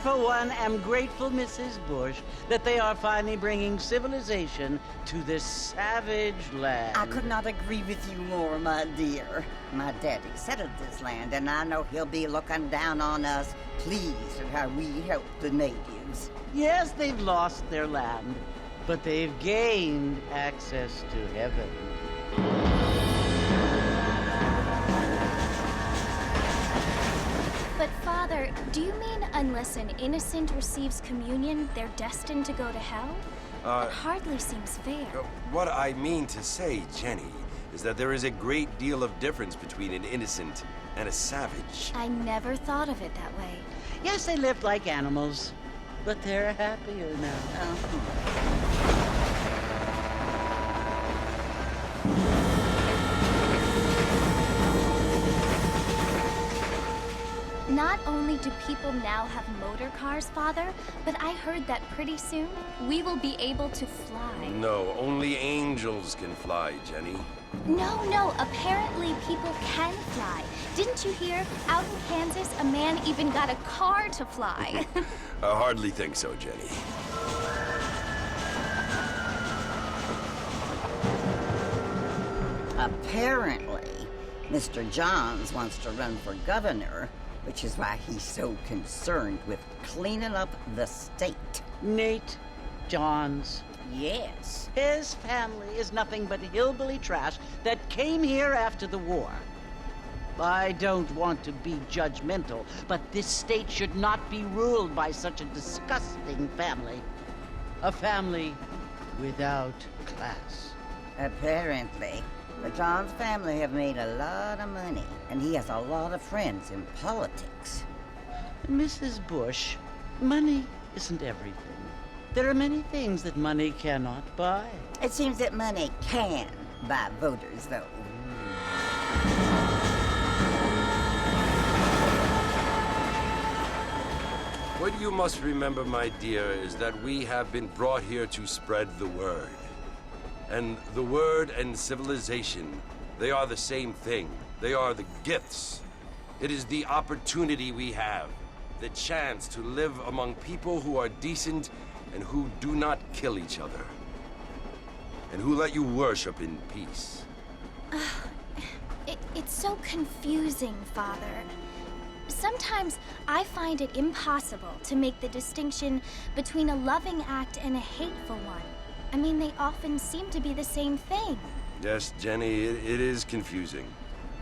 For one, am grateful, Mrs. Bush, that they are finally bringing civilization to this savage land. I could not agree with you more, my dear. My daddy settled this land, and I know he'll be looking down on us, pleased at how we help the natives. Yes, they've lost their land, but they've gained access to heaven. But Father, do you mean unless an innocent receives communion, they're destined to go to hell? That hardly seems fair. What I mean to say, Jenny, is that there is a great deal of difference between an innocent and a savage. I never thought of it that way. Yes, they lived like animals, but they're happier now. Not only do people now have motor cars, Father, but I heard that pretty soon we will be able to fly. No, only angels can fly, Jenny. No, apparently people can fly. Didn't you hear? Out in Kansas, a man even got a car to fly. I hardly think so, Jenny. Apparently, Mr. Johns wants to run for governor, which is why he's so concerned with cleaning up the state. Nate Johns. Yes. His family is nothing but hillbilly trash that came here after the war. I don't want to be judgmental, but this state should not be ruled by such a disgusting family. A family without class. Apparently. The Johns family have made a lot of money, and he has a lot of friends in politics. Mrs. Bush, money isn't everything. There are many things that money cannot buy. It seems that money can buy voters, though. What you must remember, my dear, is that we have been brought here to spread the word. And the word and civilization, they are the same thing. They are the gifts. It is the opportunity we have, the chance to live among people who are decent and who do not kill each other, and who let you worship in peace. It's so confusing, Father. Sometimes I find it impossible to make the distinction between a loving act and a hateful one. I mean, they often seem to be the same thing. Yes, Jenny, it is confusing.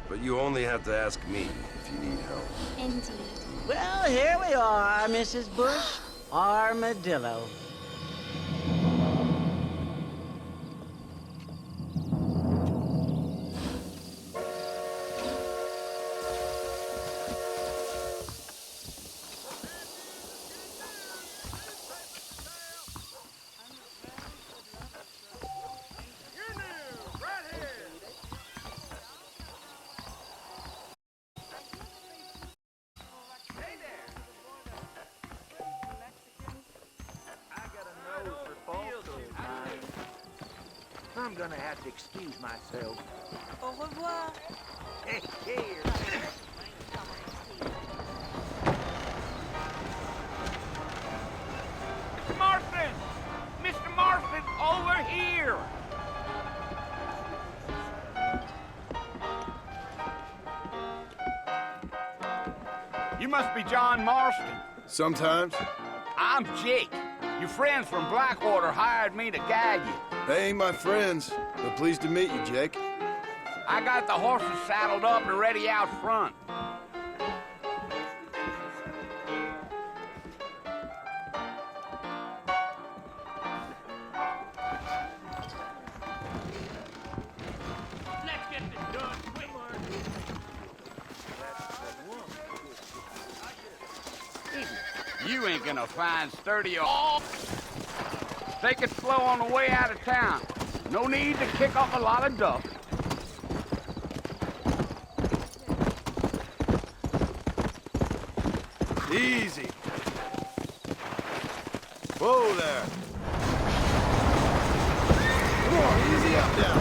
But you only have to ask me if you need help. Indeed. Well, here we are, Mrs. Bush. Armadillo. I'm gonna have to excuse myself. Au revoir. Hey, cheers. Mr. Marston! Mr. Marston, over here! You must be John Marston. Sometimes. I'm Jake. Your friends from Blackwater hired me to guide you. They ain't my friends, but pleased to meet you, Jake. I got the horses saddled up and ready out front. Let's get this done quick. You ain't gonna find sturdy or... Take it slow on the way out of town. No need to kick up a lot of dust. Easy. Whoa there. Come on, easy up now.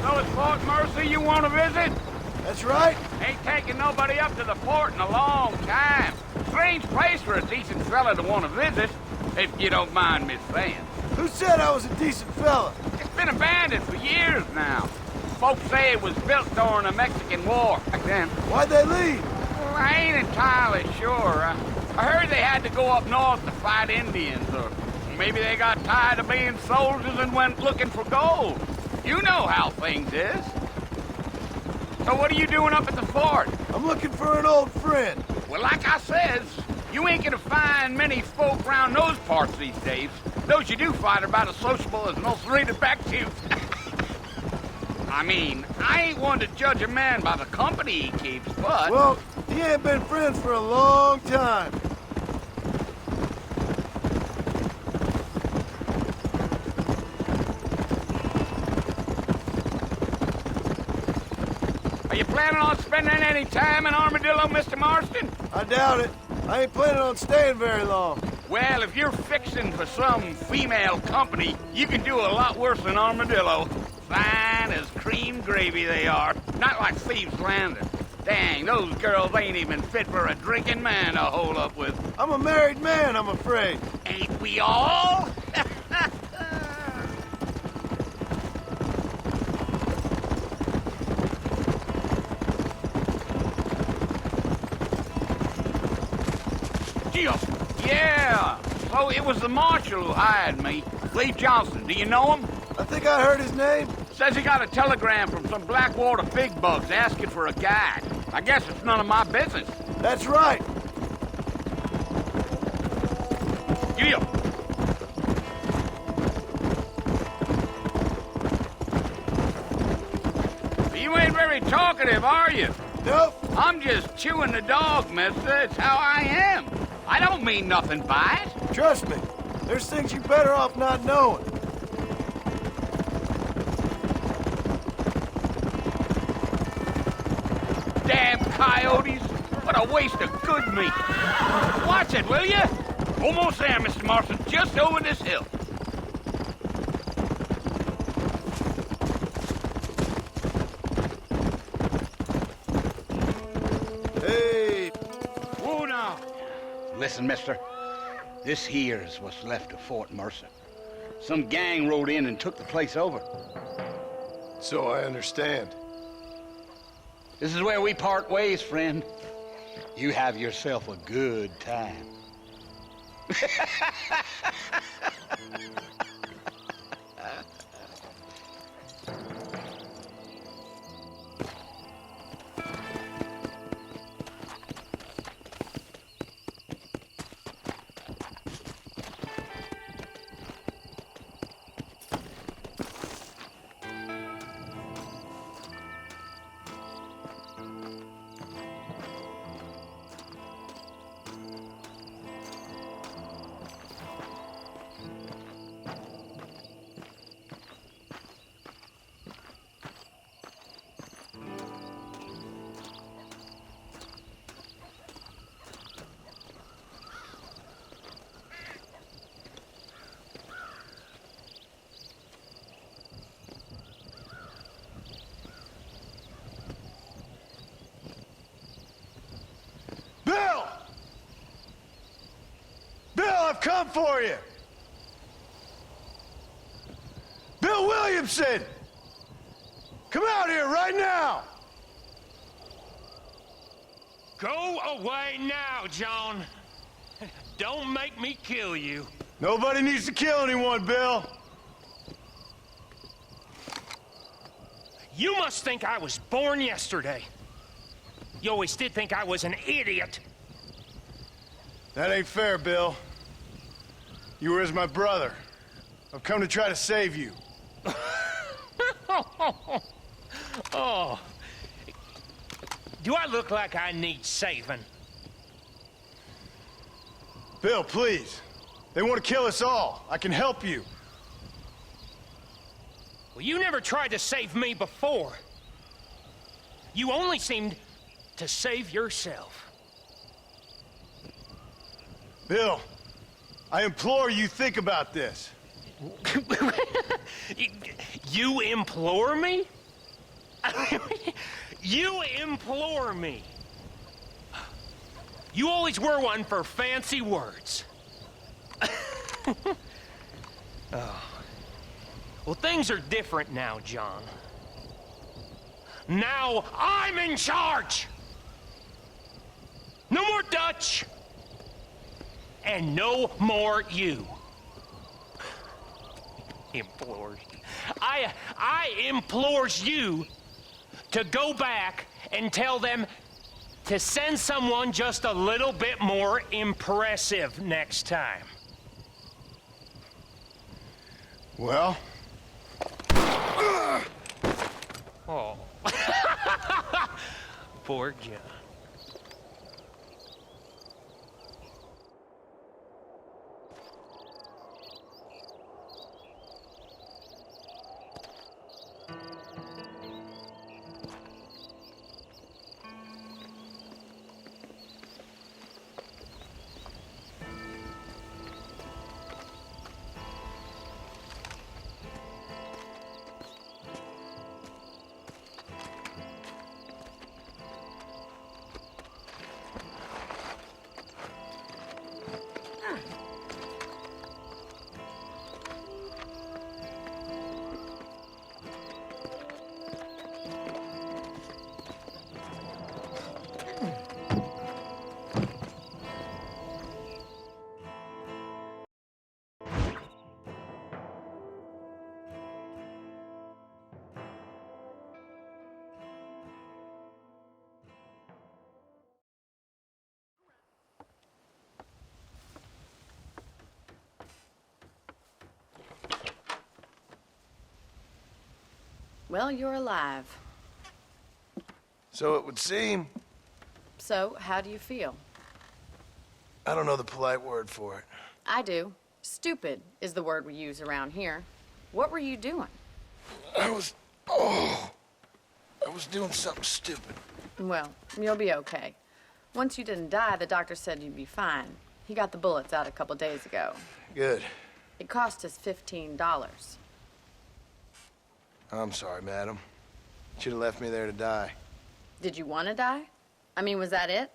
So it's Fort Mercy you want to visit? That's right. Ain't taking nobody up to the fort in a long time. Strange place for a decent fella to want to visit, if you don't mind me saying. Who said I was a decent fella? It's been abandoned for years now. Folks say it was built during the Mexican War back then. Why'd they leave? Well, I ain't entirely sure. I heard they had to go up north to fight Indians, or maybe they got tired of being soldiers and went looking for gold. You know how things is. So what are you doing up at the fort? I'm looking for an old friend. Well, like I says, you ain't gonna find many folk around those parts these days. Those you do find are about as sociable as most rated back to. I mean, I ain't one to judge a man by the company he keeps, but... Well, he ain't been friends for a long time. Are you planning on spending any time in Armadillo, Mr. Marston? I doubt it. I ain't planning on staying very long. Well, if you're fixing for some female company, you can do a lot worse than Armadillo. Fine as cream gravy they are. Not like Thieves' Landing. Dang, those girls ain't even fit for a drinking man to hole up with. I'm a married man, I'm afraid. Ain't we all? Yeah, so it was the marshal who hired me. Lee Johnson, do you know him? I think I heard his name. Says he got a telegram from some Blackwater big bugs asking for a guide. I guess it's none of my business. That's right. Giddy up. You ain't very talkative, are you? Nope. I'm just chewing the dog, mister. It's how I am. I don't mean nothing by it. Trust me. There's things you're better off not knowing. Damn coyotes. What a waste of good meat. Watch it, will you? Almost there, Mr. Marston. Just over this hill. Hey. Whoa now. Listen, mister. This here's what's left of Fort Mercer. Some gang rode in and took the place over. So I understand. This is where we part ways, friend. You have yourself a good time. come for you! Bill Williamson! Come out here right now! Go away now, John. Don't make me kill you. Nobody needs to kill anyone, Bill. You must think I was born yesterday. You always did think I was an idiot. That ain't fair, Bill. You were as my brother. I've come to try to save you. Oh. Do I look like I need saving? Bill, please. They want to kill us all. I can help you. Well, you never tried to save me before. You only seemed to save yourself. Bill, I implore you think about this. You implore me? You implore me. You always were one for fancy words. Oh. Well, things are different now, John. Now I'm in charge! No more Dutch! And no more you. Implores. I implores you to go back and tell them to send someone just a little bit more impressive next time. Well? Oh. Poor John. Well, you're alive. So it would seem. So, how do you feel? I don't know the polite word for it. I do. Stupid is the word we use around here. What were you doing? I was doing something stupid. Well, you'll be okay. Once you didn't die, the doctor said you'd be fine. He got the bullets out a couple days ago. Good. It cost us $15. I'm sorry, madam. Should have left me there to die. Did you want to die? I mean, was that it?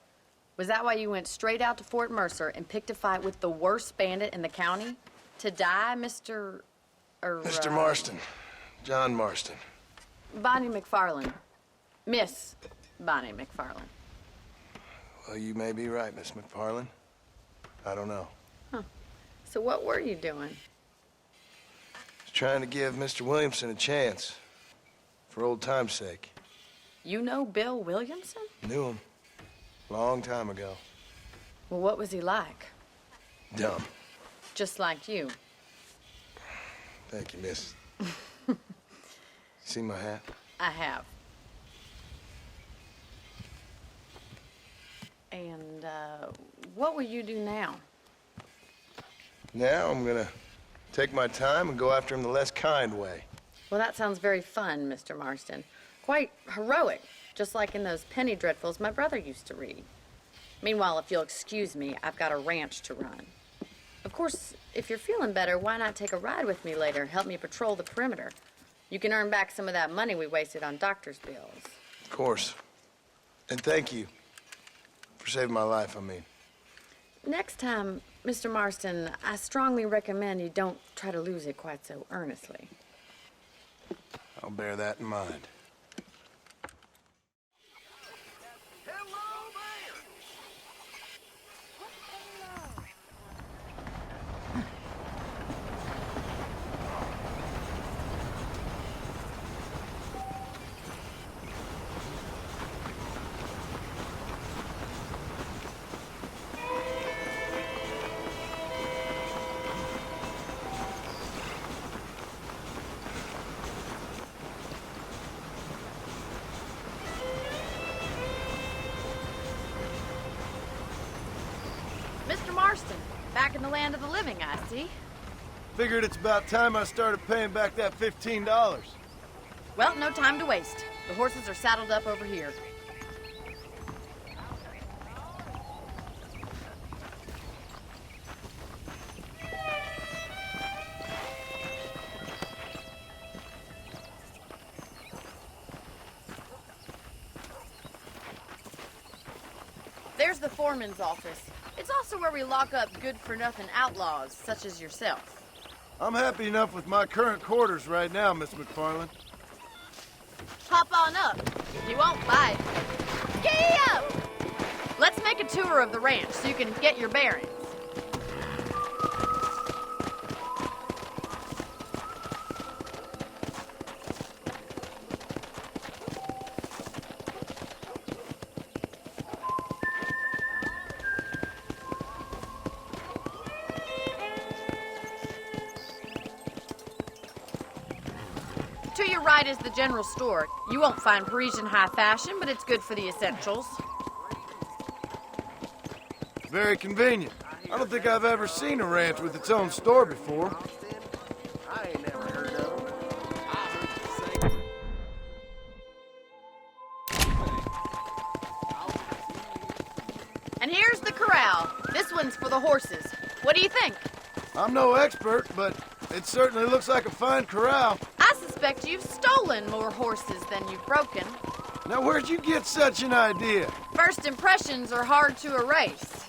Was that why you went straight out to Fort Mercer and picked a fight with the worst bandit in the county? To die, Mr. Mr. Marston. John Marston. Bonnie McFarland. Miss Bonnie McFarland. Well, you may be right, Miss McFarland. I don't know. Huh. So what were you doing? Just trying to give Mr. Williamson a chance. For old time's sake. You know Bill Williamson? Knew him. Long time ago. Well, what was he like? Dumb. Just like you. Thank you, miss. See my hat? I have. And, what will you do now? Now I'm gonna take my time and go after him the less kind way. Well, that sounds very fun, Mr. Marston. Quite heroic, just like in those penny dreadfuls my brother used to read. Meanwhile, if you'll excuse me, I've got a ranch to run. Of course, if you're feeling better, why not take a ride with me later? Help me patrol the perimeter. You can earn back some of that money we wasted on doctor's bills. Of course. And thank you. For saving my life, I mean. Next time, Mr. Marston, I strongly recommend you don't try to lose it quite so earnestly. I'll bear that in mind. Mr. Marston, back in the land of the living, I see. Figured it's about time I started paying back that $15. Well, no time to waste. The horses are saddled up over here. There's the foreman's office. It's also where we lock up good-for-nothing outlaws, such as yourself. I'm happy enough with my current quarters right now, Miss McFarland. Hop on up. You won't bite. Giddy up! Let's make a tour of the ranch so you can get your bearings. To your right is the general store. You won't find Parisian high fashion, but it's good for the essentials. Very convenient. I don't think I've ever seen a ranch with its own store before. I ain't never heard of him. I heard you say. And here's the corral. This one's for the horses. What do you think? I'm no expert, but it certainly looks like a fine corral. I suspect you've stolen more horses than you've broken. Now, where'd you get such an idea? First impressions are hard to erase.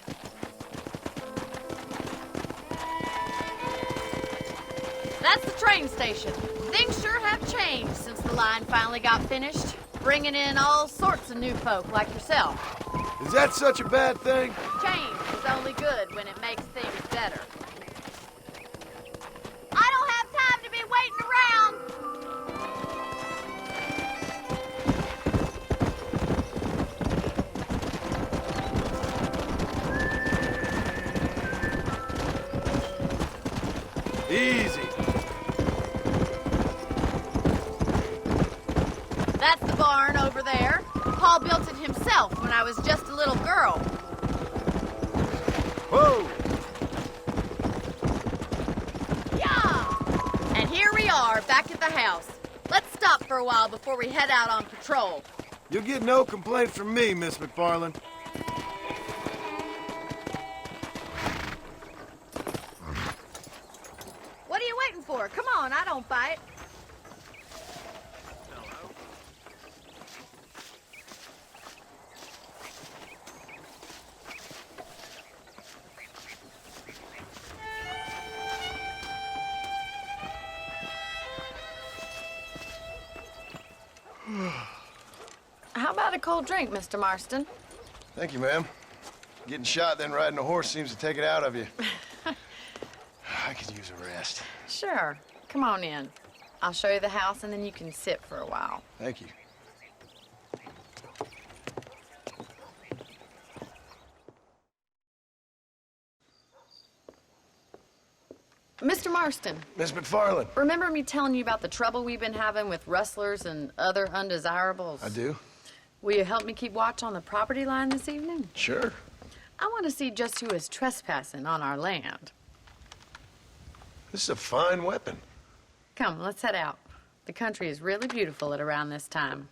That's the train station. Things sure have changed since the line finally got finished, bringing in all sorts of new folk like yourself. Is that such a bad thing? Change is only good when it makes things better. I don't have time to be waiting around. Easy. That's the barn over there. Paul built it himself when I was just a little girl. Whoa! Yeah! And here we are, back at the house. Let's stop for a while before we head out on patrol. You'll get no complaints from me, Miss McFarland. What are you waiting for? Come on, I don't bite. How about a cold drink, Mr. Marston? Thank you, ma'am. Getting shot, then riding a horse seems to take it out of you. I could use a rest. Sure. Come on in. I'll show you the house, and then you can sit for a while. Thank you. Mr. Marston, Miss McFarland. remember me telling you about the trouble we've been having with rustlers and other undesirables? I do. Will you help me keep watch on the property line this evening? Sure. I want to see just who is trespassing on our land. This is a fine weapon. Come, let's head out. The country is really beautiful at around this time.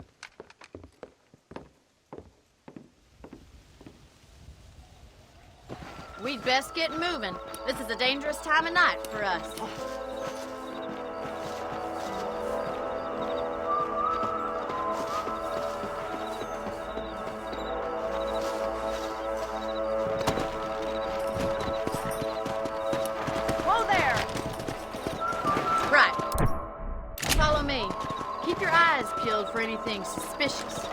We'd best get moving. This is a dangerous time of night for us. for anything suspicious.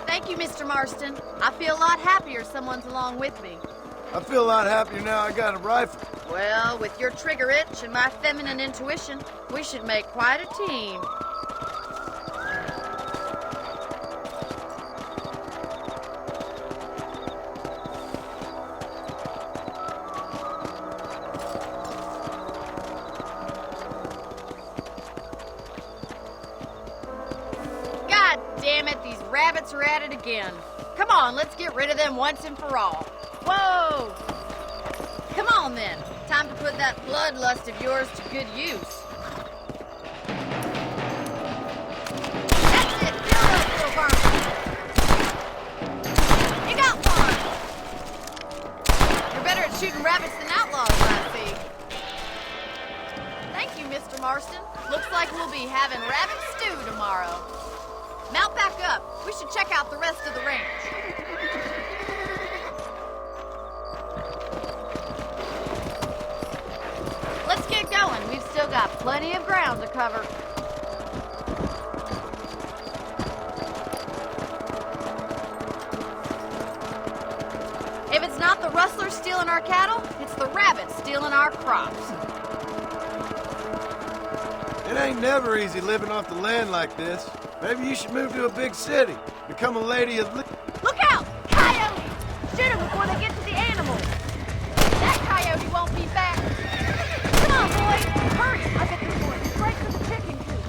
Thank you, Mr. Marston. I feel a lot happier someone's along with me. I feel a lot happier now I got a rifle. Well, with your trigger itch and my feminine intuition, we should make quite a team. God damn it, these rabbits are at it again. Come on, let's get rid of them once and for all. Whoa! Come on then. Time to put that bloodlust of yours to good use. That's it! Fill those little vermin! You got one! You're better at shooting rabbits than outlaws, I see. Thank you, Mr. Marston. Looks like we'll be having rabbit stew tomorrow. Mount back up. We should check out the rest of the ranch. Let's get going. We've still got plenty of ground to cover. If it's not the rustlers stealing our cattle, it's the rabbits stealing our crops. It ain't never easy living off the land like this. Maybe you should move to a big city. Become a lady of... Look out! Coyotes! Shoot them before they get to the animals. That coyote won't be back. Come on, boys! Hurry! I bet they're going straight to the chicken coop.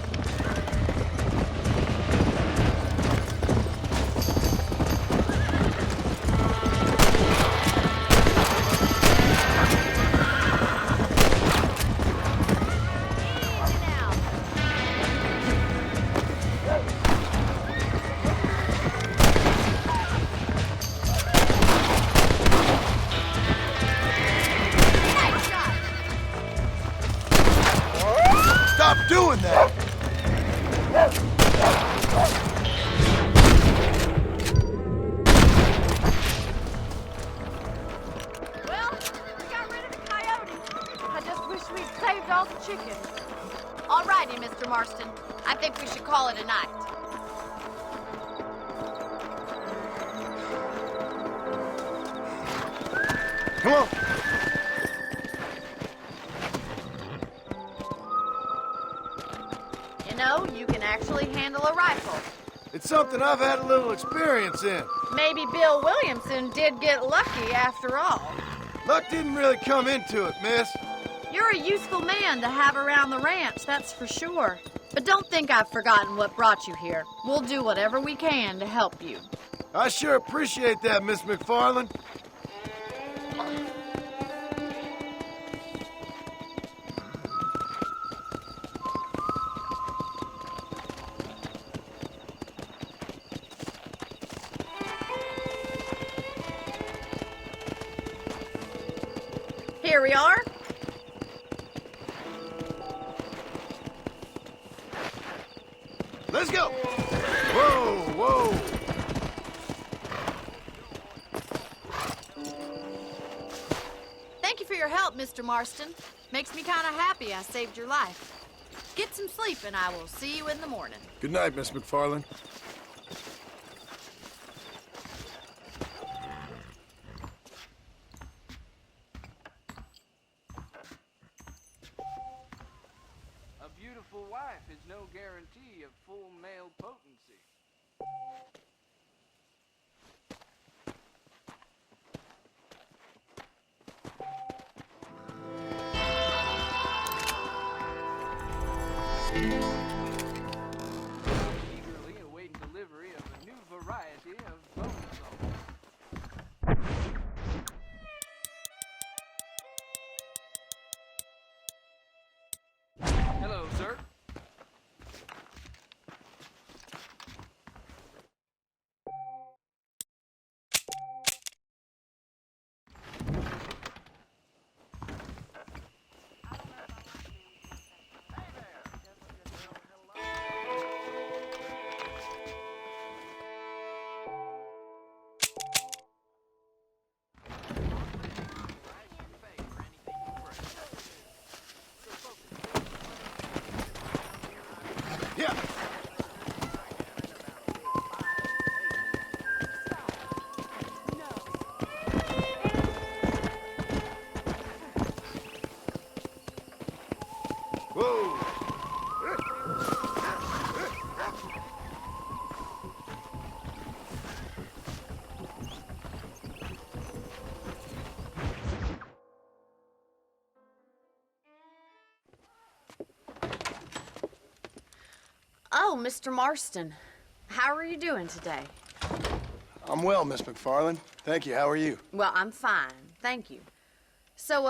Easy now. Nice shot! Stop doing that! Well, we got rid of the coyote. I just wish we'd saved all the chickens. All righty, Mr. Marston. I think we should call it a night. Come on! You know, you can actually handle a rifle. It's something I've had a little experience in. Maybe Bill Williamson did get lucky after all. Luck didn't really come into it, miss. You're a useful man to have around the ranch, that's for sure. But don't think I've forgotten what brought you here. We'll do whatever we can to help you. I sure appreciate that, Miss McFarland. Here we are. Let's go! Whoa, whoa! Thank you for your help, Mr. Marston. Makes me kind of happy I saved your life. Get some sleep and I will see you in the morning. Good night, Miss McFarland. A beautiful wife is no guarantee of full male potency. Eagerly awaiting delivery of a new variety of bone salt. Hello, sir. Whoa! Oh, Mr. Marston. How are you doing today? I'm well, Miss McFarland. Thank you. How are you? Well, I'm fine. Thank you. So,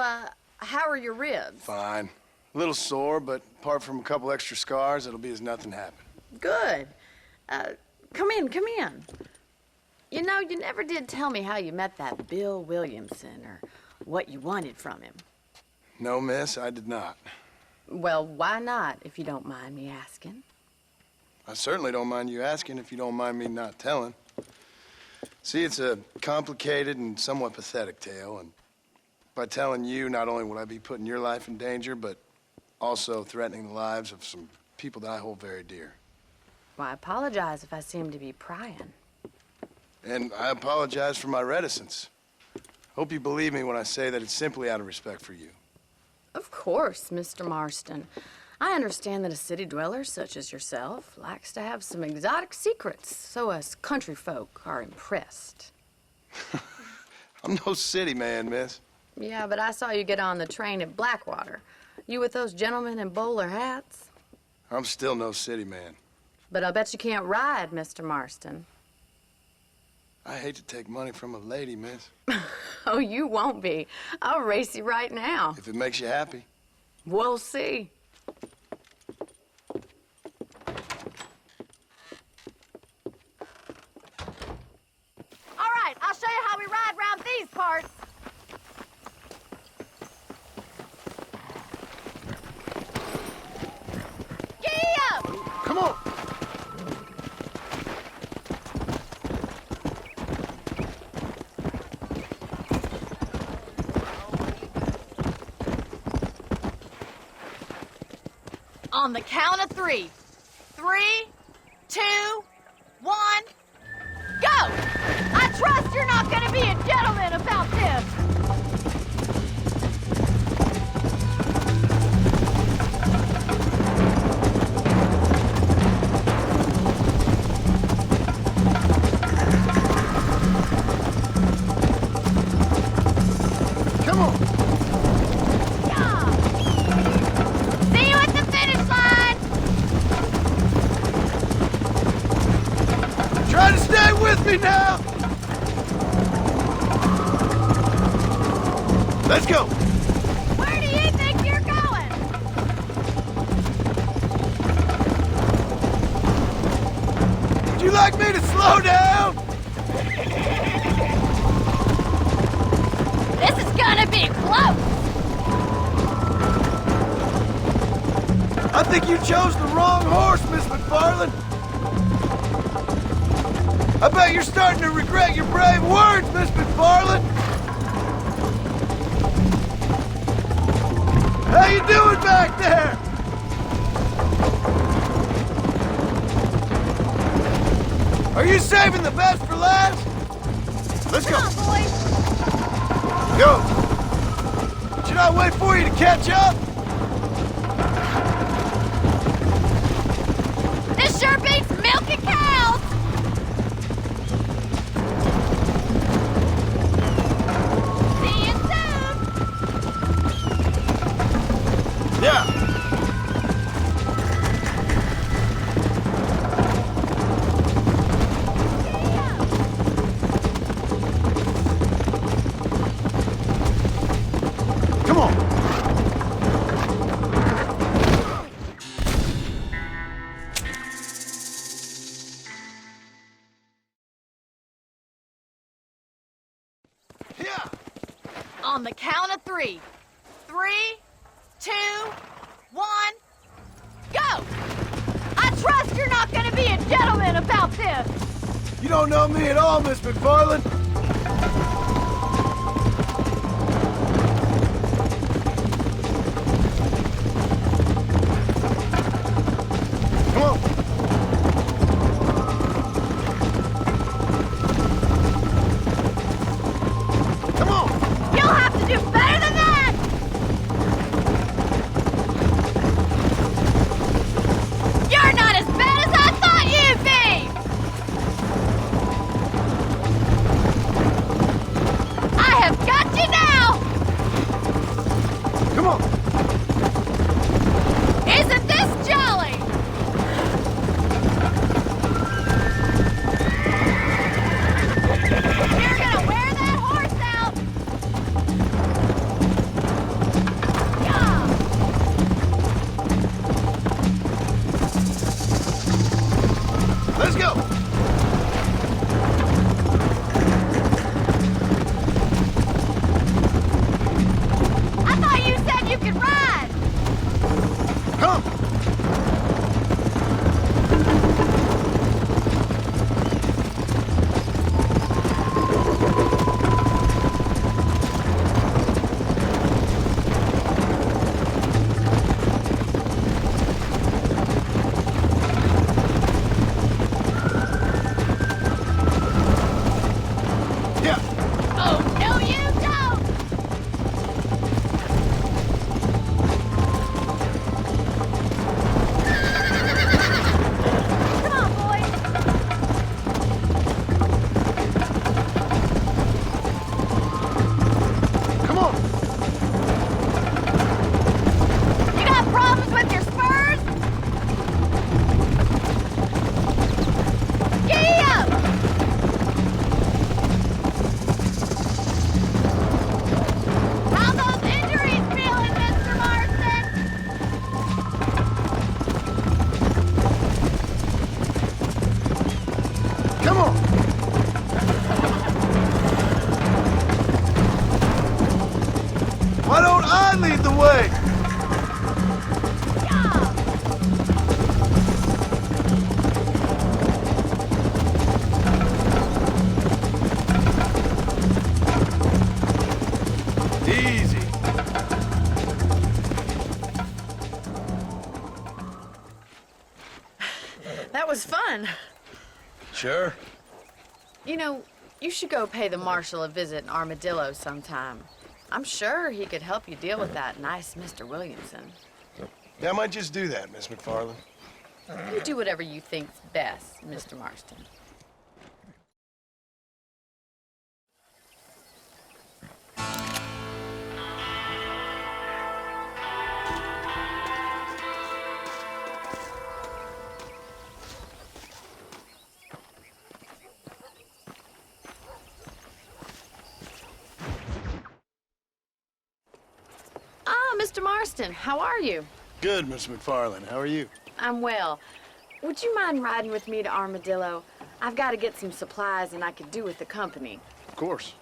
how are your ribs? Fine. A little sore, but apart from a couple extra scars, it'll be as nothing happened. Good. Come in, come in. You know, you never did tell me how you met that Bill Williamson or what you wanted from him. No, miss, I did not. Well, why not, if you don't mind me asking? I certainly don't mind you asking if you don't mind me not telling. See, it's a complicated and somewhat pathetic tale, and by telling you, not only will I be putting your life in danger, but also threatening the lives of some people that I hold very dear. Well, I apologize if I seem to be prying. And I apologize for my reticence. Hope you believe me when I say that it's simply out of respect for you. Of course, Mr. Marston. I understand that a city dweller such as yourself likes to have some exotic secrets, so us country folk are impressed. I'm no city man, miss. Yeah, but I saw you get on the train at Blackwater. You with those gentlemen in bowler hats? I'm still no city man. But I bet you can't ride, Mr. Marston. I hate to take money from a lady, miss. Oh, you won't be. I'll race you right now. If it makes you happy. We'll see. All right, I'll show you how we ride round these parts. Giddy up! Come on! On the count of 3. 3, 2, 1, go! I trust you're not gonna be a gentleman about this. Come on! Yeah. See you at the finish line. Try to stay with me now! Let's go! Where do you think you're going? Would you like me to slow down? This is gonna be close. I think you chose the wrong horse, Miss McFarland. I bet you're starting to regret your brave words, Miss McFarland. How you doing back there? Are you saving the best for last? Let's go. Come on, boys. Go. Should I wait for you to catch up? This sure beats milking cows. See you soon. Yeah. Come on. Yeah. On the count of 3. 3, 2, 1, go! I trust you're not gonna be a gentleman about this. You don't know me at all, Miss McFarland. Come on. Come on. You'll have to do better than that. That was fun. Sure. You know, you should go pay the marshal a visit in Armadillo sometime. I'm sure he could help you deal with that nice Mr. Williamson. Yeah, I might just do that, Miss McFarland. You do whatever you think's best, Mr. Marston. Ah, Mr. Marston, how are you? Good, Miss McFarland. How are you? I'm well. Would you mind riding with me to Armadillo? I've got to get some supplies and I could do with the company. Of course.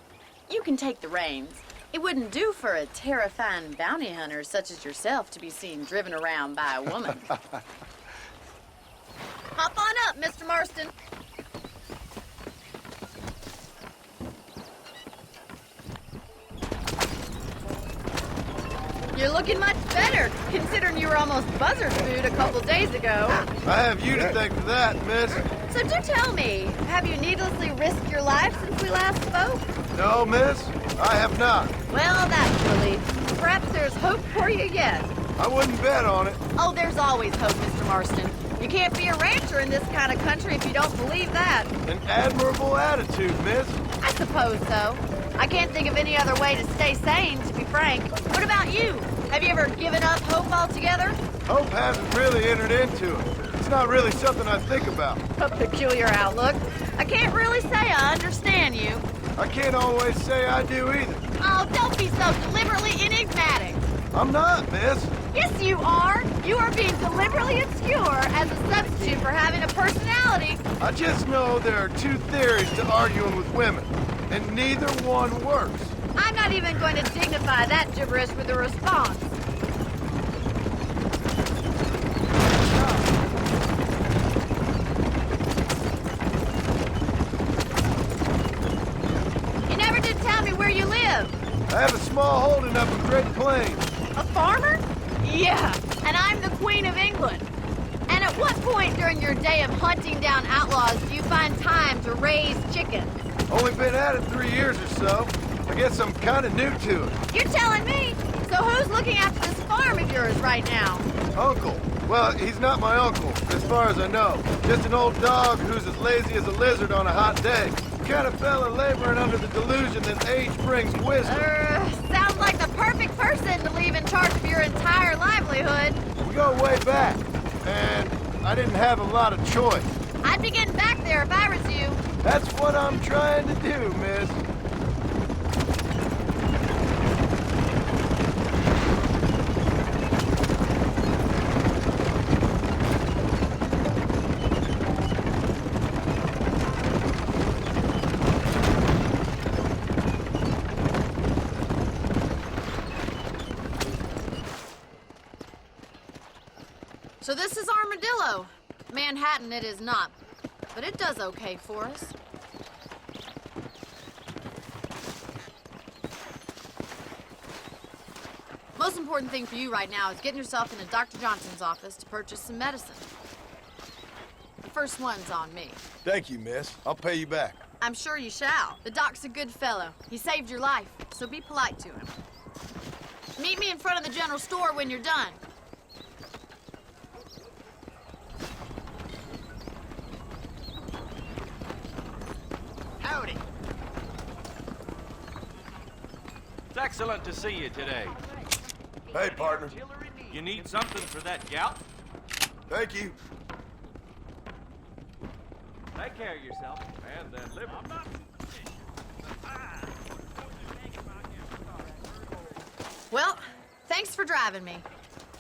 You can take the reins. It wouldn't do for a terrifying bounty hunter such as yourself to be seen driven around by a woman. Hop on up, Mr. Marston. You're looking much better, considering you were almost buzzard food a couple days ago. I have you to thank for that, miss. So do tell me, have you needlessly risked your life since we last spoke? No, miss, I have not. Well, that's a relief. Perhaps there's hope for you yet. I wouldn't bet on it. Oh, there's always hope, Mr. Marston. You can't be a rancher in this kind of country if you don't believe that. An admirable attitude, miss. I suppose so. I can't think of any other way to stay sane, to be frank. What about you? Have you ever given up hope altogether? Hope hasn't really entered into it. It's not really something I think about. A peculiar outlook. I can't really say I understand you. I can't always say I do either. Oh, don't be so deliberately enigmatic. I'm not, miss. Yes, you are. You are being deliberately obscure as a substitute for having a personality. I just know there are two theories to arguing with women, and neither one works. I'm not even going to dignify that gibberish with a response. You never did tell me where you live. I have a small holding up in Great Plains. A farmer? Yeah, and I'm the Queen of England. And at what point during your day of hunting down outlaws do you find time to raise chickens? Only been at it 3 years or so. I guess I'm kind of new to it. You're telling me? So who's looking after this farm of yours right now? Uncle. Well, he's not my uncle, as far as I know. Just an old dog who's as lazy as a lizard on a hot day. Kind of fella laboring under the delusion that age brings wisdom. Sounds like the perfect person to leave in charge of your entire livelihood. We go way back, and I didn't have a lot of choice. I'd be getting back there if I was you. That's what I'm trying to do, miss. So this is Armadillo. Manhattan it is not, but it does okay for us. Most important thing for you right now is getting yourself into Dr. Johnson's office to purchase some medicine. The first one's on me. Thank you, miss. I'll pay you back. I'm sure you shall. The doc's a good fellow. He saved your life, so be polite to him. Meet me in front of the general store when you're done. Howdy. It's excellent to see you today. Hey, partner. You need something for that gout? Thank you. Take care of yourself and that liver. Well, thanks for driving me.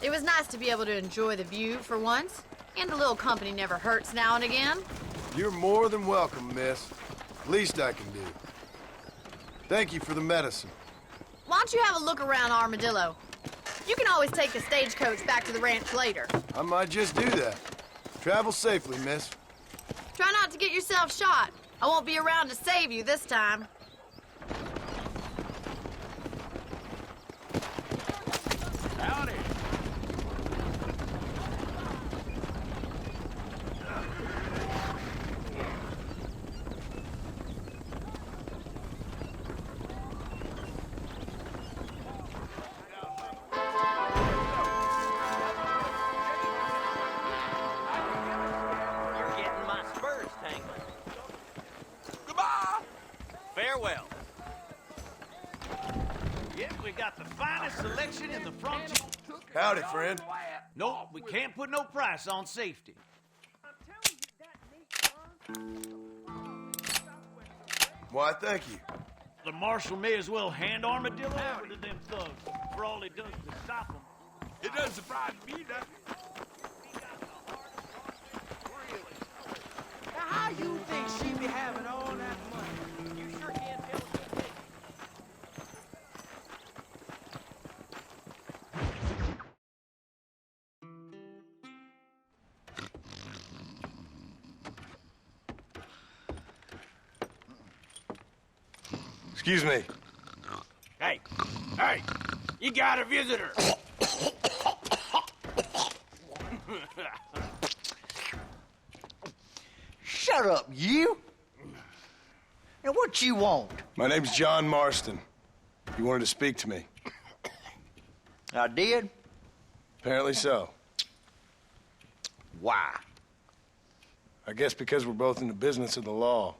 It was nice to be able to enjoy the view for once, and a little company never hurts now and again. You're more than welcome, miss. Least I can do. Thank you for the medicine. Why don't you have a look around Armadillo? You can always take the stagecoach back to the ranch later. I might just do that. Travel safely, miss. Try not to get yourself shot. I won't be around to save you this time. Howdy. got the finest selection in the frontier. Howdy, friend. Nope, we can't put no price on safety. Why, thank you. The marshal may as well hand Armadillo over to them thugs for all he does to stop them. It doesn't surprise me that. Now, how you think she be having all that money? You sure can't tell me. Excuse me. Hey, you got a visitor. Shut up, you! And what you want? My name's John Marston. You wanted to speak to me. I did? Apparently so. Why? I guess because we're both in the business of the law.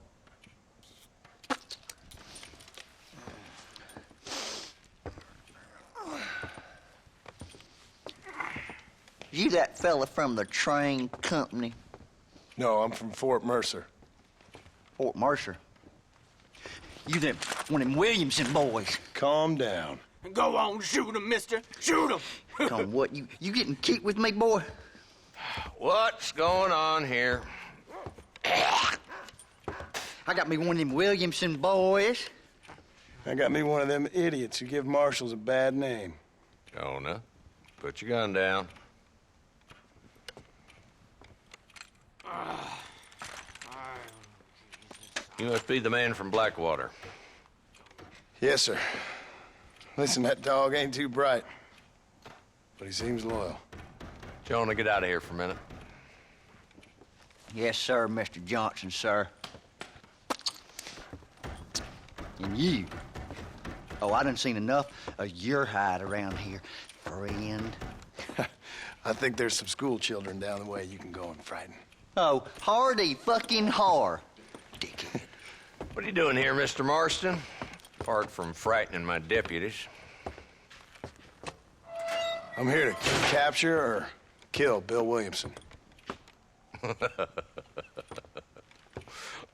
You that fella from the train company? No, I'm from Fort Mercer. Fort Mercer? You them one of them Williamson boys? Calm down. Go on, shoot him, mister. Shoot him. Come on, what, you getting cute with me, boy? What's going on here? I got me one of them Williamson boys. I got me one of them idiots who give marshals a bad name. Jonah, put your gun down. You must be the man from Blackwater. Yes, sir. Listen, that dog ain't too bright, but he seems loyal. Jonah, get out of here for a minute. Yes, sir, Mr. Johnson, sir. And you. Oh, I done seen enough of your hide around here, friend. I think there's some school children down the way you can go and frighten. Oh, hardy fucking har. Dickhead. What are you doing here, Mr. Marston? Apart from frightening my deputies. I'm here to capture or kill Bill Williamson.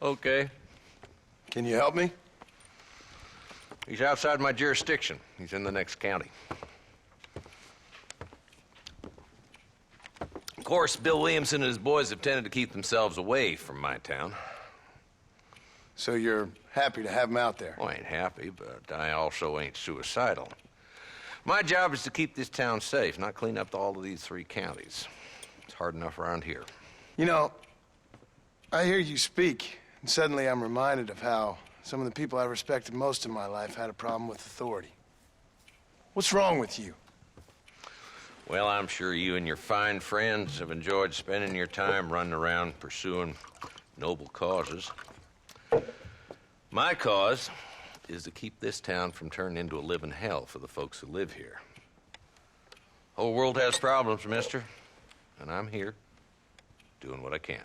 Okay. Can you help me? He's outside my jurisdiction. He's in the next county. Of course, Bill Williamson and his boys have tended to keep themselves away from my town. So you're happy to have him out there? Well, I ain't happy, but I also ain't suicidal. My job is to keep this town safe, not clean up all of these 3 counties. It's hard enough around here. You know, I hear you speak, and suddenly I'm reminded of how some of the people I respected most in my life had a problem with authority. What's wrong with you? Well, I'm sure you and your fine friends have enjoyed spending your time running around pursuing noble causes. My cause is to keep this town from turning into a living hell for the folks who live here. Whole world has problems, mister, and I'm here doing what I can.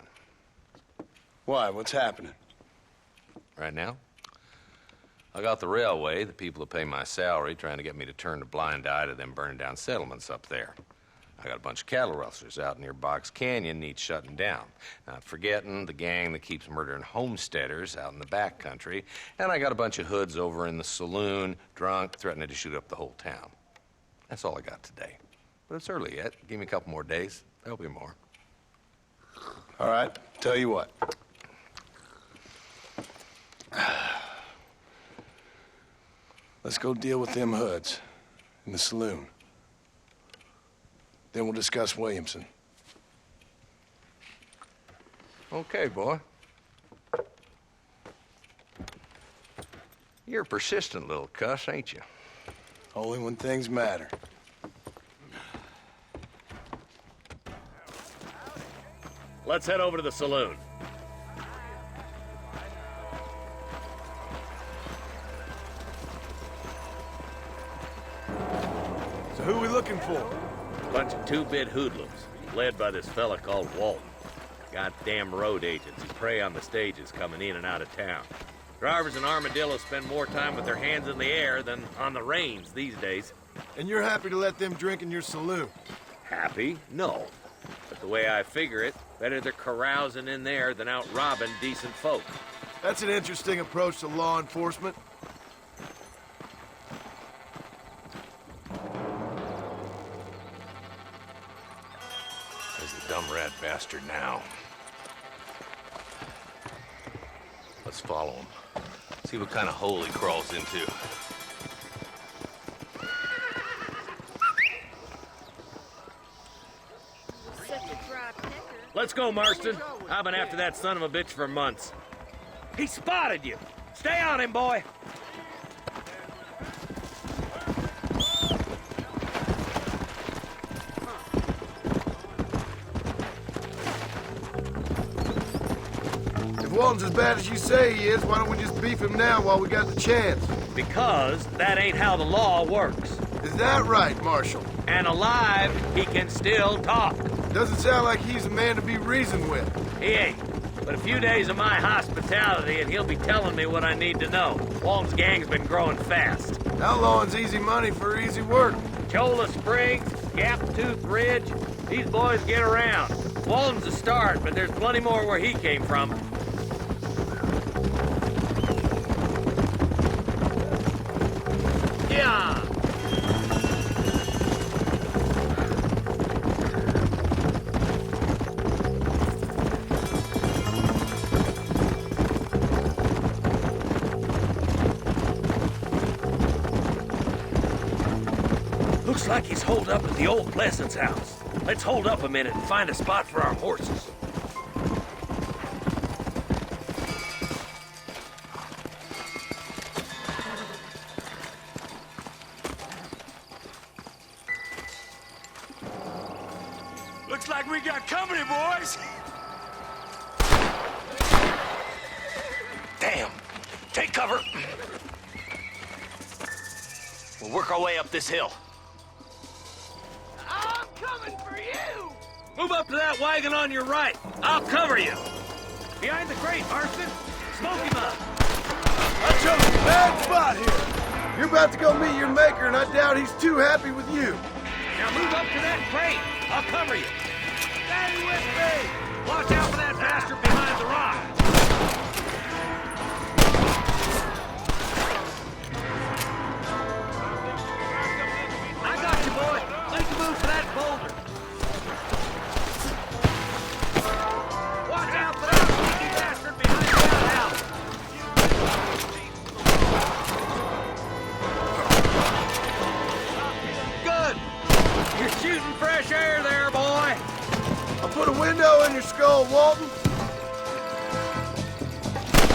Why? What's happening? Right now, I got the railway, the people who pay my salary, trying to get me to turn a blind eye to them burning down settlements up there. I got a bunch of cattle rustlers out near Box Canyon needs shutting down. Not forgetting the gang that keeps murdering homesteaders out in the back country. And I got a bunch of hoods over in the saloon, drunk, threatening to shoot up the whole town. That's all I got today. But it's early yet. Give me a couple more days. There'll be more. All right, tell you what. Let's go deal with them hoods in the saloon. Then we'll discuss Williamson. Okay, boy. You're a persistent little cuss, ain't you? Only when things matter. Let's head over to the saloon. So who are we looking for? Bunch of 2-bit hoodlums, led by this fella called Walton. Goddamn road agents who prey on the stages coming in and out of town. Drivers and armadillos spend more time with their hands in the air than on the reins these days. And you're happy to let them drink in your saloon? Happy? No. But the way I figure it, better they're carousing in there than out robbing decent folk. That's an interesting approach to law enforcement. There's the dumb rat bastard now. Let's follow him. See what kind of hole he crawls into. Let's go, Marston. I've been after that son of a bitch for months. He spotted you. Stay on him, boy. If Walton's as bad as you say he is, why don't we just beef him now while we got the chance? Because that ain't how the law works. Is that right, Marshal? And alive, he can still talk. Doesn't sound like he's a man to be reasoned with. He ain't. But a few days of my hospitality and he'll be telling me what I need to know. Walton's gang's been growing fast. Outlawing's easy money for easy work. Cholla Springs, Gap Tooth Ridge, these boys get around. Walton's a start, but there's plenty more where he came from. Yeah! Looks like he's holed up at the old Pleasance house. Let's hold up a minute and find a spot for our horses. Looks like we got company, boys. Damn! Take cover! We'll work our way up this hill. I'm coming for you! Move up to that wagon on your right. I'll cover you. Behind the crate, Marston. Smoke him up. I chose a bad spot here. You're about to go meet your maker, and I doubt he's too happy with you. Now move up to that crate. I'll cover you. Stay with me. Watch out for that bastard behind the rock. I got you, boy. Make a move for that boulder. Watch out for that sneaky bastard behind the outhouse. Good. You're shooting fresh air there, boy. I'll put a window in your skull, Walton.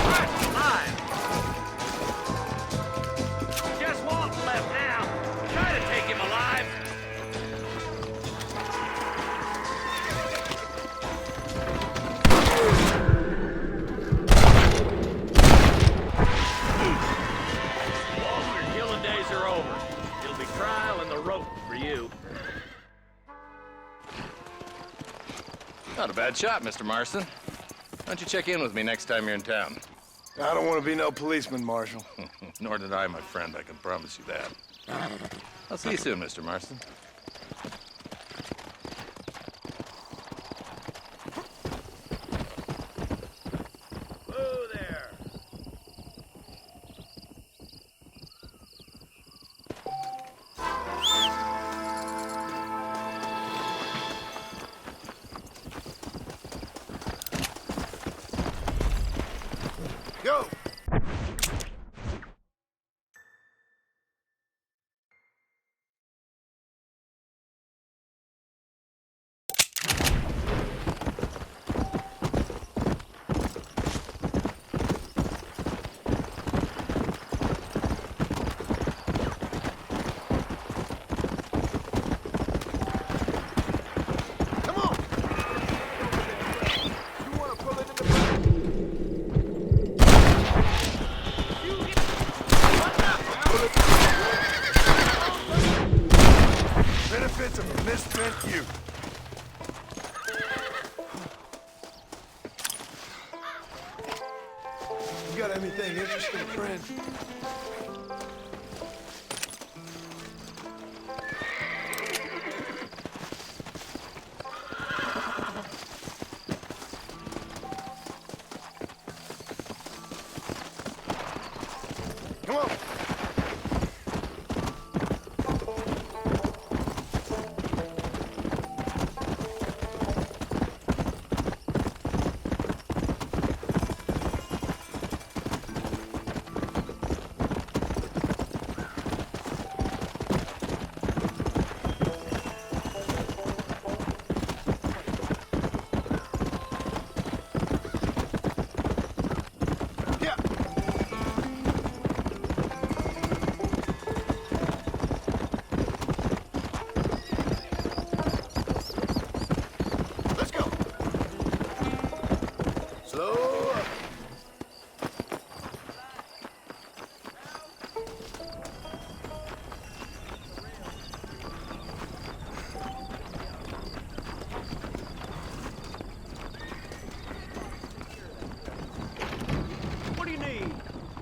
Right, alive. Just Walton left now. Try to take him alive. Walton, your killing days are over. It'll be trial and the rope for you. Not a bad shot, Mr. Marston. Why don't you check in with me next time you're in town? I don't want to be no policeman, Marshal. Nor did I, my friend. I can promise you that. I'll see you soon, Mr. Marston. Whoa there. Go! got anything interesting, friend? Come on.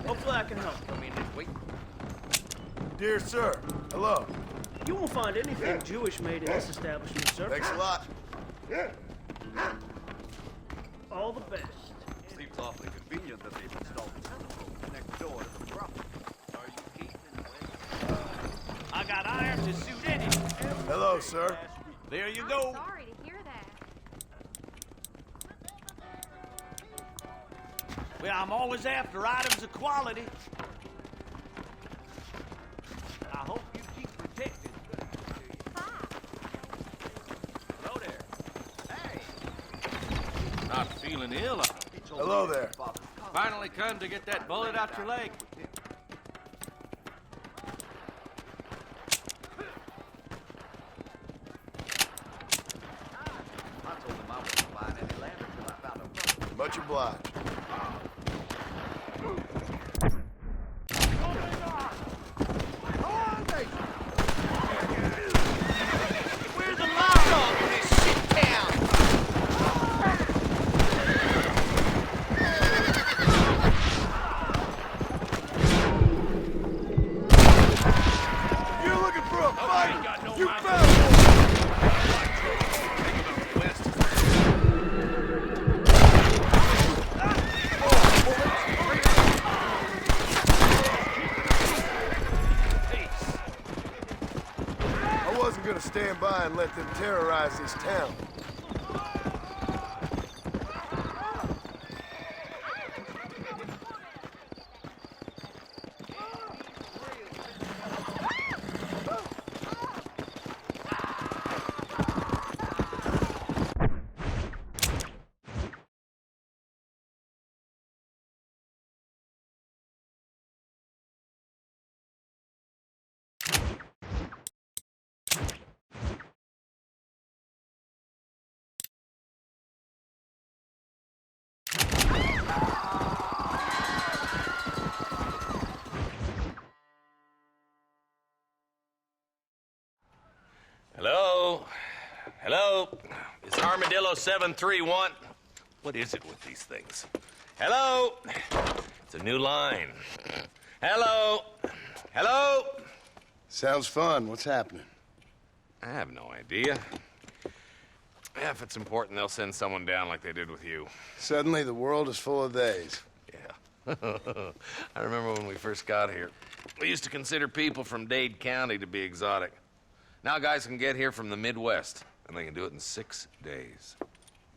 Hopefully I can help. Come in this week. Dear sir, hello. You won't find anything Jewish made in this establishment, sir. Thanks a lot. All the best. Seems awfully convenient that they've installed a telephone next door to the property. Are you keeping away? I got iron to suit any. Hello, sir. There you go. Sorry to hear that. Well, I'm always after items of quality. I hope you keep protected. Hello there. Hey. Not feeling ill. Hello there. Finally come to get that bullet out your leg. I told him I wouldn't find any land until I found a brother. Much obliged. Where's the lockdog in this shit town? You're looking for a fight. got no You mind. found one. I wasn't gonna stand by and let them terrorize this town. Hello? Hello? It's Armadillo 731. What is it with these things? Hello? It's a new line. Hello? Hello? Sounds fun. What's happening? I have no idea. Yeah, if it's important, they'll send someone down like they did with you. Suddenly, the world is full of theys. Yeah. I remember when we first got here. We used to consider people from Dade County to be exotic. Now guys can get here from the Midwest, and they can do it in 6 days.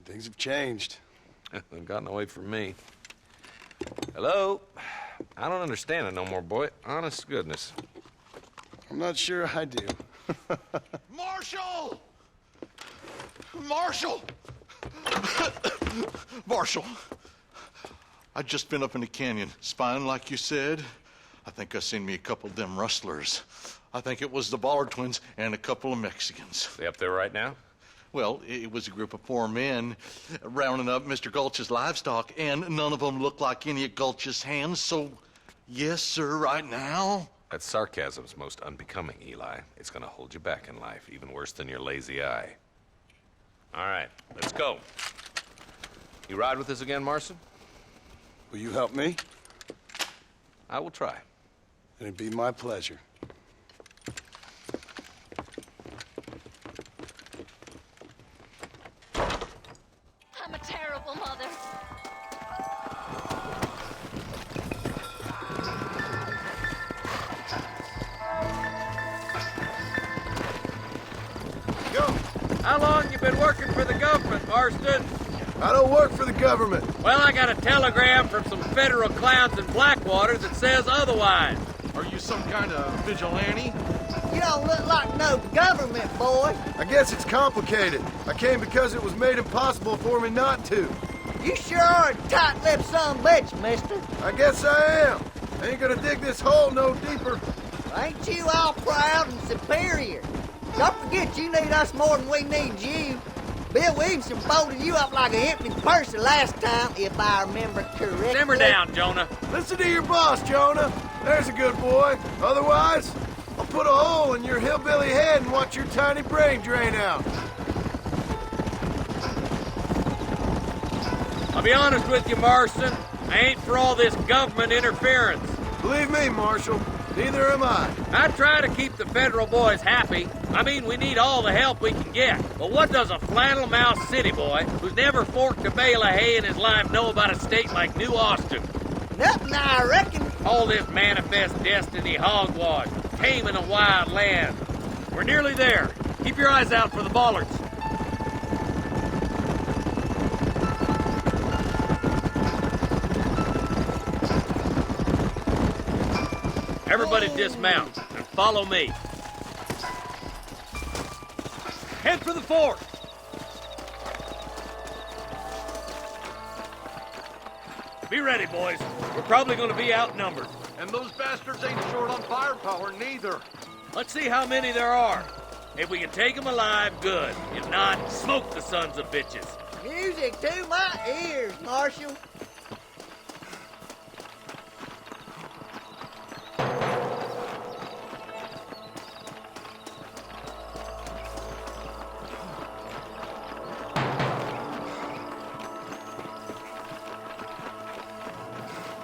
Things have changed. They've gotten away from me. Hello? I don't understand it no more, boy. Honest to goodness. I'm not sure I do. Marshal! Marshal! Marshal! I just been up in the canyon, spying like you said. I think I seen me a couple of them rustlers. I think it was the Ballard twins and a couple of Mexicans. They up there right now? Well, it was a group of 4 men rounding up Mr. Gulch's livestock, and none of them looked like any of Gulch's hands, so yes, sir, right now. That sarcasm's most unbecoming, Eli. It's gonna hold you back in life, even worse than your lazy eye. All right, let's go. You ride with us again, Marston? Will you help me? I will try. And it'd be my pleasure. I'm a terrible mother. How long you been working for the government, Marston? I don't work for the government. Well, I got a telegram from some federal clowns in Blackwater that says otherwise. Are you some kind of vigilante? You don't look like no government, boy. I guess it's complicated. I came because it was made impossible for me not to. You sure are a tight-lipped son of a bitch, mister. I guess I am. I ain't gonna dig this hole no deeper. Ain't you all proud and superior? Don't forget you need us more than we need you. Bill Williamson folded you up like an empty purse the last time, if I remember correctly. Simmer down, Jonah. Listen to your boss, Jonah. There's a good boy. Otherwise, I'll put a hole in your hillbilly head and watch your tiny brain drain out. I'll be honest with you, Marston. I ain't for all this government interference. Believe me, Marshal, neither am I. I try to keep the federal boys happy. I mean, we need all the help we can get. But what does a flannel-mouthed city boy who's never forked a bale of hay in his life know about a state like New Austin? Nothing, I reckon. All this manifest destiny hogwash, taming a wild land. We're nearly there. Keep your eyes out for the bollards. Everybody dismount and follow me. Head for the fort. Be ready, boys. We're probably going to be outnumbered. And those bastards ain't short on firepower, neither. Let's see how many there are. If we can take them alive, good. If not, smoke the sons of bitches. Music to my ears, Marshal.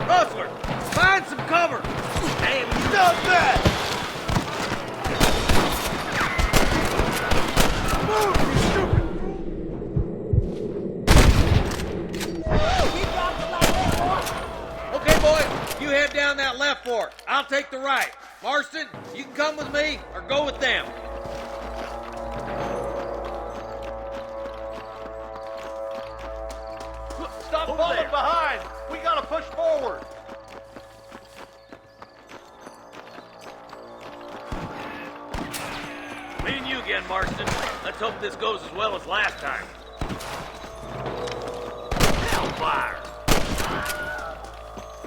Rustler, find some cover. Damn you. Stop that! Move, you stupid! Okay, boy, you head down that left fork. I'll take the right. Marston, you can come with me or go with them. Stop falling behind! We gotta push forward! Me and you again, Marston. Let's hope this goes as well as last time. Hellfire!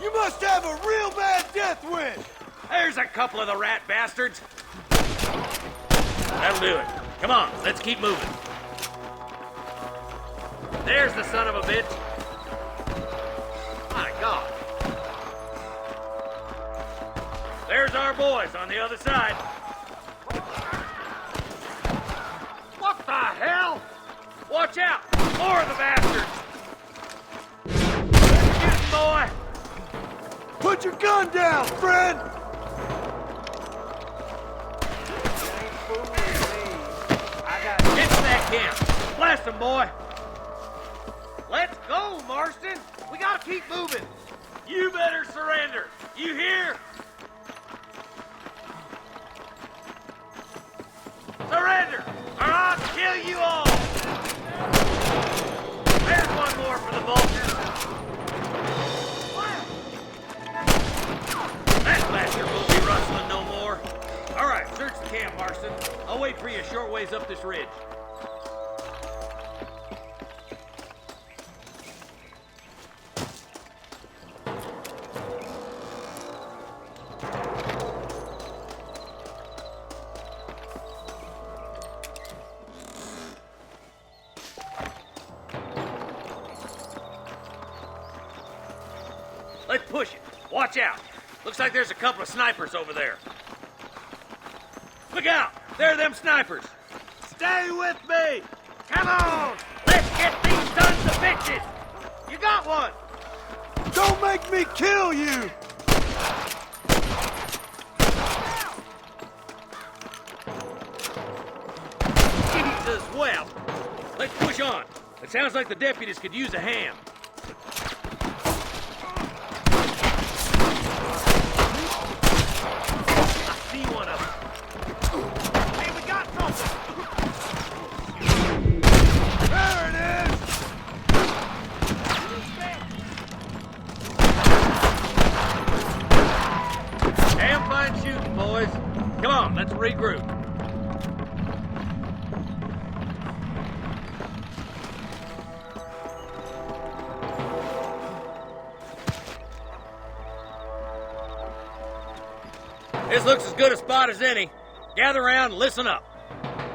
You must have a real bad death wind! There's a couple of the rat bastards. That'll do it. Come on, let's keep moving. There's the son of a bitch. My God. There's our boys on the other side. What the hell? Watch out! More of the bastards! Get him, boy! Put your gun down, friend! Get to that camp. Blast him, boy. Let's go, Marston. We gotta keep moving. You better surrender. You hear? Surrender, or I'll kill you all. There's one more for the vultures. That bastard won't be rustling no more. All right, search the camp, Marston. I'll wait for you a short ways up this ridge. Let's push it. Watch out. Looks like there's a couple of snipers over there. Look out! There are them snipers. Stay with me! Come on! Let's get these sons of bitches! You got one! Don't make me kill you! swell. Let's push on. It sounds like the deputies could use a hand. I see one of them. Hey, we got something! There it is! Damn fine shooting, boys. Come on, let's regroup. This looks as good a spot as any. Gather around and listen up.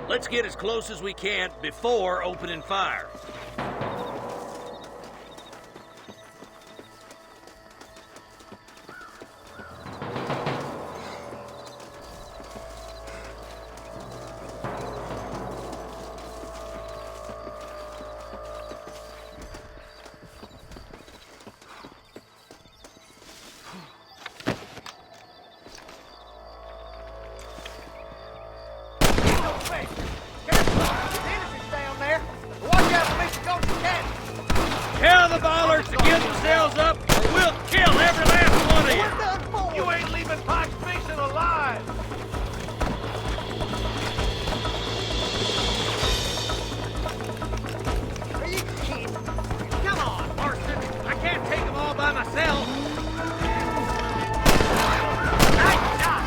Let's get as close as we can before opening fire. Tell the ballers to give themselves up, or we'll kill every last one of you. You ain't leaving Pike Station alive! Are you kidding? Come on, Marston. I can't take them all by myself. Nice shot!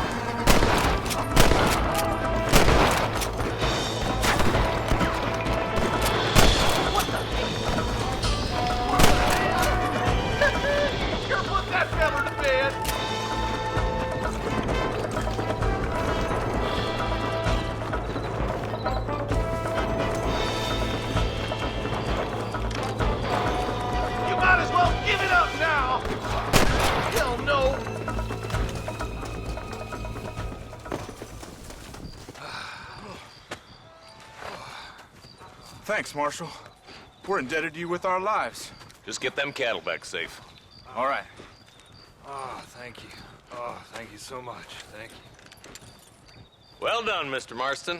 Here, put that fella to bed! You might as well give it up now! Hell no! Thanks, Marshal. We're indebted to you with our lives. Just get them cattle back safe. All right. Oh, thank you. Oh, thank you so much. Thank you. Well done, Mr. Marston.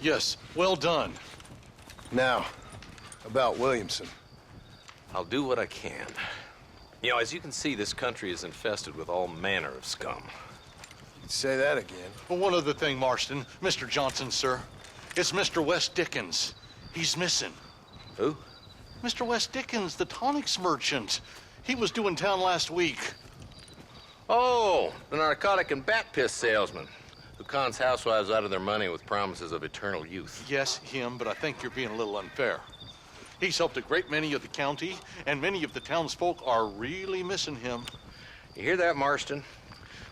Yes, well done. Now, about Williamson. I'll do what I can. You know, as you can see, this country is infested with all manner of scum. You'd say that again. Well, one other thing, Marston. Mr. Johnson, sir. It's Mr. Wes Dickens. He's missing. Who? Mr. Wes Dickens, the tonics merchant. He was due in town last week. Oh, the narcotic and bat piss salesman who cons housewives out of their money with promises of eternal youth. Yes, him, but I think you're being a little unfair. He's helped a great many of the county, and many of the townsfolk are really missing him. You hear that, Marston?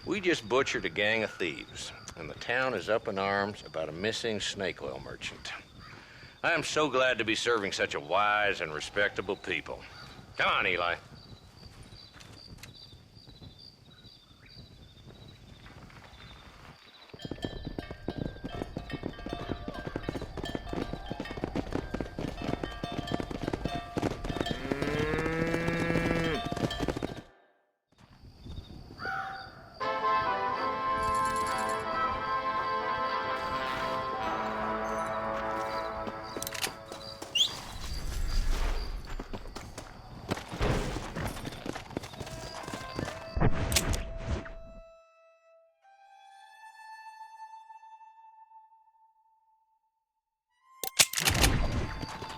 We just butchered a gang of thieves, and the town is up in arms about a missing snake oil merchant. I am so glad to be serving such a wise and respectable people. Come on, Eli.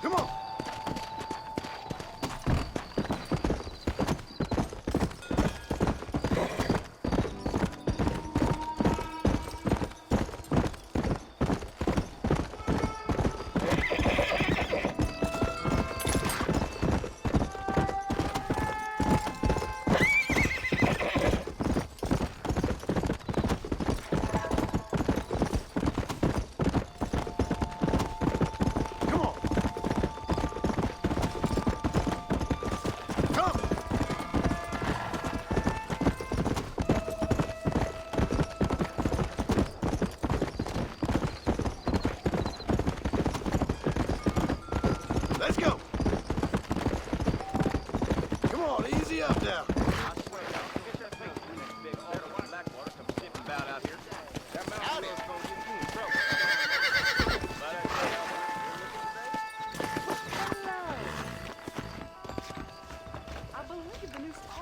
Come on. Let's go. Come on, easy up now.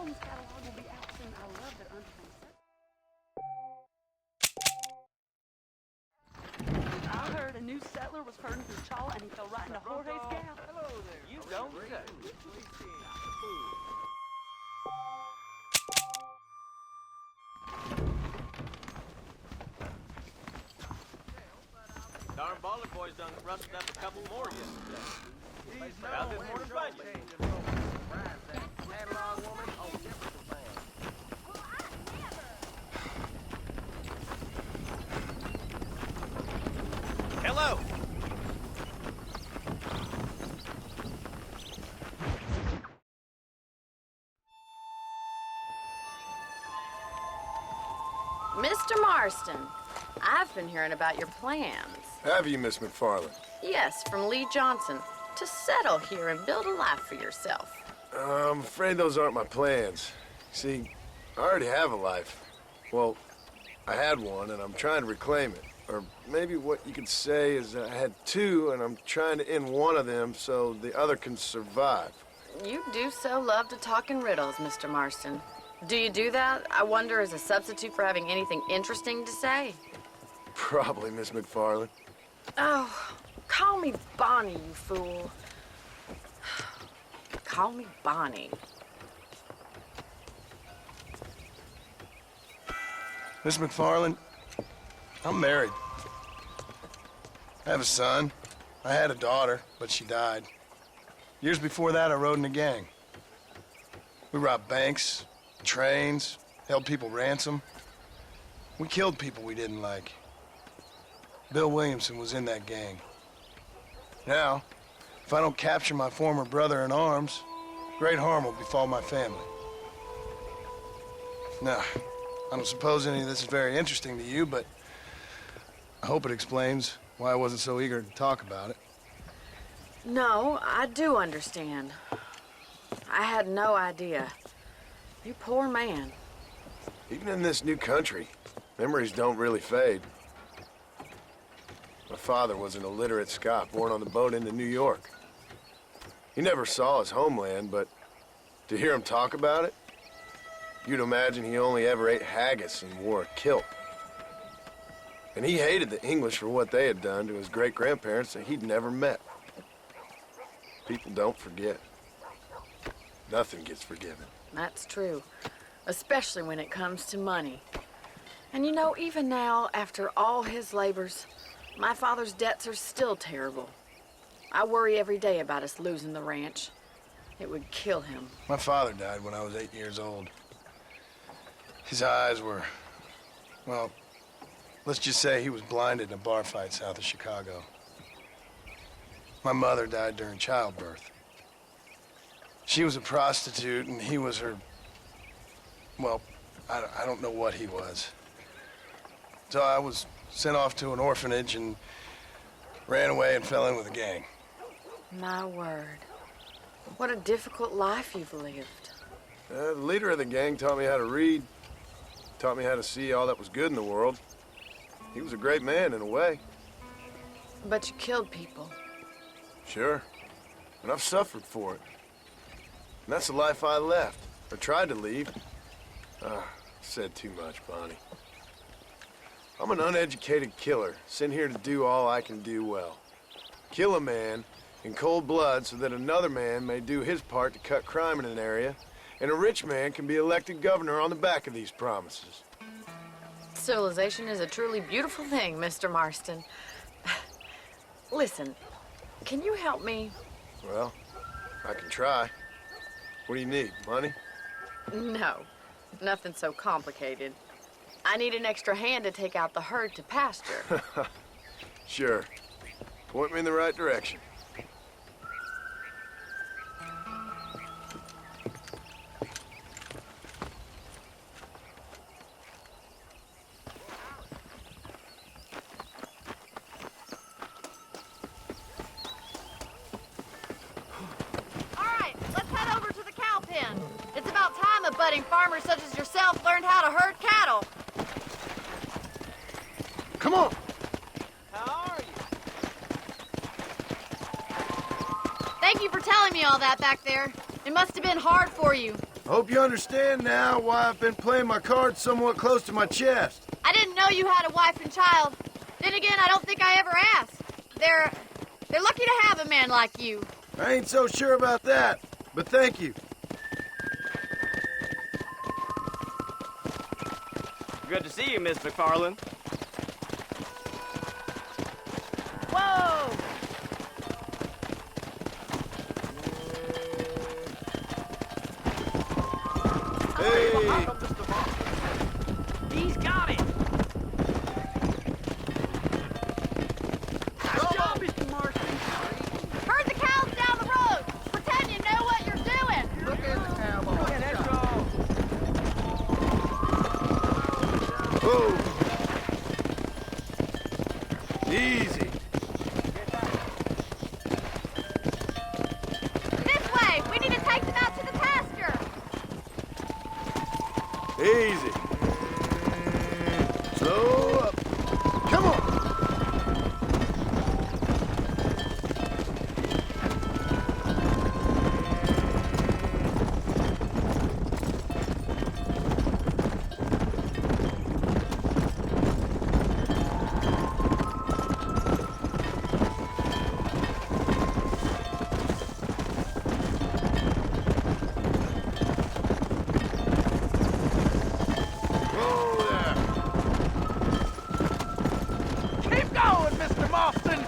Holmes catalog will be out soon. I love that underground. I heard a new settler was herding through Chaw and he fell right into Jorge's gap. Hello there. You don't say. Darn Baller boys done rusted up a couple more yesterday. About this morning's budget. Hello. Mr. Marston, I've been hearing about your plans. Have you, Miss McFarland? Yes, from Lee Johnson, to settle here and build a life for yourself. I'm afraid those aren't my plans. See, I already have a life. Well, I had one, and I'm trying to reclaim it. Or maybe what you could say is that I had two, and I'm trying to end one of them so the other can survive. You do so love to talk in riddles, Mr. Marston. Do you do that, I wonder, as a substitute for having anything interesting to say? Probably, Miss McFarland. Oh, call me Bonnie, you fool. Call me Bonnie. Miss McFarland, I'm married. I have a son. I had a daughter, but she died. Years before that, I rode in a gang. We robbed banks, trains, held people ransom. We killed people we didn't like. Bill Williamson was in that gang. Now, if I don't capture my former brother in arms, great harm will befall my family. Now, I don't suppose any of this is very interesting to you, but I hope it explains why I wasn't so eager to talk about it. No, I do understand. I had no idea. You poor man. Even in this new country, memories don't really fade. My father was an illiterate Scot born on the boat into New York. He never saw his homeland, but to hear him talk about it, you'd imagine he only ever ate haggis and wore a kilt. And he hated the English for what they had done to his great-grandparents that he'd never met. People don't forget. Nothing gets forgiven. That's true, especially when it comes to money. And you know, even now, after all his labors, my father's debts are still terrible. I worry every day about us losing the ranch. It would kill him. My father died when I was 8 years old. His eyes were, well, let's just say he was blinded in a bar fight south of Chicago. My mother died during childbirth. She was a prostitute, and he was her, well, I don't know what he was. So I was sent off to an orphanage and ran away and fell in with a gang. My word. What a difficult life you've lived. The leader of the gang taught me how to read, taught me how to see all that was good in the world. He was a great man in a way. But you killed people. Sure. And I've suffered for it. And that's the life I left, or tried to leave. Said too much, Bonnie. I'm an uneducated killer, sent here to do all I can do well. Kill a man in cold blood so that another man may do his part to cut crime in an area, and a rich man can be elected governor on the back of these promises. Civilization is a truly beautiful thing, Mr. Marston. Listen, can you help me? Well, I can try. What do you need, money? No, nothing so complicated. I need an extra hand to take out the herd to pasture. Sure. Point me in the right direction. All right, let's head over to the cow pen. It's about time a budding farmer such as yourself learned how to herd cattle. Come on! How are you? Thank you for telling me all that back there. It must have been hard for you. I hope you understand now why I've been playing my cards somewhat close to my chest. I didn't know you had a wife and child. Then again, I don't think I ever asked. They're lucky to have a man like you. I ain't so sure about that, but thank you. Good to see you, Miss McFarland. Whoa! Hey! He's got it! Good job, Mr. Marston. Herd the cows down the road. Pretend you know what you're doing. Look at the cowboy. Yeah, let's go. Whoa! Easy. This way. We need to take them out to the pasture. Easy. Slow up. Come on. Keep going, Mr. Marston.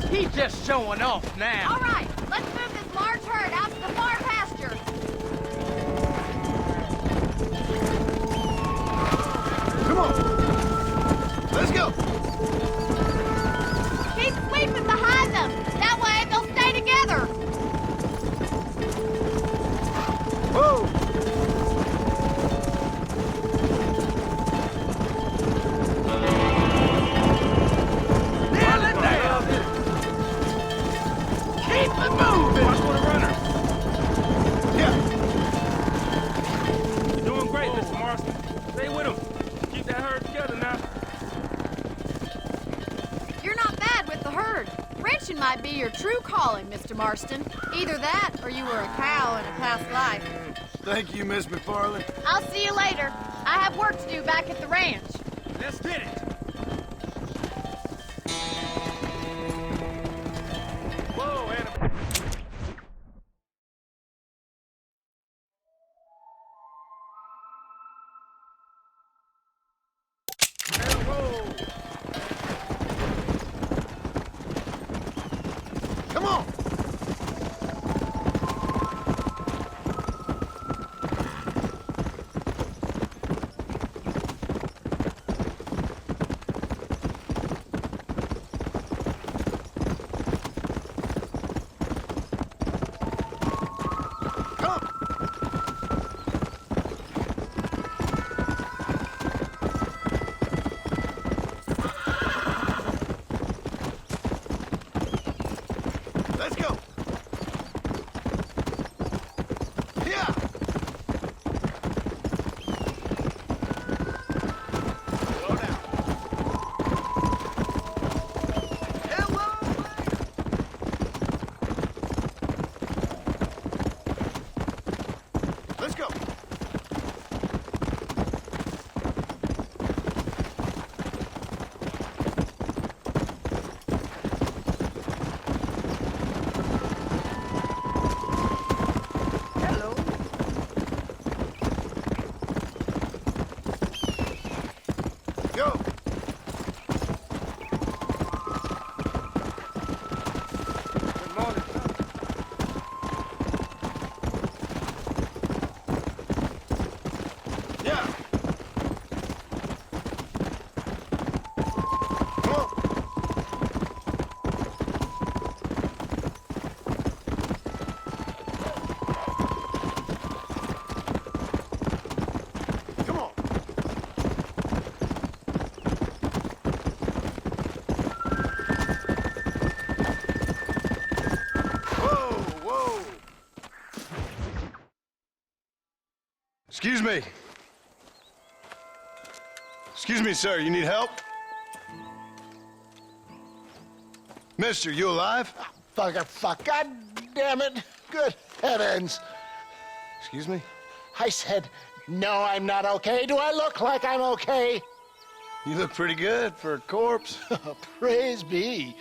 He's just showing off now. All right. Let's move this large herd out to the far pasture. Come on. Let's go. Keep sweeping behind them. That way they'll stay together. Whoa. Nail it down. Keep it moving. Watch for the runner. Yeah. You're doing great, Mr. Marston. Stay with him. Keep that herd together now. You're not bad with the herd. Ranching might be your true calling, Mr. Marston. Either that or you were a cow in a past life. Thank you, Miss McFarland. I'll see you later. I have work to do back at the ranch. Let's get it. Whoa, Anna. Come on. Let's go. Yeah. Slow down. Hello. Let's go. Hello. Go. Good morning. Yeah. Come on. Come on. Whoa, whoa. Excuse me. Excuse me, sir. You need help? Mister, you alive? Fuck, God damn it. Good heavens. Excuse me? I said, no, I'm not okay. Do I look like I'm okay? You look pretty good for a corpse. Praise be.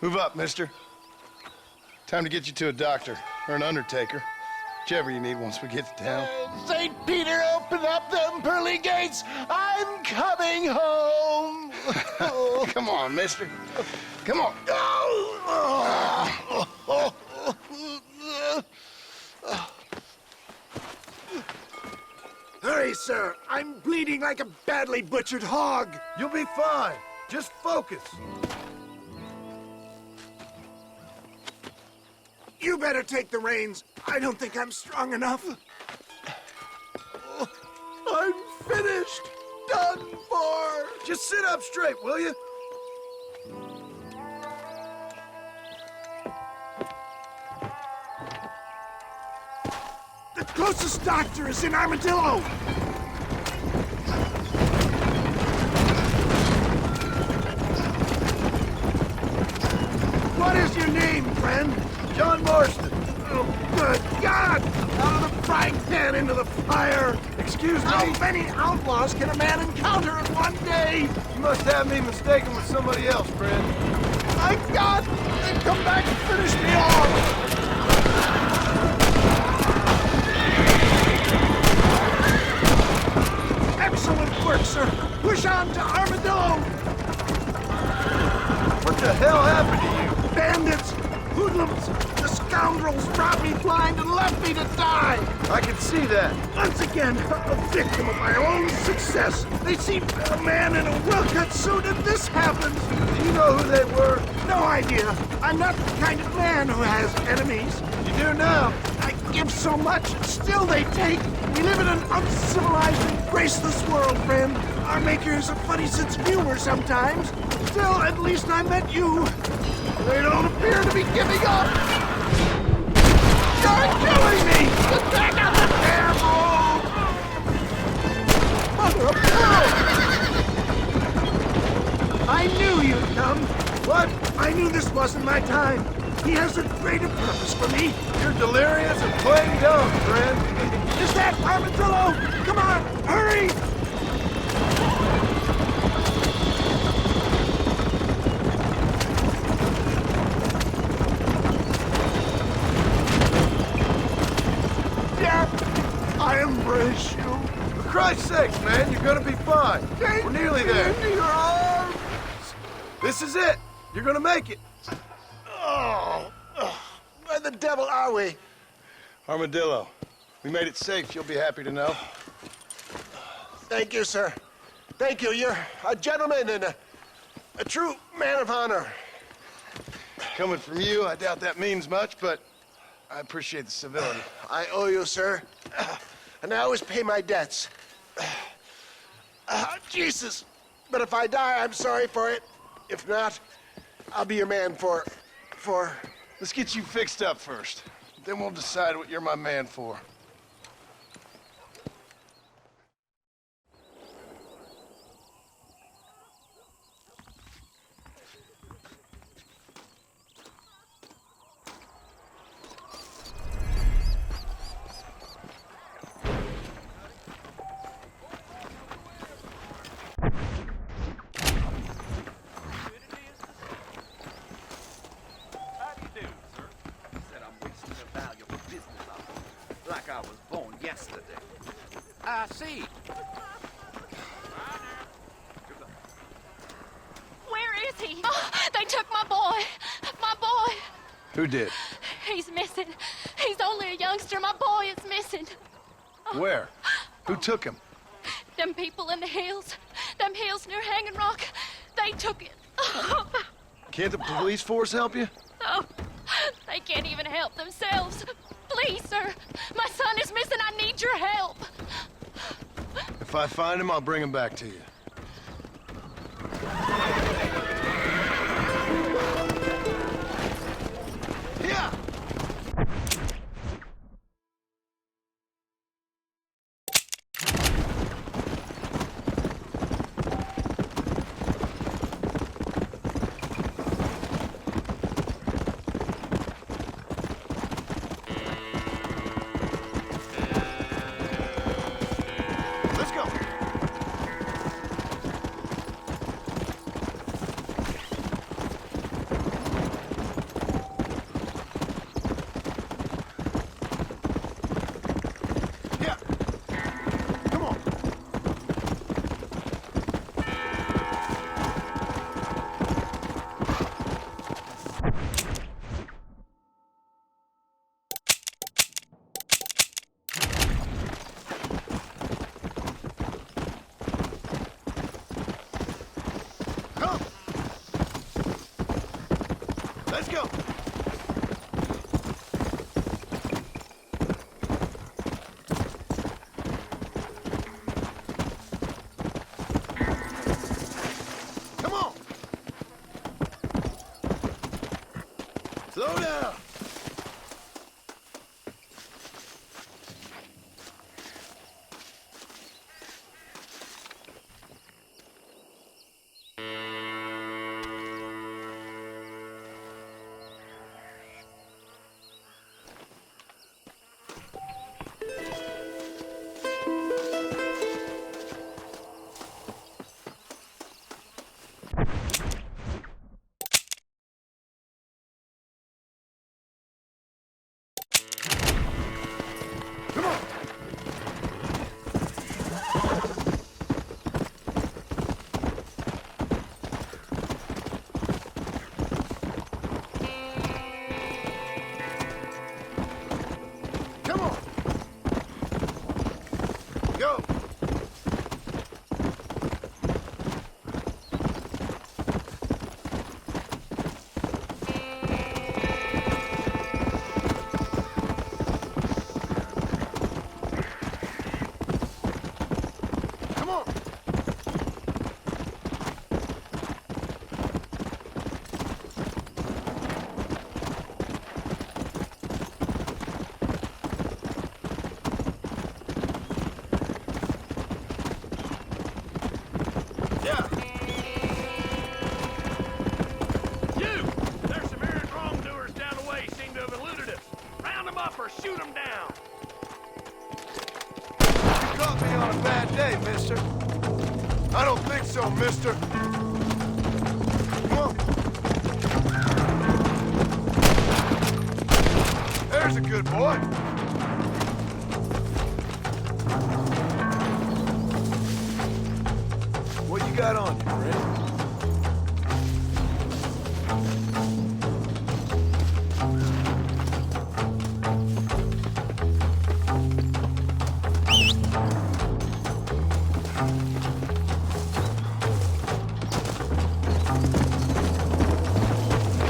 Move up, mister. Time to get you to a doctor or an undertaker. Whichever you need once we get to town. St. Peter, open up them pearly gates. I'm coming home. Come on, mister. Come on. Hurry, sir. I'm bleeding like a badly butchered hog. You'll be fine. Just focus. You better take the reins. I don't think I'm strong enough. I'm finished. Done for. Just sit up straight, will you? The closest doctor is in Armadillo. What is your name, friend? John Marston. Oh, good God! Out of the frying pan into the fire! Excuse me? How many outlaws can a man encounter in one day? You must have me mistaken with somebody else, friend. My God! They come back and finish me off! Excellent work, sir! Push on to Armadillo! What the hell happened to you? Bandits! Hoodlums! The scoundrels brought me blind and left me to die! I can see that. Once again, a victim of my own success. They see a man in a well-cut suit and this happens. Do you know who they were? No idea. I'm not the kind of man who has enemies. You do now. I give so much, and still they take. We live in an uncivilized and graceless world, friend. Our maker has a funny sense of humor sometimes. Still, at least I met you. They don't appear to be giving up. You're killing me! Get back on the damn road! Mother of pearl! I knew you'd come. What? I knew this wasn't my time. He has a greater purpose for me. You're delirious and plain dumb, friend. Is that Armadillo? Come on, hurry! I embrace you. For Christ's sakes, man, you're gonna be fine. We're nearly there. Into your arms. This is it. You're gonna make it. Oh, where the devil are we? Armadillo. We made it safe, you'll be happy to know. Thank you, sir. Thank you. You're a gentleman and a true man of honor. Coming from you, I doubt that means much, but I appreciate the civility. I owe you, sir. And I always pay my debts. Jesus. But if I die, I'm sorry for it. If not, I'll be your man for... Let's get you fixed up first. Then we'll decide what you're my man for. Like I was born yesterday. I see. Where is he? Oh, they took my boy. My boy. Who did? He's missing. He's only a youngster. My boy is missing. Where? Who took him? Them people in the hills. Them hills near Hanging Rock. They took it. Can't the police force help you? Oh, they can't even help themselves. Please, sir. My son is missing. I need your help. If I find him, I'll bring him back to you. Yeah! Let's go. Come on. Slow down. Go! Come on! Yeah! You! There's some errant wrongdoers down the way seem to have eluded us. Round them up or shoot them down. You caught me on a bad day, mister. I don't think so, mister. Come on. There's a good boy. What you got on you, friend?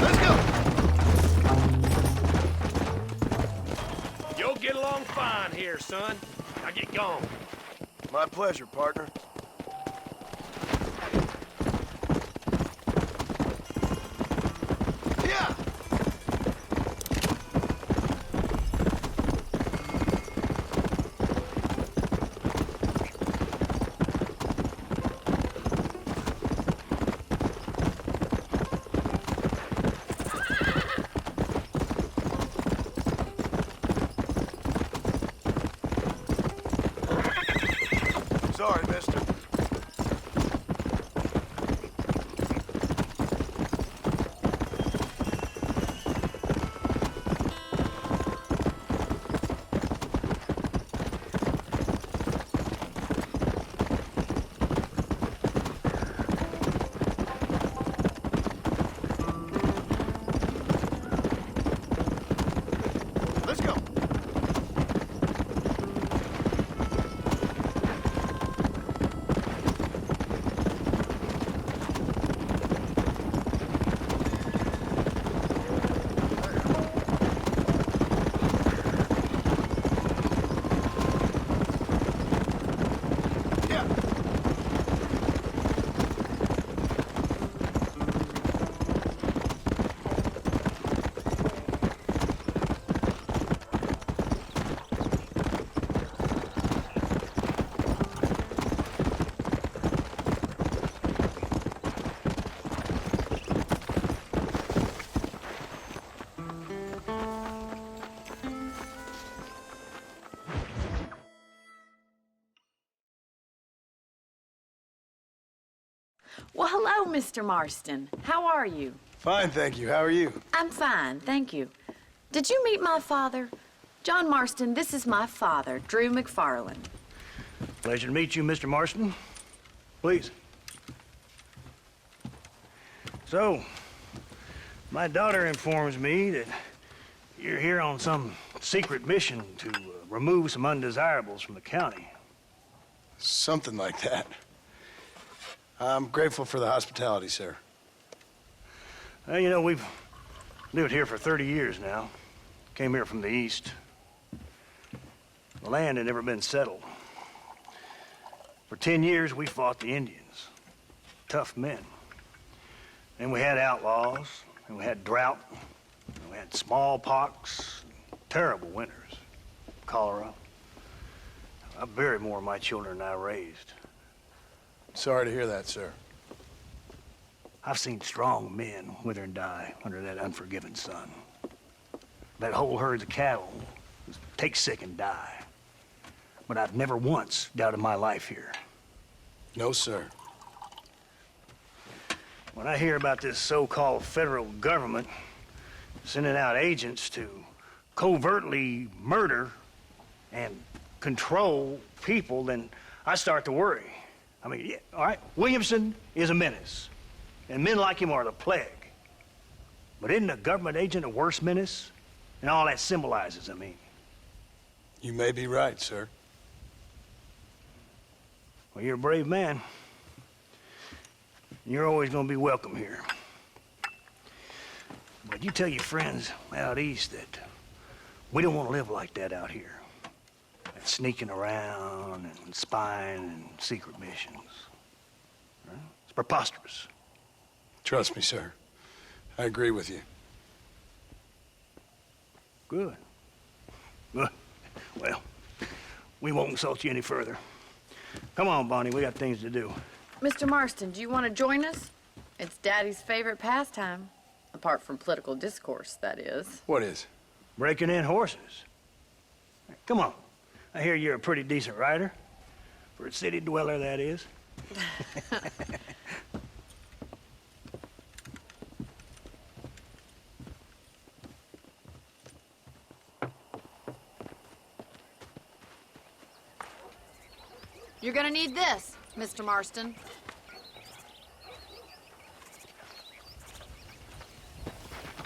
Let's go. You'll get along fine here, son. Now get gone. My pleasure, partner. Yeah. Sorry, mister. Let's go. Yeah. Well, hello, Mr. Marston. How are you? Fine, thank you. How are you? I'm fine, thank you. Did you meet my father? John Marston, this is my father, Drew McFarland. Pleasure to meet you, Mr. Marston. Please. So, my daughter informs me that you're here on some secret mission to remove some undesirables from the county. Something like that. I'm grateful for the hospitality, sir. Well, you know, we've Lived here for 30 years now. Came here from the east. The land had never been settled. For 10 years, we fought the Indians. Tough men. And we had outlaws, and we had drought, and we had smallpox, terrible winters, cholera. I buried more of my children than I raised. Sorry to hear that, sir. I've seen strong men wither and die under that unforgiving sun. That whole herds of cattle take sick and die. But I've never once doubted my life here. No, sir. When I hear about this so-called federal government sending out agents to covertly murder and control people, then I start to worry. I mean, yeah, all right, Williamson is a menace, and men like him are the plague. But isn't a government agent a worse menace? And all that symbolizes, I mean. You may be right, sir. Well, you're a brave man. You're always gonna be welcome here. But you tell your friends out east that we don't want to live like that out here. That sneaking around and spying and secret missions. Right? It's preposterous. Trust me, sir. I agree with you. Good. Good. Well, we won't insult you any further. Come on, Bonnie, we got things to do. Mr. Marston, do you want to join us? It's Daddy's favorite pastime. Apart from political discourse, that is. What is? Breaking in horses. Come on. I hear you're a pretty decent rider. For a city dweller, that is. You're gonna need this, Mr. Marston.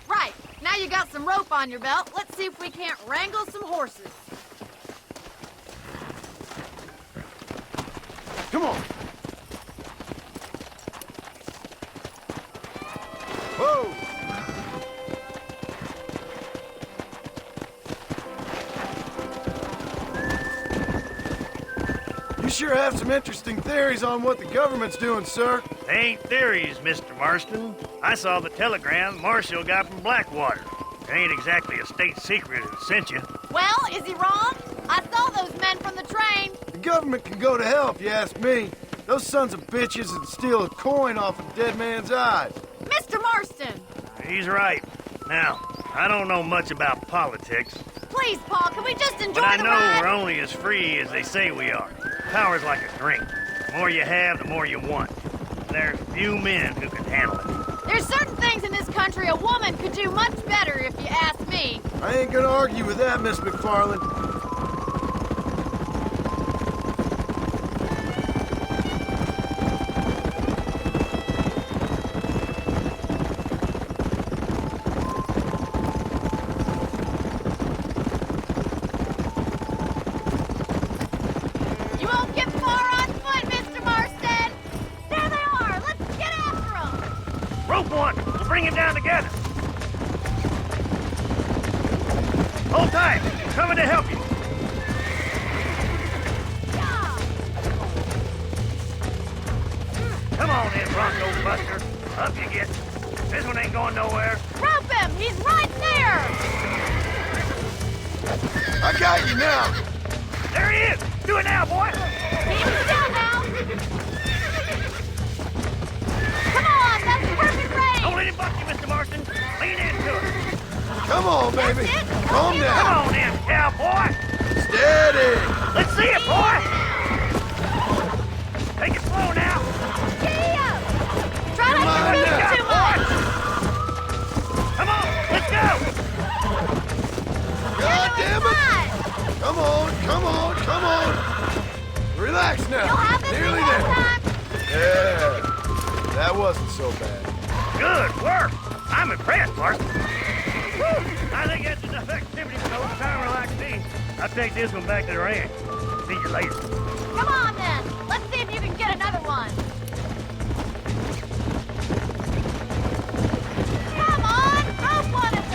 Right, now you got some rope on your belt. Let's see if we can't wrangle some horses. Come on. Whoa! You sure have some interesting theories on what the government's doing, sir. They ain't theories, Mr. Marston. I saw the telegram Marshall got from Blackwater. It ain't exactly a state secret it sent you. Well, is he wrong? I saw those men from the train. The government can go to hell if you ask me. Those sons of bitches would steal a coin off a dead man's eyes. Mr. Marston! He's right. Now, I don't know much about politics, Please, Paul, can we just enjoy but I the know ride? we're only as free as they say we are. Power's like a drink. The more you have, the more you want. And there's few men who can handle it. There's certain things in this country a woman could do much better, if you ask me. I ain't gonna argue with that, Miss McFarland. You won't get far on foot, Mr. Marston! There they are! Let's get after them! Rope one! We'll bring him down together. Hold tight. I'm coming to help you. Come on in, Bronco Buster. Up you get. This one ain't going nowhere. Rope him! He's right there! I got you now. There he is. Do it now, boy. Keep him still now! Come on! That's perfect range! Don't let him buck you, Mr. Marston. Lean into it. Come on, baby. Calm down. Come on in, cowboy. Steady. Let's see it, boy. Take it slow now. Giddy up! Try not to move too much! Come on, let's go. God damn it. Come on, come on, come on. Relax now. You'll have this Nearly one there. time. Yeah. That wasn't so bad. Good work. I'm impressed, Marston. I think that's enough activity for those timer like me. I'll take this one back to the ranch. See you later. Come on, then. Let's see if you can get another one. Come on, rope one of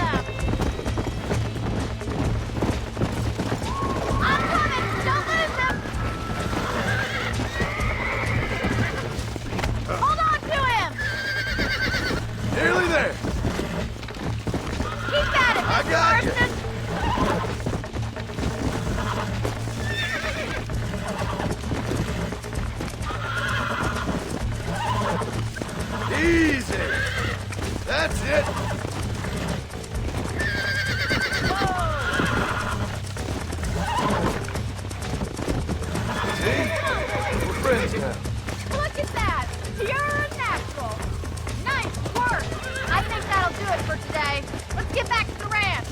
I got you. Easy. That's it. See? We're friends now. Look at that! Pure natural! Nice work! I think that'll do it for today. Let's get back to the ranch.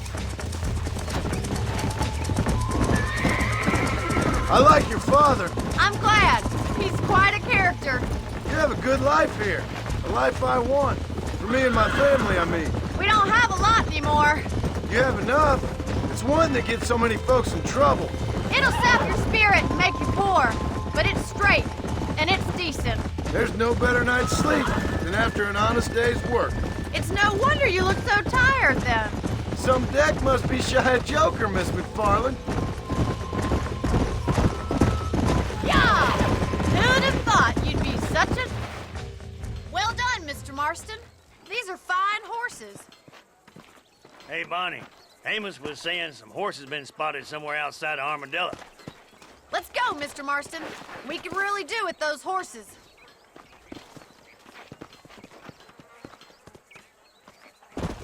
I like your father. I'm glad. He's quite a character. You have a good life here. A life I want. For me and my family, I mean. We don't have a lot anymore. You have enough. It's one that gets so many folks in trouble. It'll sap your spirit and make you poor. But it's straight. And it's decent. There's no better night's sleep than after an honest day's work. It's no wonder you look so tired then. Some deck must be shy of Joker, Miss McFarland. Yeah! Who'd have thought you'd be such a... Well done, Mr. Marston. These are fine horses. Hey, Bonnie. Amos was saying some horses been spotted somewhere outside of Armadillo. Let's go, Mr. Marston. We can really do with those horses.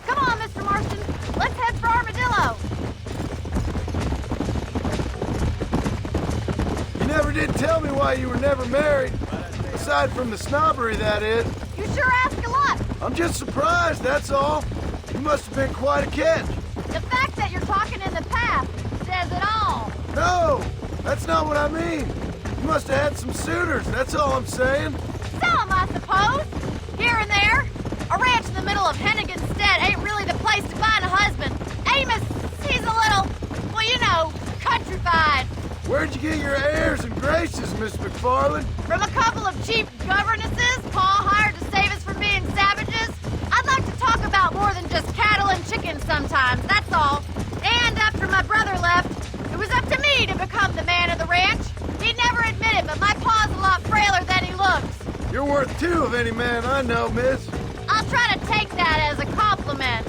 Come on, Mr. Marston. Let's head for Armadillo. You never did tell me why you were never married. Aside from the snobbery, that is. You sure ask a lot. I'm just surprised, that's all. You must have been quite a catch. The fact that you're talking in the past says it all. No, that's not what I mean. You must have had some suitors, that's all I'm saying. Some, I suppose. Here and there. A ranch in the middle of Hennigan's Stead ain't really the place to find a husband. Amos, he's a little, well, you know, countrified. Where'd you get your airs and graces, Miss McFarland? From a couple of cheap governesses Pa hired to save us from being savages. I'd like to talk about more than just cattle and chickens sometimes, that's all. And after my brother left, it was up to me to become the man of the ranch. He'd never admit it, but my pa's a lot frailer than he looks. You're worth two of any man I know, miss. I'll try to take that as a compliment.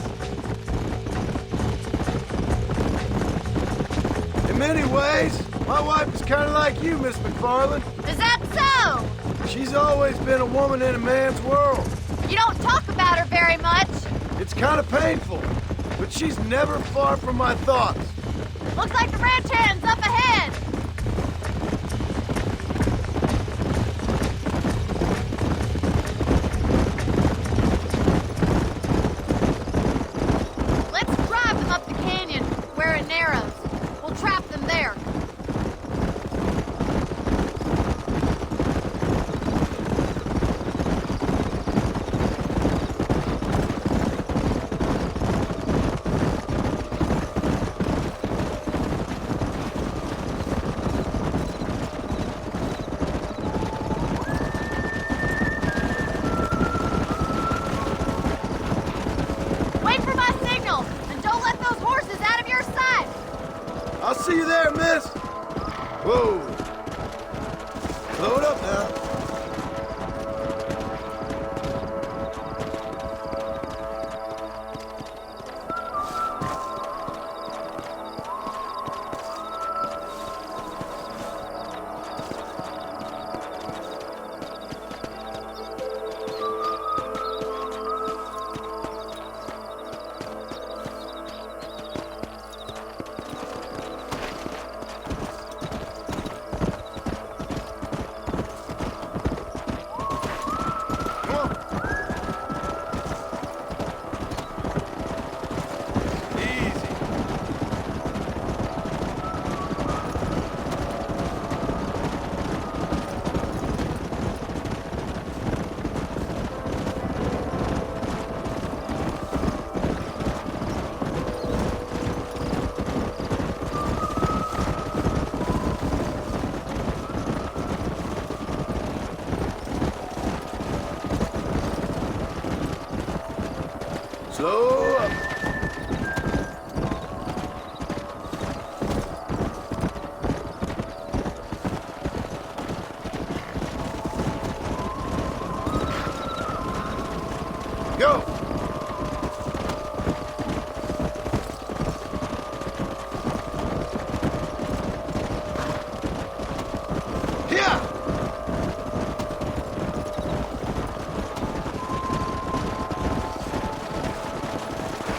In many ways, my wife is kind of like you, Miss McFarland. Is that so? She's always been a woman in a man's world. You don't talk about her very much. It's kind of painful, but she's never far from my thoughts. Looks like the ranch hand's up ahead. Let's drive them up the canyon where it narrows. We'll trap them there. Wait for my signal, and don't let those horses out of your sight. I'll see you there, miss. Whoa. Slow it up now.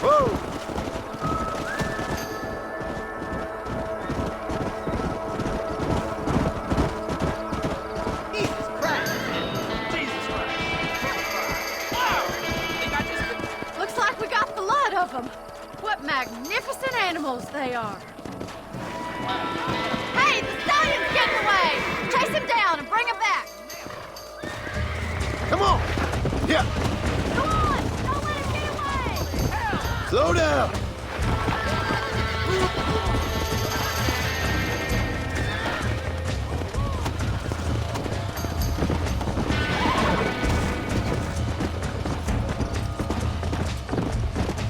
Whoa! Looks like we got blood of them. What magnificent animals they are. Hey, the stallion's getting away! Chase him down and bring him back! Come on! Yeah! Come on! Don't let him get away! Slow down!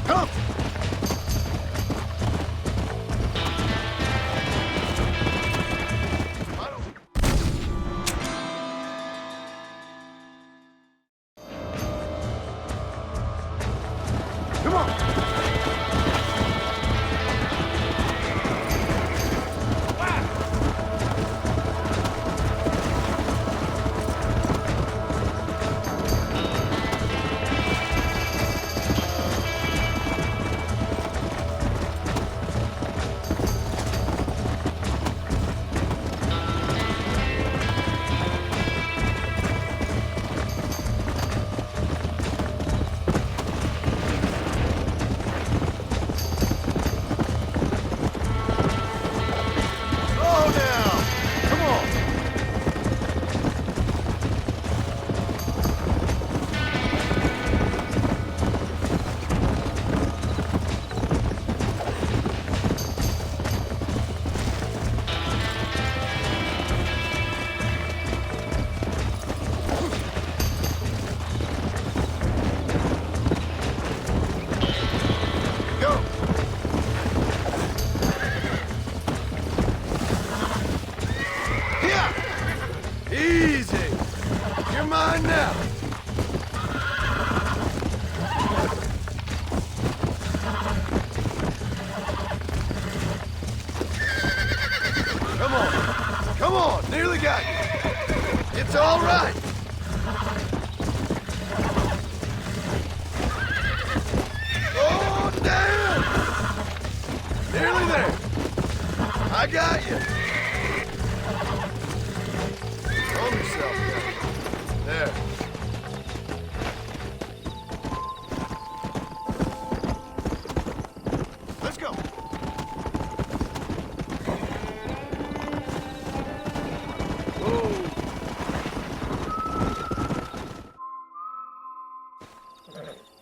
Come! Come on! Slow down! Come on! Go! Here! Easy! You're mine now! Come on! Come on! Nearly got you! It's all right! Oh, damn! Nearly there! I got you! Calm yourself down. There. Let's go.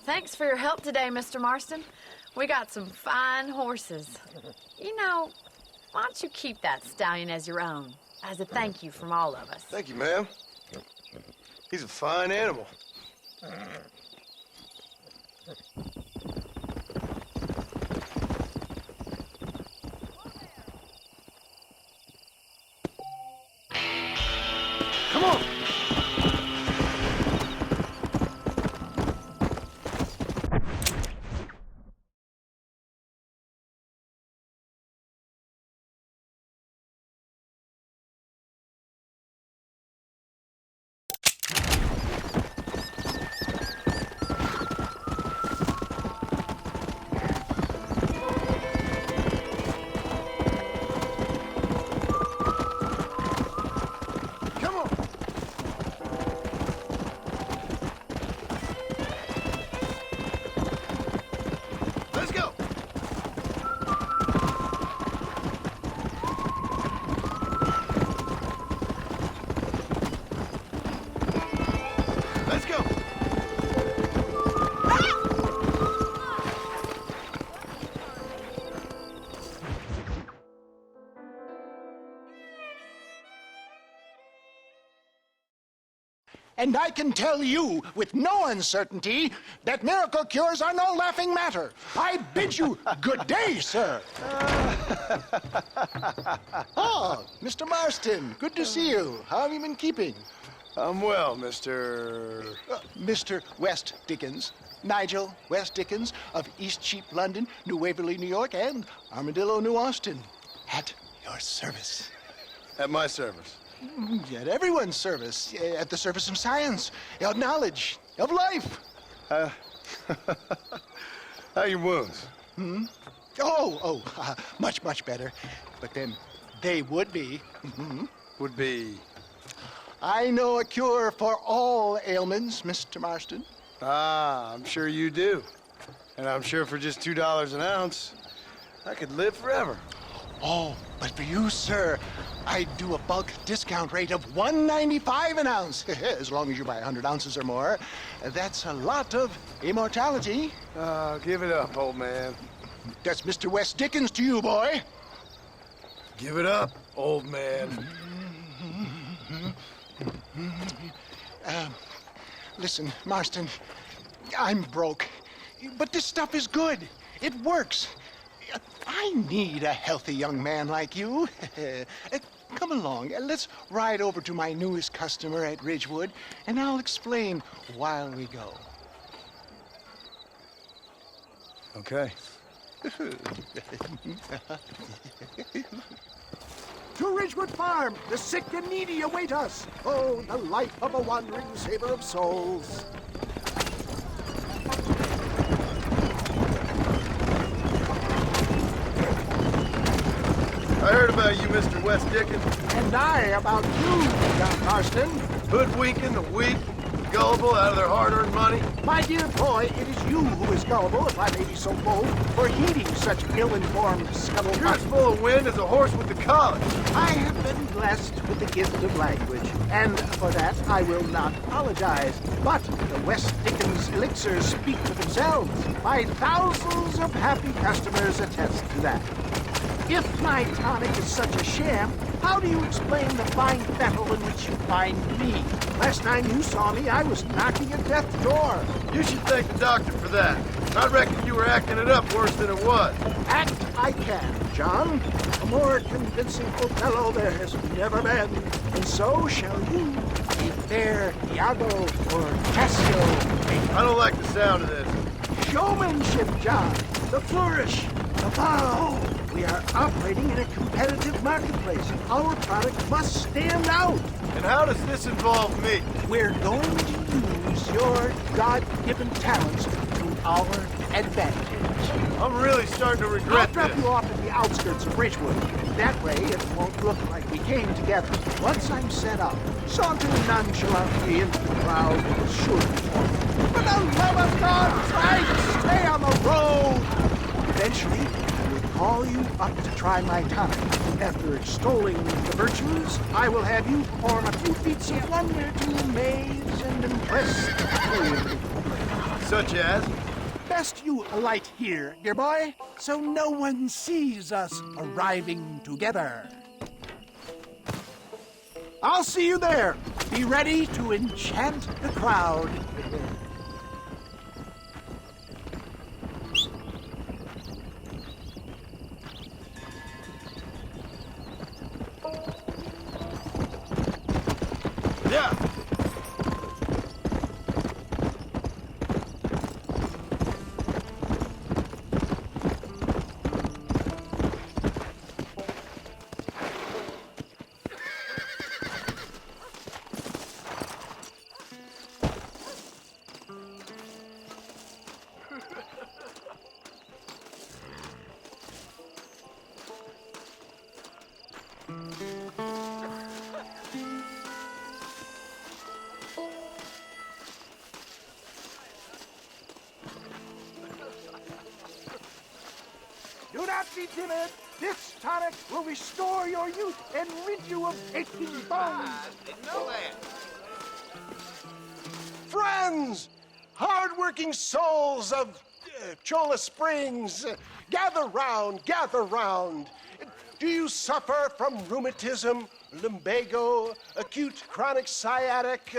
Thanks for your help today, Mr. Marston. We got some fine horses. You know, why don't you keep that stallion as your own, as a thank you from all of us? Thank you, ma'am. He's a fine animal. Come on! And I can tell you with no uncertainty that miracle cures are no laughing matter. I bid you good day, sir. Oh, Mr. Marston, good to see you. How have you been keeping? I'm well, Mr. Mr. West Dickens. Nigel West Dickens of East Cheap, London, New Waverly, New York, and Armadillo, New Austin. At your service. At my service. At everyone's service. At the service of science, of knowledge, of life. How are your wounds? Much better. But then they would be. Would be? I know a cure for all ailments, Mr. Marston. Ah, I'm sure you do. And I'm sure for just $2 an ounce, I could live forever. Oh, but for you, sir, I'd do a bulk discount rate of $1.95 an ounce, as long as you buy 100 ounces or more. That's a lot of immortality. Give it up, old man. That's Mr. Wes Dickens to you, boy. Give it up, old man. Listen, Marston, I'm broke, but this stuff is good. It works. I need a healthy young man like you. Come along, let's ride over to my newest customer at Ridgewood, and I'll explain while we go. Okay. To Ridgewood Farm, the sick and needy await us. Oh, the life of a wandering saver of souls. I heard about you, Mr. Wes Dickens. And I about you, John Marston. Hoodwinking the weak, gullible out of their hard-earned money. My dear boy, it is you who is gullible, if I may be so bold, for heeding such ill-informed scuttlebutt. You're as full of wind as a horse with the college. I have been blessed with the gift of language, and for that I will not apologize. But the West Dickens elixirs speak for themselves. My thousands of happy customers attest to that. If my tonic is such a sham, how do you explain the fine fettle in which you find me? Last time you saw me, I was knocking at death's door. You should thank the doctor for that. I reckon you were acting it up worse than it was. Act I can, John. A more convincing Othello there has never been. And so shall you, a fair Iago or Cassio. I don't like the sound of this. Showmanship, John. The flourish, the bow. We are operating in a competitive marketplace. Our product must stand out. And how does this involve me? We're going to use your God-given talents to our advantage. I'm really starting to regret I'll drop this. you off at the outskirts of Ridgewood. That way, it won't look like we came together. Once I'm set up, saunter nonchalantly into the crowd should form. For the love of God, try to stay on the road! Eventually, I will call you up to try my tonic. After extolling the virtues, I will have you perform a few feats of wonder to amaze and impress the community. Such as? Best you alight here, dear boy, so no one sees us arriving together. I'll see you there. Be ready to enchant the crowd. Yeah. Do not be timid. This tonic will restore your youth and rid you of aching bones. Didn't know that. Friends, hard-working souls of Cholla Springs, gather round, gather round. Do you suffer from rheumatism, lumbago, acute chronic sciatic,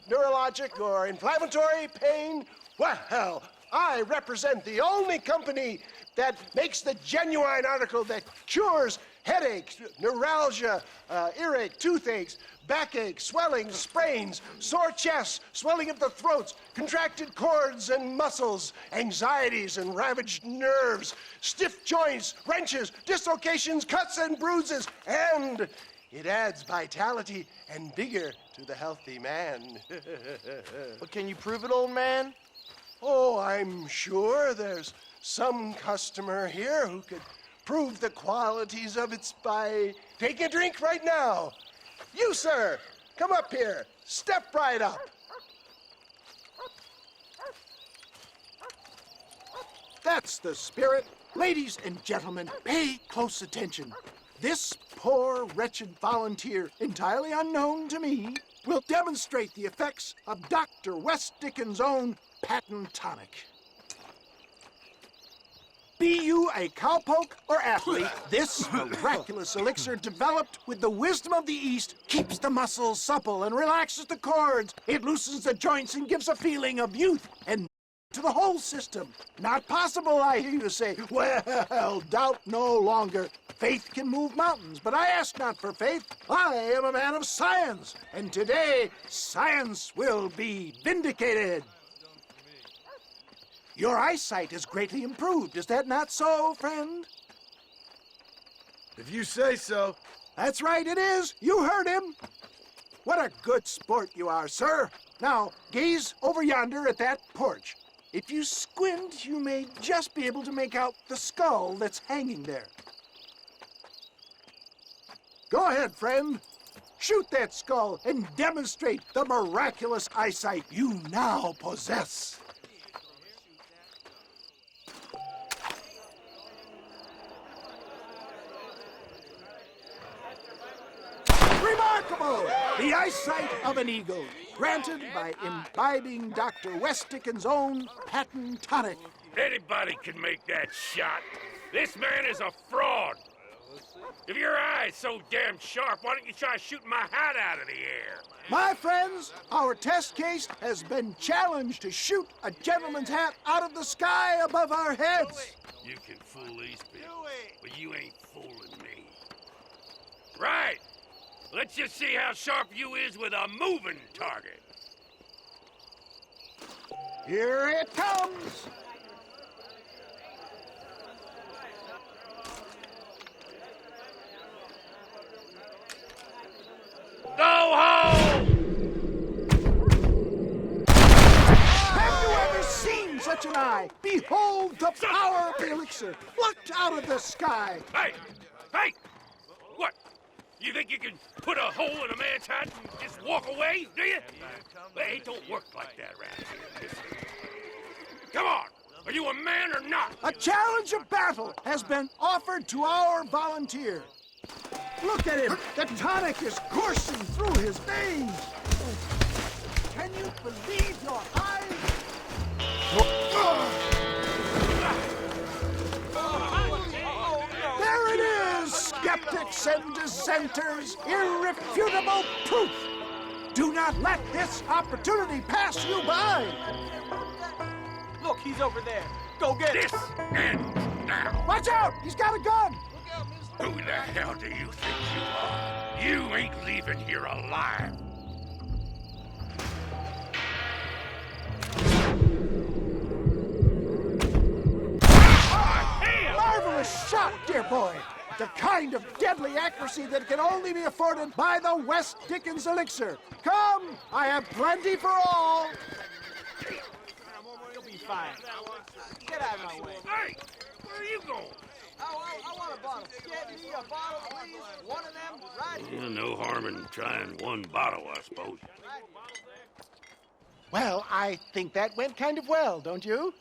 neurologic, or inflammatory pain? Well, I represent the only company that makes the genuine article that cures headaches, neuralgia, earache, toothaches, backache, swelling, sprains, sore chests, swelling of the throats, contracted cords and muscles, anxieties and ravaged nerves, stiff joints, wrenches, dislocations, cuts and bruises, and it adds vitality and vigor to the healthy man. But can you prove it, old man? Oh, I'm sure there's some customer here who could prove the qualities of it by... Take a drink right now. You, sir, come up here. Step right up. That's the spirit. Ladies and gentlemen, pay close attention. This poor, wretched volunteer, entirely unknown to me, will demonstrate the effects of Dr. West Dickens' own patent tonic. Be you a cowpoke or athlete, this miraculous elixir developed with the wisdom of the East keeps the muscles supple and relaxes the cords. It loosens the joints and gives a feeling of youth and to the whole system. Not possible, I hear you say. Well, doubt no longer. Faith can move mountains, but I ask not for faith. I am a man of science, and today science will be vindicated. Your eyesight is greatly improved. Is that not so, friend? If you say so. That's right, it is. You heard him. What a good sport you are, sir. Now, gaze over yonder at that porch. If you squint, you may just be able to make out the skull that's hanging there. Go ahead, friend. Shoot that skull and demonstrate the miraculous eyesight you now possess. Remarkable! The eyesight of an eagle, granted by imbibing Dr. West Dickens' own patent tonic. Anybody can make that shot. This man is a fraud. If your eye's so damn sharp, why don't you try shooting my hat out of the air? My friends, our test case has been challenged to shoot a gentleman's hat out of the sky above our heads. You can fool these people, but you ain't fooling me. Right. Let's just see how sharp you is with a moving target. Here it comes. Go home! Have you ever seen such an eye? Behold the power of the elixir, plucked out of the sky. Hey! Hey! What? You think you can put a hole in a man's hat and just walk away, do you? Hey, it don't work like that around here. Come on! Are you a man or not? A challenge of battle has been offered to our volunteer. Look at him! The tonic is coursing through his veins! Can you believe your eyes? There it is, skeptics and dissenters! Irrefutable proof! Do not let this opportunity pass you by! Look, he's over there. Go get this ends now. Watch out! He's got a gun! Who the hell do you think you are? You ain't leaving here alive. Marvelous shot, dear boy. The kind of deadly accuracy that can only be afforded by the West Dickens elixir. Come, I have plenty for all. You'll be fine. Get out of my way. Hey, where are you going? I want a bottle. Get me a bottle, please. One of them, right here. No harm in trying one bottle, I suppose. Well, I think that went kind of well, don't you?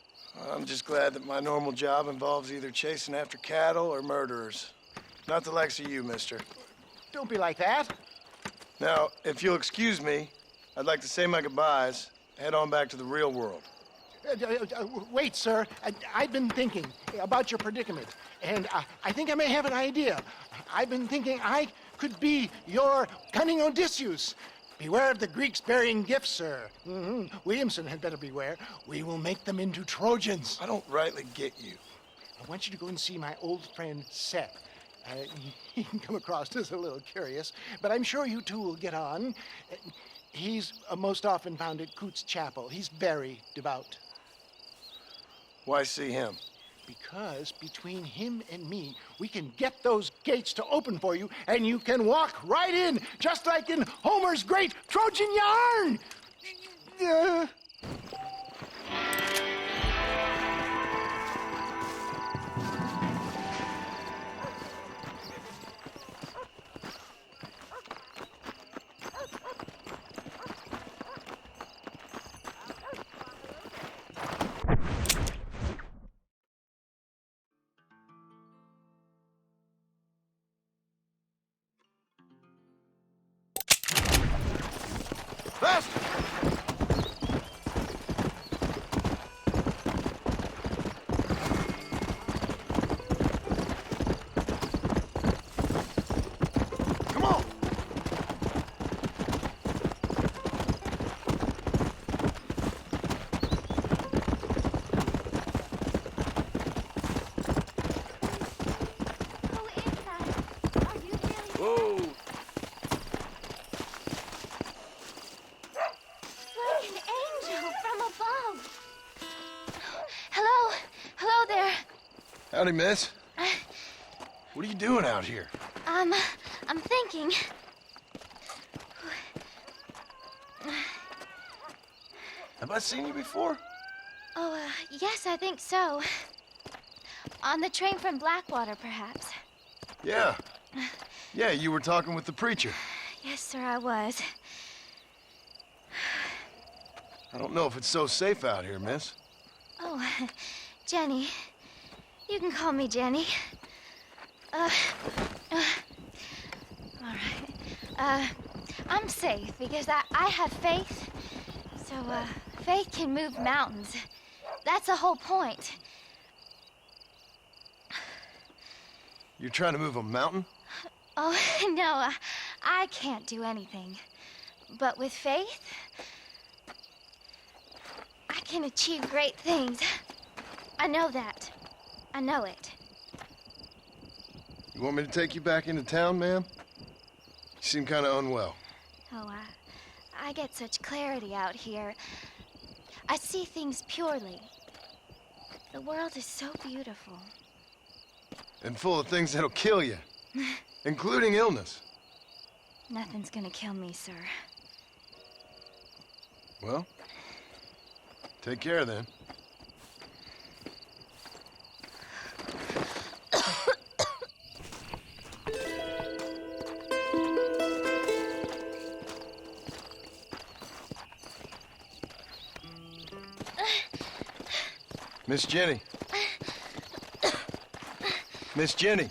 I'm just glad that my normal job involves either chasing after cattle or murderers. Not the likes of you, mister. Don't be like that. Now, if you'll excuse me, I'd like to say my goodbyes, head on back to the real world. Wait, sir. I've been thinking about your predicament, and I think I may have an idea. I've been thinking I could be your cunning Odysseus. Beware of the Greeks bearing gifts, sir. Williamson had better beware. We will make them into Trojans. I don't rightly get you. I want you to go and see my old friend, Seth. He can come across as a little curious, but I'm sure you two will get on. He's most often found at Coots Chapel. He's very devout. Why see him? Because between him and me, we can get those gates to open for you, and you can walk right in, just like in Homer's great Trojan yarn! Faster! Come on! Whoa! Like an angel from above. Hello? Hello there. Howdy, miss. What are you doing out here? I'm thinking. Have I seen you before? Oh, yes, I think so. On the train from Blackwater, perhaps. Yeah. Yeah, you were talking with the preacher. Yes, sir, I was. I don't know if it's so safe out here, miss. Oh, Jenny. You can call me Jenny. All right. I'm safe because I have faith. So, faith can move mountains. That's the whole point. You're trying to move a mountain? Oh, no, I can't do anything. But with faith, I can achieve great things. I know that. I know it. You want me to take you back into town, ma'am? You seem kind of unwell. Oh, I get such clarity out here. I see things purely. The world is so beautiful. And full of things that'll kill you, including illness. Nothing's gonna kill me, sir. Well, take care then. Miss Jenny. Miss Jenny.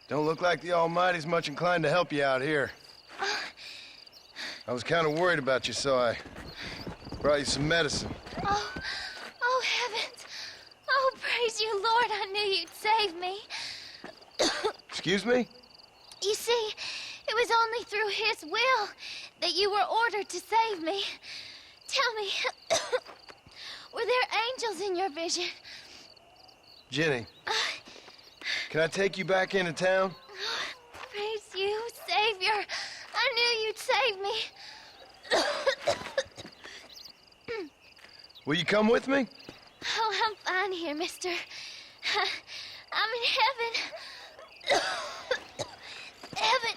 Don't look like the Almighty's much inclined to help you out here. I was kind of worried about you, so I brought you some medicine. Oh, heavens. Oh, praise you, Lord. I knew you'd save me. Excuse me? You see, it was only through His will that you were ordered to save me. Tell me, were there angels in your vision? Jenny, can I take you back into town? Praise you, Savior. I knew you'd save me. Will you come with me? Oh, I'm fine here, mister. I'm in heaven. Heaven.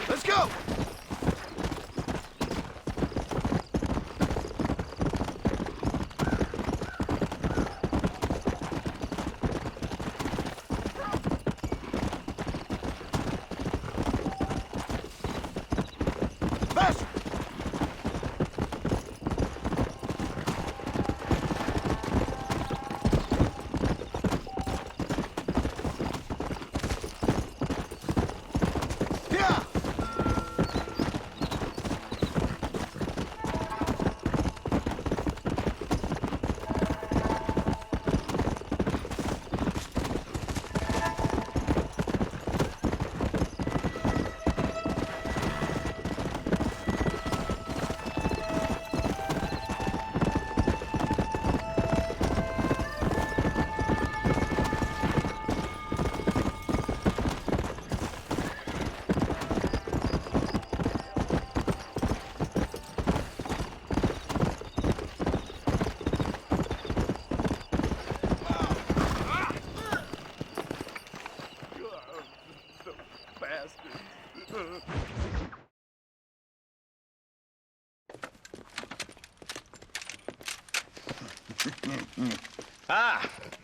Let's go! Faster! Yeah!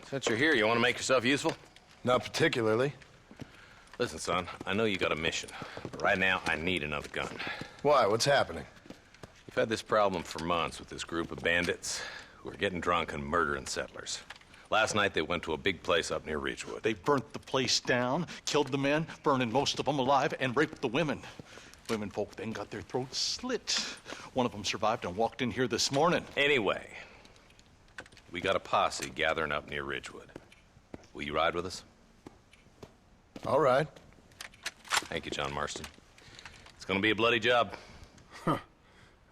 Since you're here, you want to make yourself useful? Not particularly. Listen, son, I know you got a mission, but right now I need another gun. Why? What's happening? We've had this problem for months with this group of bandits who are getting drunk and murdering settlers. Last night they went to a big place up near Ridgewood. They burnt the place down, killed the men, burning most of them alive, and raped the women. Women folk then got their throats slit. One of them survived and walked in here this morning. Anyway, we got a posse gathering up near Ridgewood. Will you ride with us? All right. Thank you, John Marston. It's gonna be a bloody job. Huh.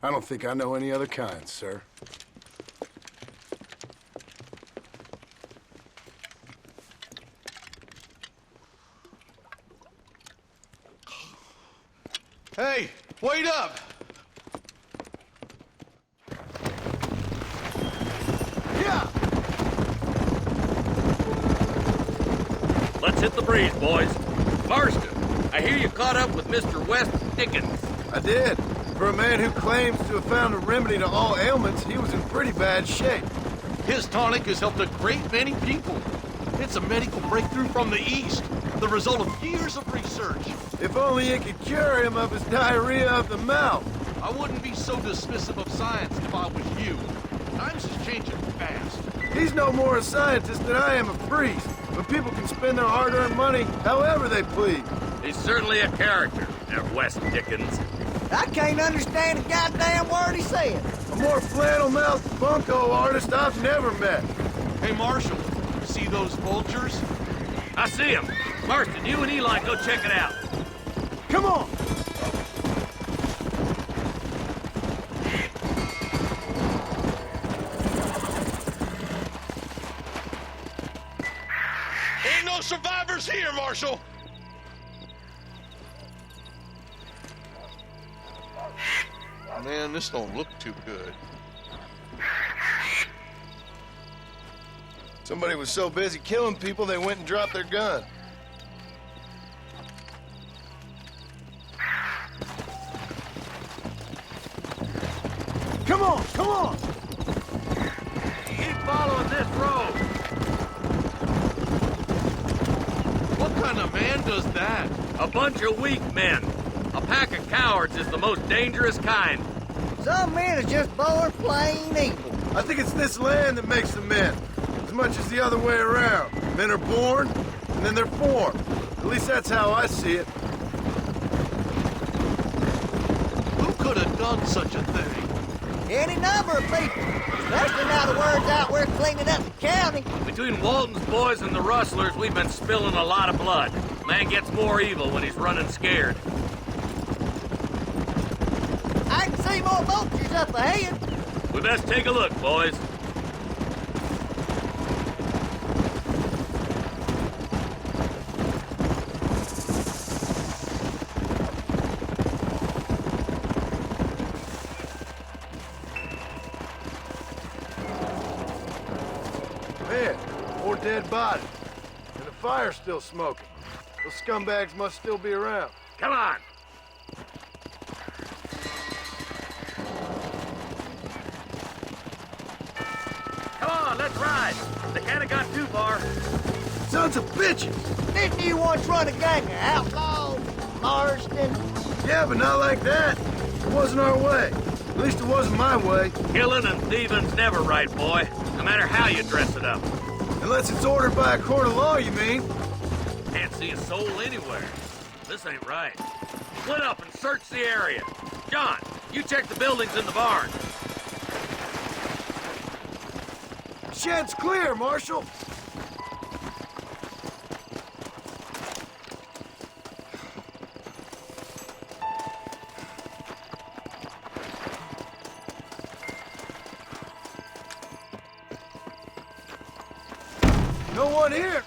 I don't think I know any other kind, sir. Hey, wait up! Yeah! Let's hit the breeze, boys. Marston, I hear you caught up with Mr. West Dickens. I did. For a man who claims to have found a remedy to all ailments, he was in pretty bad shape. His tonic has helped a great many people. It's a medical breakthrough from the East, the result of years of research. If only it could cure him of his diarrhea of the mouth. I wouldn't be so dismissive of science if I was you. Times is changing fast. He's no more a scientist than I am a priest. But people can spend their hard-earned money however they please. He's certainly a character, that West Dickens. I can't understand a goddamn word he said. A more flannel-mouthed bunco artist I've never met. Hey, Marshal, see those vultures? I see him. Marston, you and Eli go check it out. Come on! Ain't no survivors here, Marshal! Man, this don't look too good. Somebody was so busy killing people, they went and dropped their gun. Come on, come on! Keep following this road. What kind of man does that? A bunch of weak men. A pack of cowards is the most dangerous kind. Some men are just born plain evil. I think it's this land that makes them men, as much as the other way around. Men are born, and then they're formed. At least that's how I see it. Who could have done such a thing? Any number of people, especially now the word's out we're cleaning up the county. Between Walton's boys and the rustlers, we've been spilling a lot of blood. Man gets more evil when he's running scared. I can see more vultures up ahead. We best take a look, boys. Man, more dead bodies. And the fire's still smoking. Those scumbags must still be around. Come on! Come on, let's ride! They can't have gone too far. Sons of bitches! Didn't you once run a gang of outlaws, Marston? Yeah, but not like that. It wasn't our way. At least it wasn't my way. Killing and thieving's never right, boy. No matter how you dress it up. Unless it's ordered by a court of law, you mean? Can't see a soul anywhere. This ain't right. Split up and search the area. John, you check the buildings in the barn. Shed's clear, Marshal. No one here.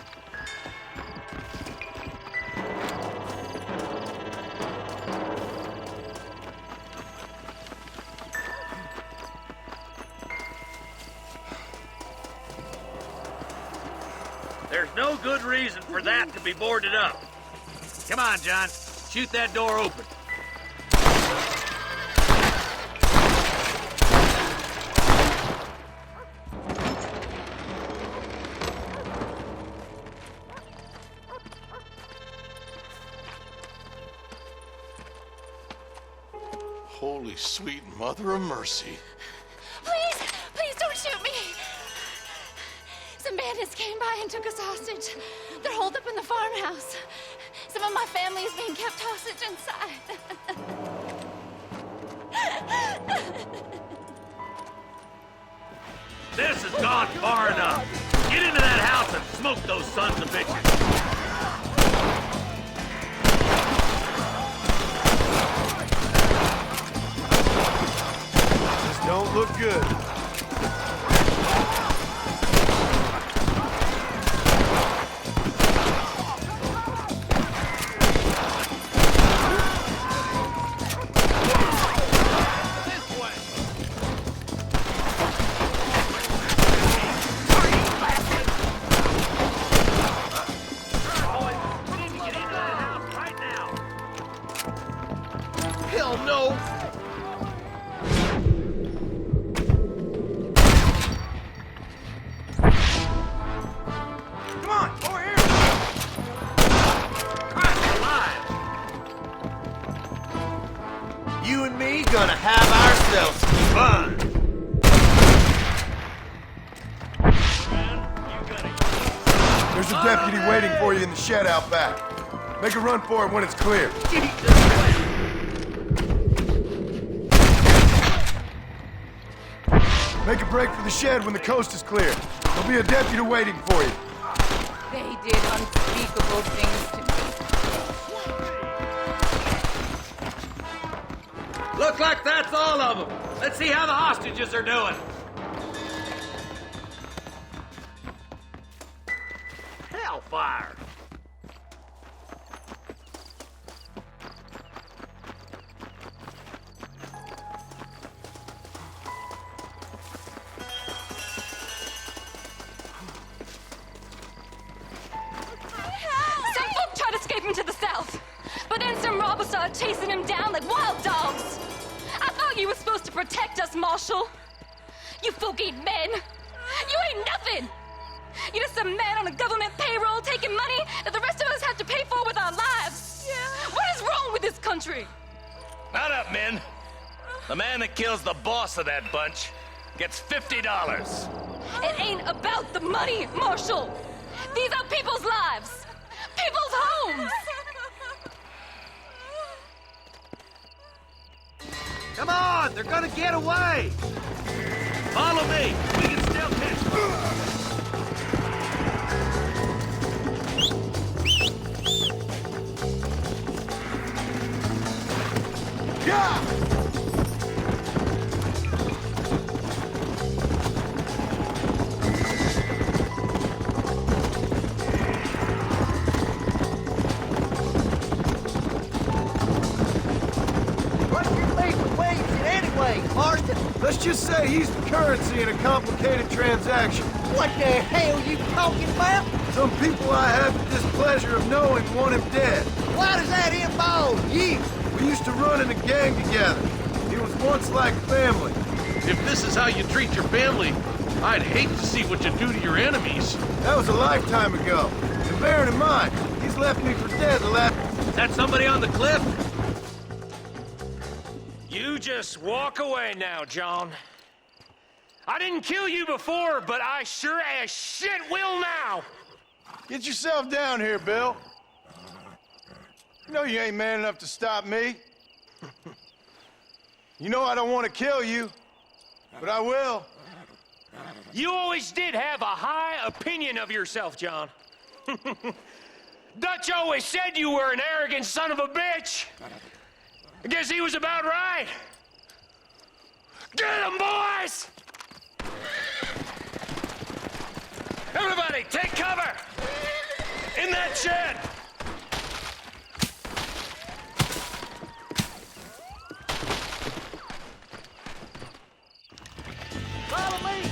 There's no good reason for that to be boarded up. Come on, John. Shoot that door open. Holy sweet mother of mercy. Please, please don't shoot me. Some bandits came by and took us hostage. They're holed up in the farmhouse. Some of my family is being kept hostage inside. This has gone far enough. Get into that house and smoke those sons of bitches. Don't look good. Hell no! You and me gonna have ourselves some fun. There's a deputy waiting for you in the shed out back. Make a run for it when it's clear. Make a break for the shed when the coast is clear. There'll be a deputy waiting for you. They did unspeakable things to me. Looks like that's all of them. Let's see how the hostages are doing. Hellfire! Some folk tried escaping to the south, but then some robbers started chasing him down like wild dogs. I thought you were supposed to protect us, Marshal. You folk ain't men. You ain't nothing. You're just a man on a government payroll taking money that the rest of us have to pay for with our lives. What is wrong with this country? Mount up, men. The man that kills the boss of that bunch gets $50. It ain't about the money, Marshal. These are people's lives. People's homes. Come on, they're gonna get away. Follow me. We can still catch them. Yeah! What's your beef with Williamson anyway, Marston? Let's just say he's the currency in a complicated transaction. What the hell you talking about? Some people I have the displeasure of knowing want him dead. Why does that involve you? We used to run in a gang together. He was once like family. If this is how you treat your family, I'd hate to see what you do to your enemies. That was a lifetime ago. And bearing in mind, he's left me for dead the last... Is that somebody on the cliff? You just walk away now, John. I didn't kill you before, but I sure as shit will now. Get yourself down here, Bill. You know you ain't man enough to stop me. You know I don't want to kill you, but I will. You always did have a high opinion of yourself, John. Dutch always said you were an arrogant son of a bitch. I guess he was about right. Get him, boys! Everybody, take cover! In that shed! Follow me.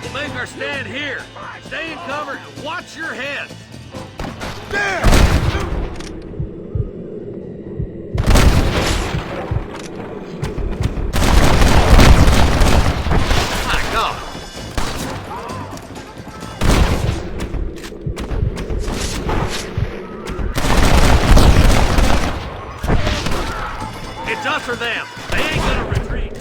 We'll make our stand here. Stay in cover and watch your head. There! It's us or them. They ain't gonna retreat.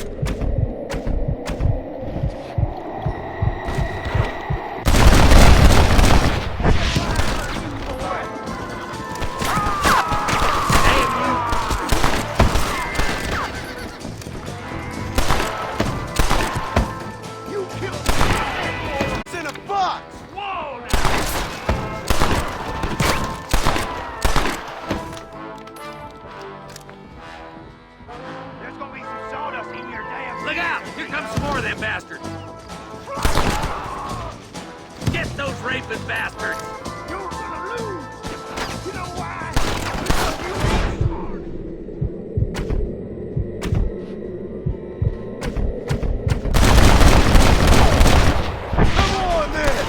Look out! Here comes some more of them bastards! Get those rapist bastards! You're gonna lose! You know why? Come on, then!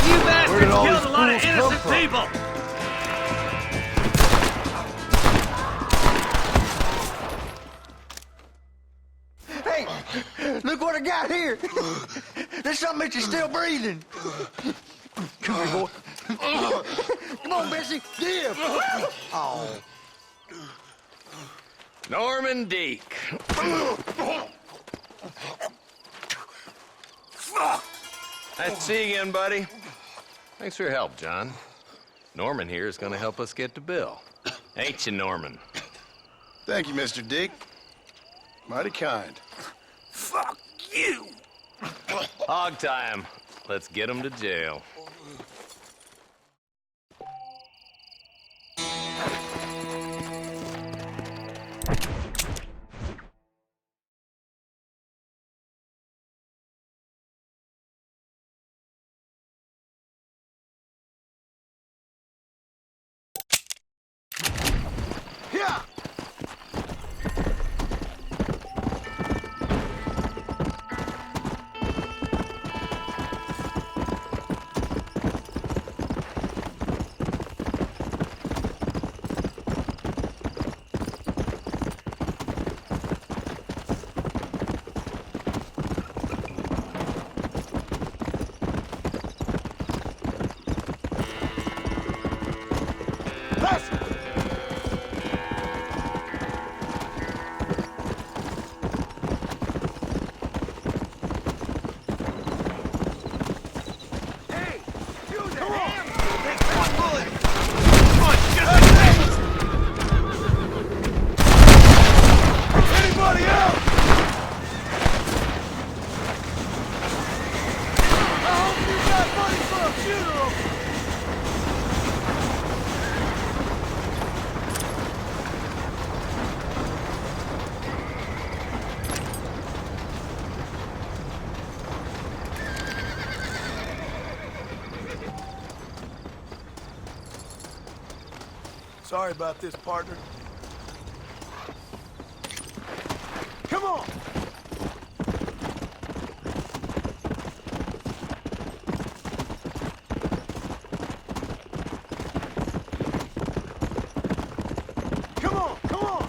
You bastards killed a lot of innocent people! Look what I got here. There's something that you're still breathing. Come here, boy. Come on, Bessie. Give. Oh. Norman Deek. Nice to see you again, buddy. Thanks for your help, John. Norman here is going to help us get to Bill. Ain't you, Norman? Thank you, Mr. Dick. Mighty kind. Fuck you! Hog time. Let's get him to jail. Yeah! Sorry about this, partner. Come on! Come on, come on!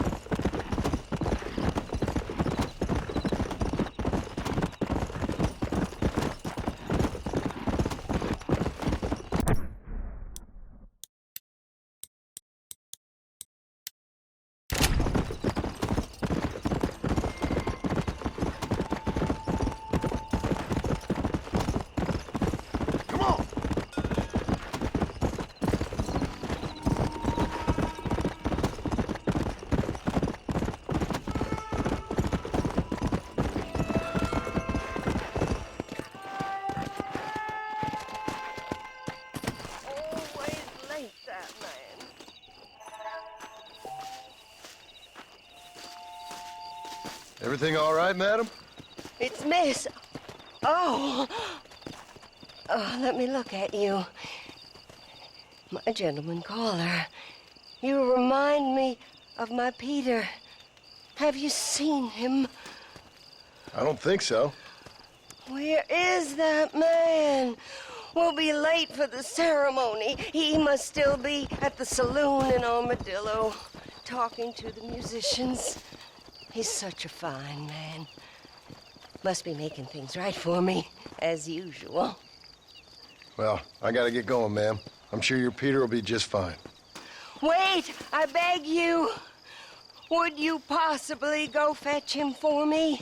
Everything all right, madam? It's Miss. Oh. Oh, let me look at you. My gentleman caller. You remind me of my Peter. Have you seen him? I don't think so. Where is that man? We'll be late for the ceremony. He must still be at the saloon in Armadillo, talking to the musicians. He's such a fine man. Must be making things right for me, as usual. Well, I gotta get going, ma'am. I'm sure your Peter will be just fine. Wait, I beg you. Would you possibly go fetch him for me?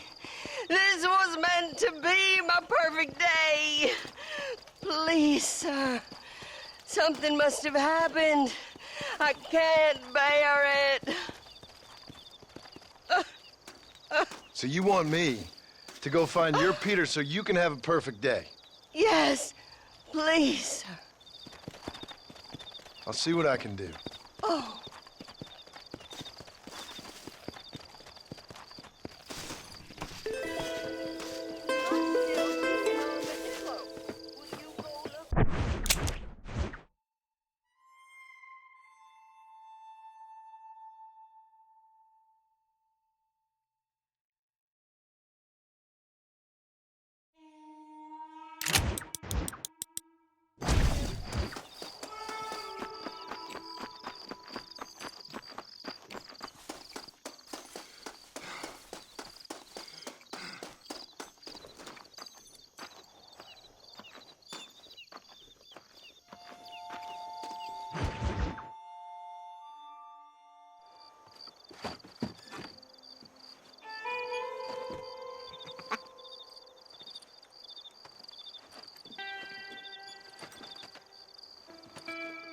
This was meant to be my perfect day. Please, sir. Something must have happened. I can't bear it. So you want me to go find your Peter so you can have a perfect day? Yes, please, sir. I'll see what I can do. Oh.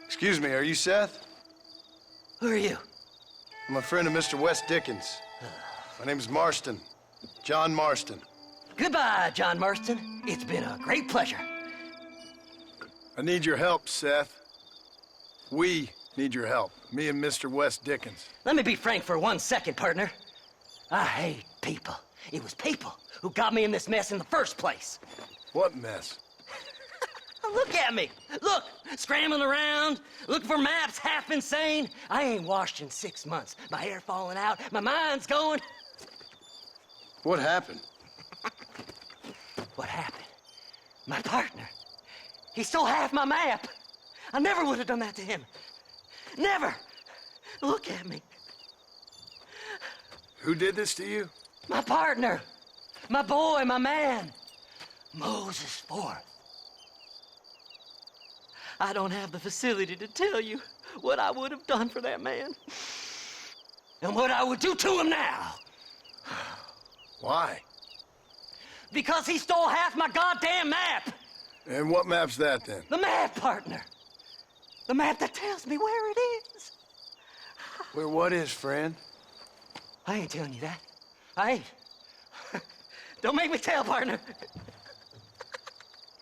Excuse me, are you Seth? Who are you? I'm a friend of Mr. Wes Dickens. My name's Marston. John Marston. Goodbye, John Marston. It's been a great pleasure. I need your help, Seth. We need your help. Me and Mr. Wes Dickens. Let me be frank for 1 second, partner. I hate people. It was people who got me in this mess in the first place. What mess? Look at me. Look, scrambling around, looking for maps, half insane. I ain't washed in 6 months. My hair falling out, my mind's going. What happened? What happened? My partner. He stole half my map. I never would have done that to him. Never. Look at me. Who did this to you? My partner. My boy, my man. Moses Forth. I don't have the facility to tell you what I would have done for that man. And what I would do to him now. Why? Because he stole half my goddamn map. And what map's that, then? The map, partner. The map that tells me where it is. Where what is, friend? I ain't telling you that. I ain't. Don't make me tell, partner.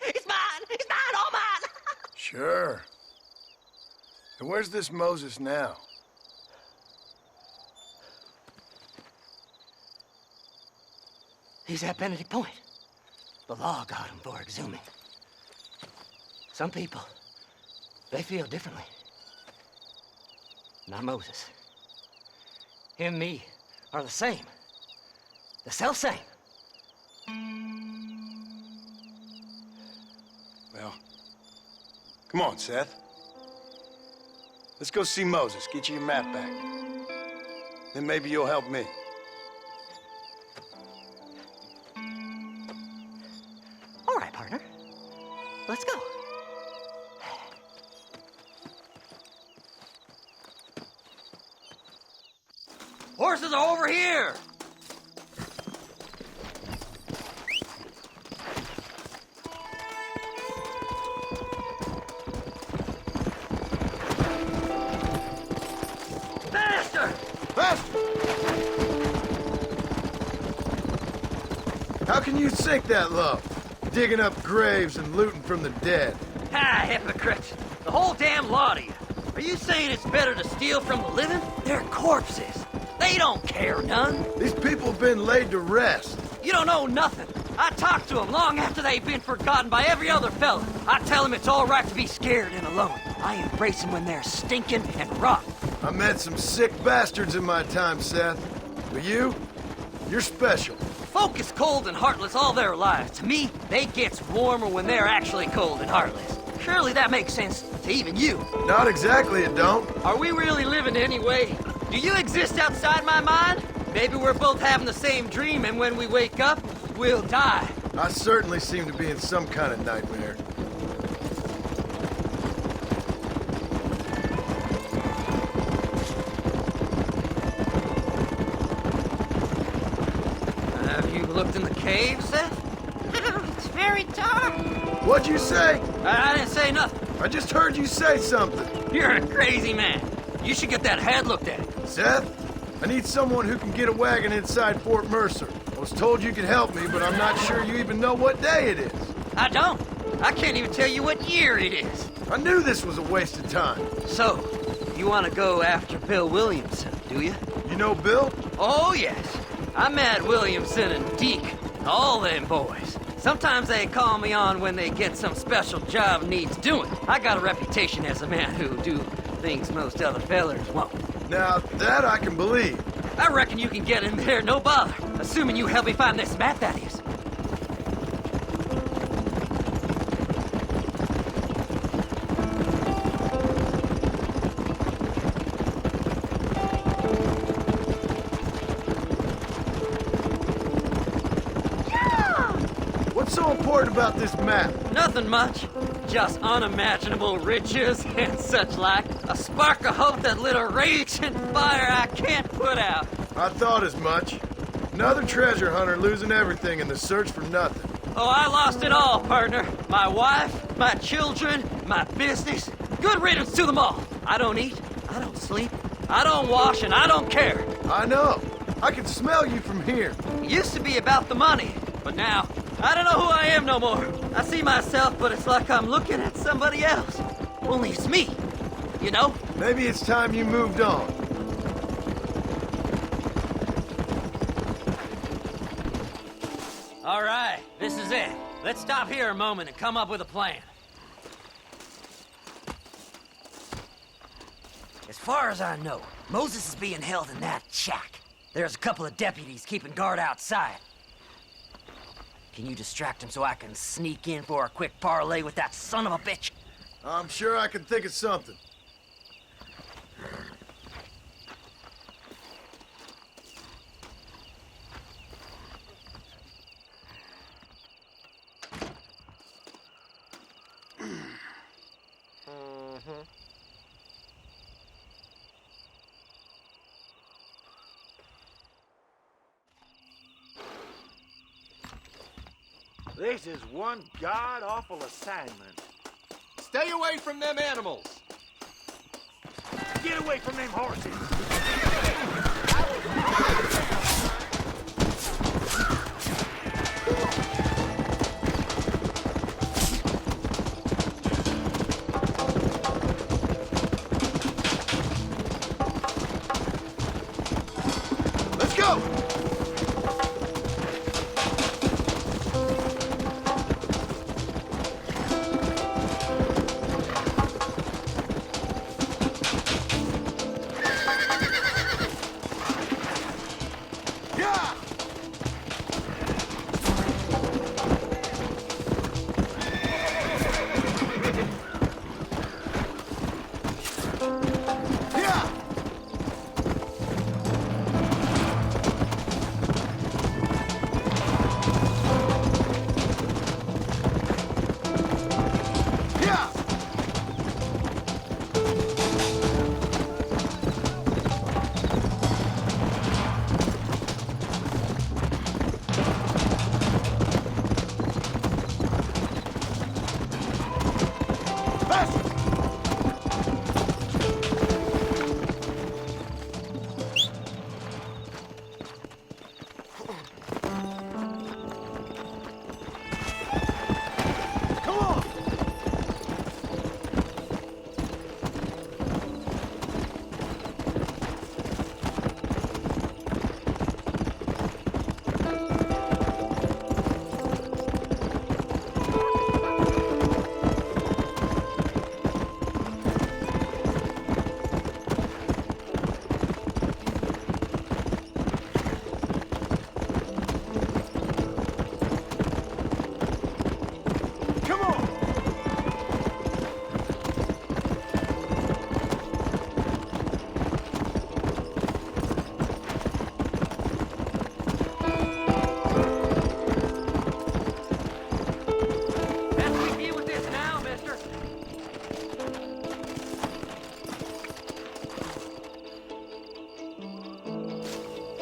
It's mine! It's mine! All mine! Sure. And where's this Moses now? He's at Benedict Point. The law got him for exhuming. Some people, they feel differently. Not Moses. Him and me are the same. The self-same. Well, come on, Seth. Let's go see Moses, get you your map back. Then maybe you'll help me. All right, partner. Let's go. Horses are over here! Faster! Faster! How can you sink that low? Digging up graves and looting from the dead. Ah, hypocrite! The whole damn lot of you. Are you saying it's better to steal from the living? They're corpses. They don't care none. These people have been laid to rest. You don't know nothing. I talked to them long after they'd been forgotten by every other fella. I tell them it's all right to be scared and alone. I embrace them when they're stinking and rotten. I met some sick bastards in my time, Seth. But you're special. Folk is cold and heartless all their lives. To me, they gets warmer when they're actually cold and heartless. Surely that makes sense to even you. Not exactly, it don't. Are we really living anyway? Do you exist outside my mind? Maybe we're both having the same dream, and when we wake up, we'll die. I certainly seem to be in some kind of nightmare. looked in the cave, Seth? It's very dark. What'd you say? I didn't say nothing. I just heard you say something. You're a crazy man. You should get that head looked at. Seth, I need someone who can get a wagon inside Fort Mercer. I was told you could help me, but I'm not sure you even know what day it is. I don't. I can't even tell you what year it is. I knew this was a waste of time. So, you want to go after Bill Williamson, do you? You know Bill? Oh, yes. I met Williamson and Deke, all them boys. Sometimes they call me on when they get some special job needs doing. I got a reputation as a man who do things most other fellers won't. Now, that I can believe. I reckon you can get in there, no bother. Assuming you help me find this map, that is. What's so important about this map? Nothing much. Just unimaginable riches and such like. A spark of hope that lit a raging fire I can't put out. I thought as much. Another treasure hunter losing everything in the search for nothing. Oh, I lost it all, partner. My wife, my children, my business. Good riddance to them all. I don't eat, I don't sleep, I don't wash, and I don't care. I know. I can smell you from here. It used to be about the money, but now, I don't know who I am no more. I see myself, but it's like I'm looking at somebody else. Only it's me, you know? Maybe it's time you moved on. All right, this is it. Let's stop here a moment and come up with a plan. As far as I know, Moses is being held in that shack. There's a couple of deputies keeping guard outside. Can you distract him so I can sneak in for a quick parlay with that son of a bitch? I'm sure I can think of something. This is one god-awful assignment. Stay away from them animals. Get away from them horses. Let's go!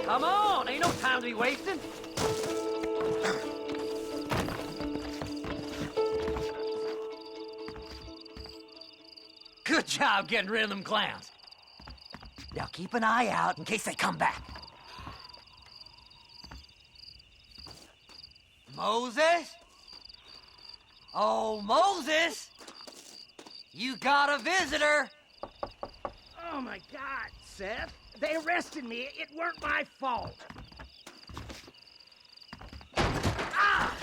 Come on, ain't no time to be wasting. Good job getting rid of them clowns. Now keep an eye out in case they come back. Moses? Oh, Moses! You got a visitor! Oh, my God, Seth. They arrested me. It weren't my fault. Ah!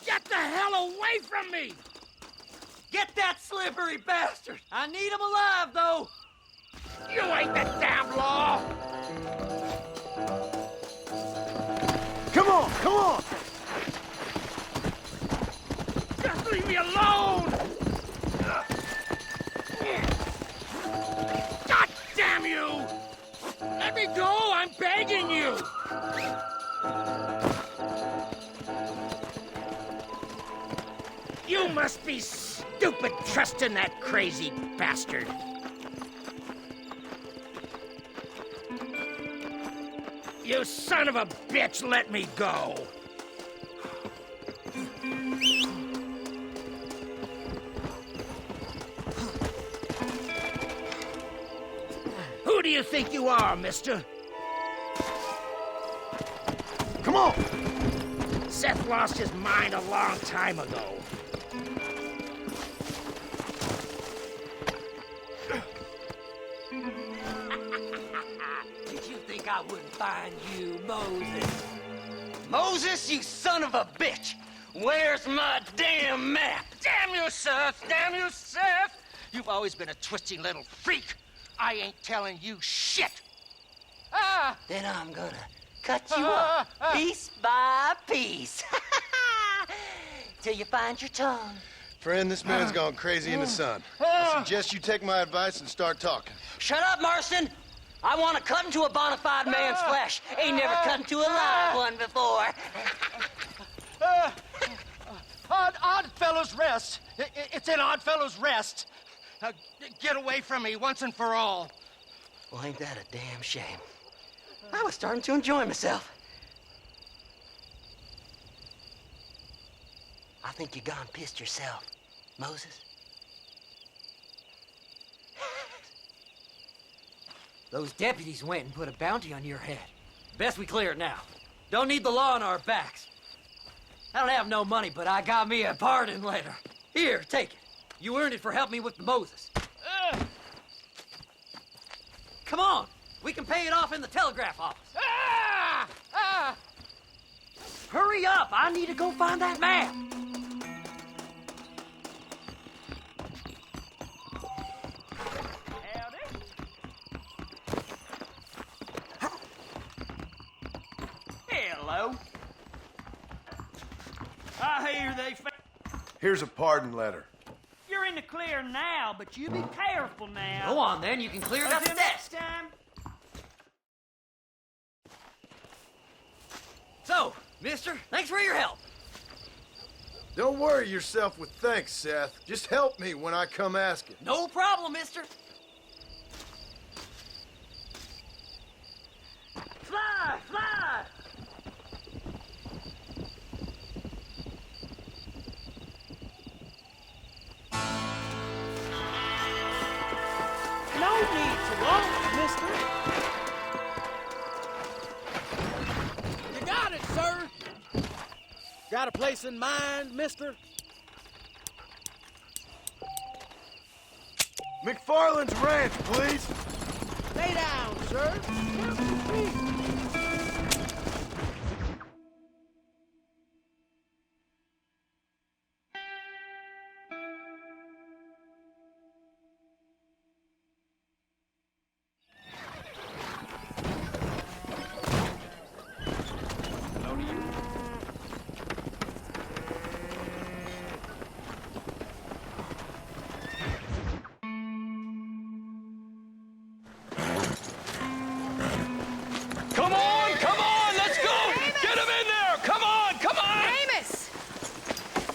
Get the hell away from me! Get that slippery bastard! I need him alive, though! You ain't the damn law! Come on, come on! Just leave me alone! God damn you! Let me go, I'm begging you! You must be stupid trusting that crazy bastard. You son of a bitch, let me go! Who do you think you are, mister? Come on! Seth lost his mind a long time ago. Did you think I wouldn't find you, Moses? Moses, you son of a bitch! Where's my damn map? Damn you, Seth! Damn you, Seth! You've always been a twisty little freak. I ain't telling you shit. Ah! Then I'm gonna cut you up piece by piece. Till you find your tongue. Friend, this man's gone crazy in the sun. I suggest you take my advice and start talking. Shut up, Marston! I want to cut into a bona fide man's flesh. Ain't never cut into a live one before. Oddfellows Rest. It's in Oddfellows Rest. Get away from me once and for all. Well, ain't that a damn shame? I was starting to enjoy myself. I think you gone pissed yourself, Moses. Those deputies went and put a bounty on your head. Best we clear it now. Don't need the law on our backs. I don't have no money, but I got me a pardon letter. Here, take it. You earned it for helping me with the Moses. Come on, we can pay it off in the telegraph office. Hurry up, I need to go find that map. Hello. I hear they Here's a pardon letter. You're in the clear now, but you be careful now. Go on, then. You can clear it up Until next time. So, mister, thanks for your help. Don't worry yourself with thanks, Seth. Just help me when I come asking. No problem, mister. Fly, fly! No need to walk, mister. You got it, sir. Got a place in mind, mister? McFarland's Ranch, please. Lay down, sir.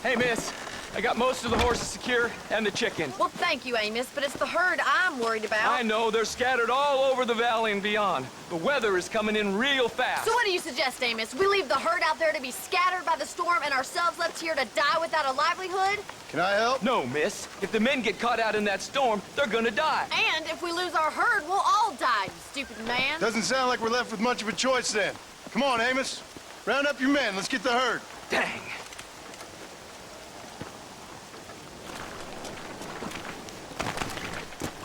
Hey, miss. I got most of the horses secure and the chicken. Well, thank you, Amos, but it's the herd I'm worried about. I know, they're scattered all over the valley and beyond. The weather is coming in real fast. So what do you suggest, Amos? We leave the herd out there to be scattered by the storm and ourselves left here to die without a livelihood? Can I help? No, miss. If the men get caught out in that storm, they're gonna die. And if we lose our herd, we'll all die, you stupid man. Doesn't sound like we're left with much of a choice then. Come on, Amos. Round up your men. Let's get the herd. Dang.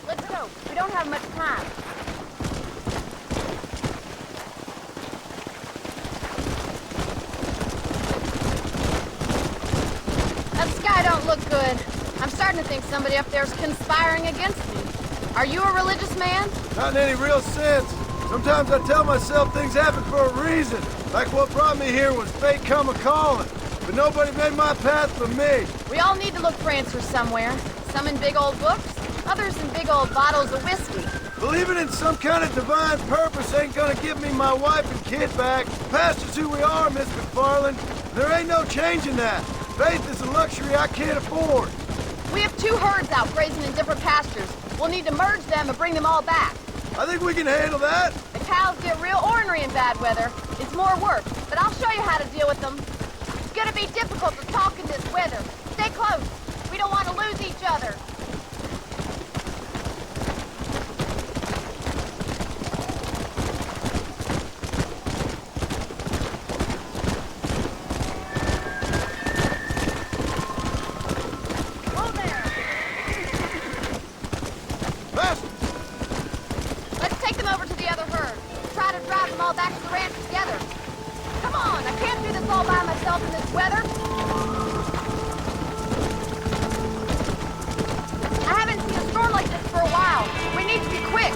Let's go. We don't have much time. That sky don't look good. I'm starting to think somebody up there's conspiring against me. Are you a religious man? Not in any real sense. Sometimes I tell myself things happen for a reason. Like what brought me here was fate come a-calling. But nobody made my path for me. We all need to look for answers somewhere. Some in big old books, others in big old bottles of whiskey. Believing in some kind of divine purpose ain't gonna give me my wife and kid back. Past is who we are, Miss McFarland. There ain't no changing that. Faith is a luxury I can't afford. We have 2 herds out grazing in different pastures. We'll need to merge them and bring them all back. I think we can handle that. The cows get real ornery in bad weather. It's more work, but I'll show you how to deal with them. It's gonna be difficult to talk in this weather. Stay close. We don't want to lose each other. Let's take them over to the other herd. Try to drive them all back to the ranch together. Come on, I can't do this all by myself in this weather. I haven't seen a storm like this for a while. We need to be quick.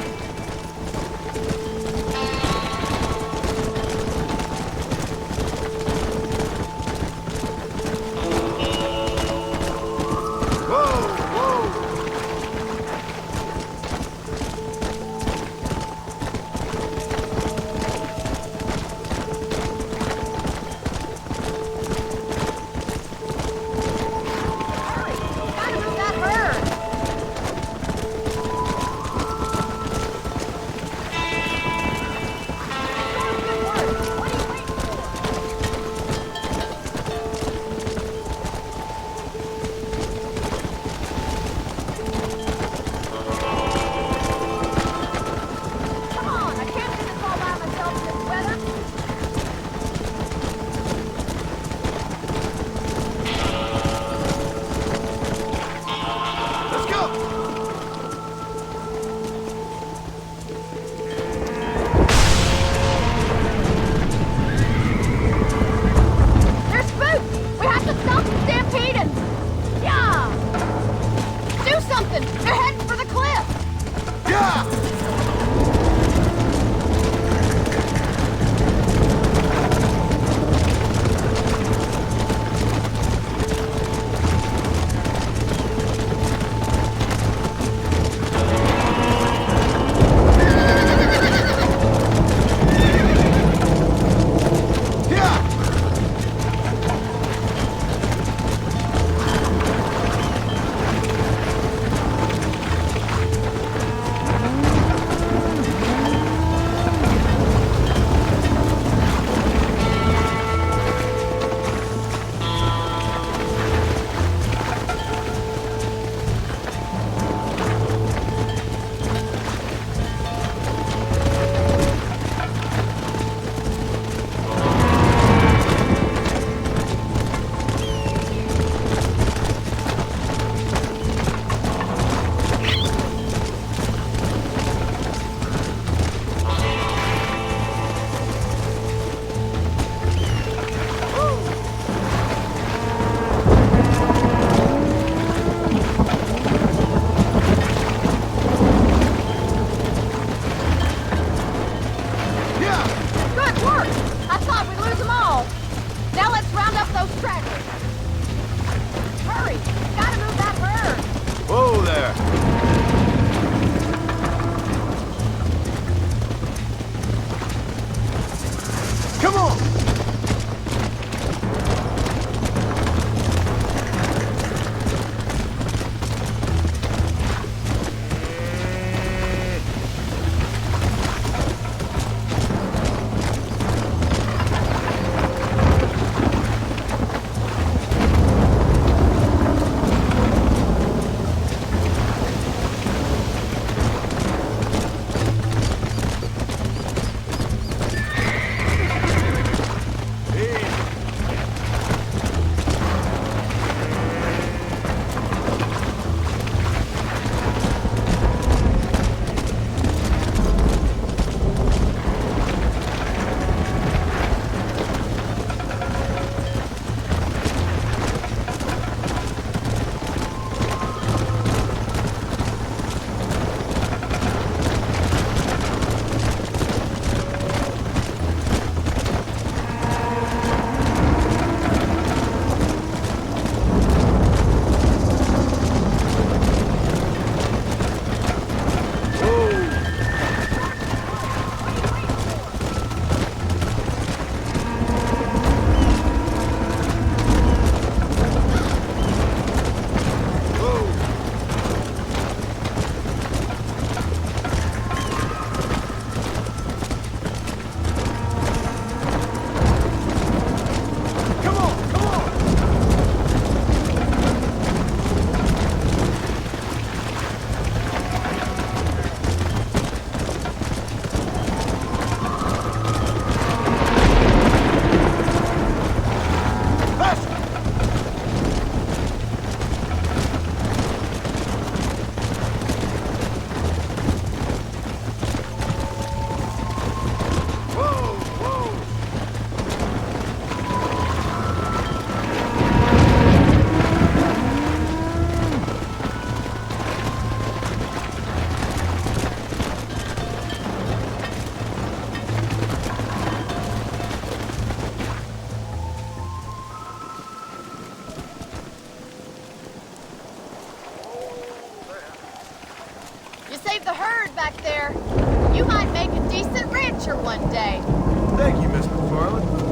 save the herd back there. You might make a decent rancher one day. Thank you, Miss McFarland.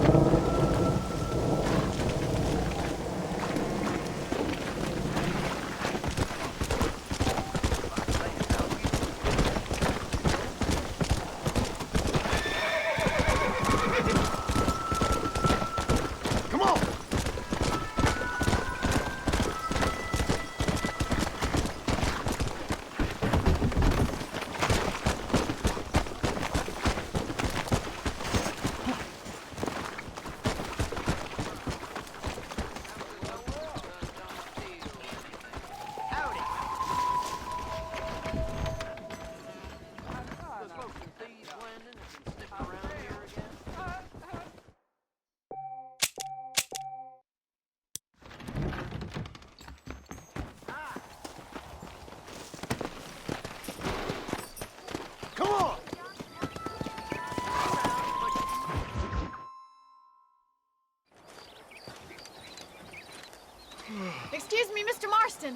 Excuse me, Mr. Marston.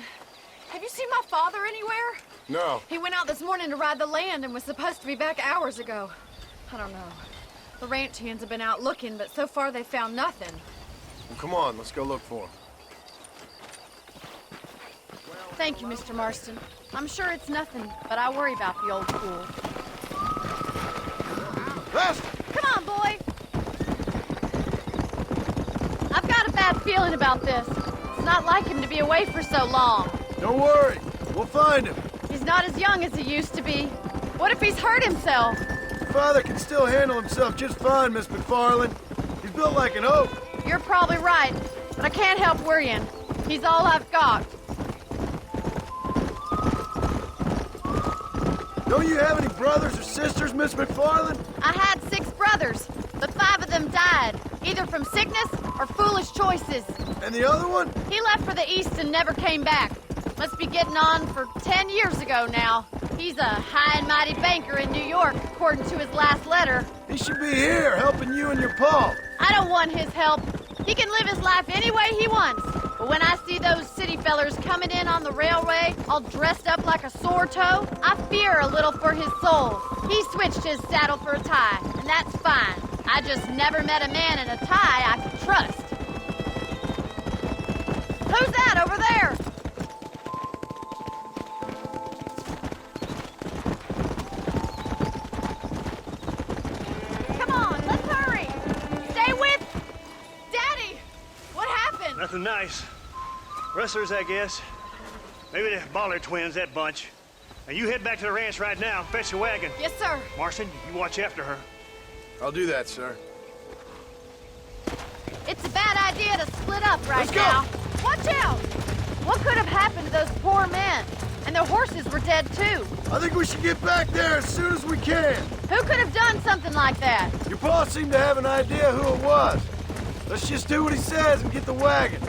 Have you seen my father anywhere? No. He went out this morning to ride the land and was supposed to be back hours ago. I don't know. The ranch hands have been out looking, but so far they found nothing. Well, come on, let's go look for him. Thank you, Mr. Marston. I'm sure it's nothing, but I worry about the old fool. Come on, boy! I've got a bad feeling about this. It's not like him to be away for so long. Don't worry. We'll find him. He's not as young as he used to be. What if he's hurt himself? Your father can still handle himself just fine, Miss McFarland. He's built like an oak. You're probably right, but I can't help worrying. He's all I've got. Don't you have any brothers or sisters, Miss McFarland? I had 6 brothers, but 5 of them died, either from sickness or foolish choices. And the other one? He left for the east and never came back. Must be getting on for 10 years ago now. He's a high and mighty banker in New York, according to his last letter. He should be here, helping you and your pa. I don't want his help. He can live his life any way he wants. But when I see those city fellers coming in on the railway, all dressed up like a sore toe, I fear a little for his soul. He switched his saddle for a tie, and that's fine. I just never met a man in a tie I could trust. Who's that over there? Come on, let's hurry. Stay with... Daddy! What happened? Nothing nice. Rustlers, I guess. Maybe the Bollard twins, that bunch. Now you head back to the ranch right now. Fetch the wagon. Yes, sir. Marston, you watch after her. I'll do that, sir. It's a bad idea to split up right Let's go. now. Watch out! What could have happened to those poor men? And their horses were dead, too. I think we should get back there as soon as we can. Who could have done something like that? Your pa seemed to have an idea who it was. Let's just do what he says and get the wagon.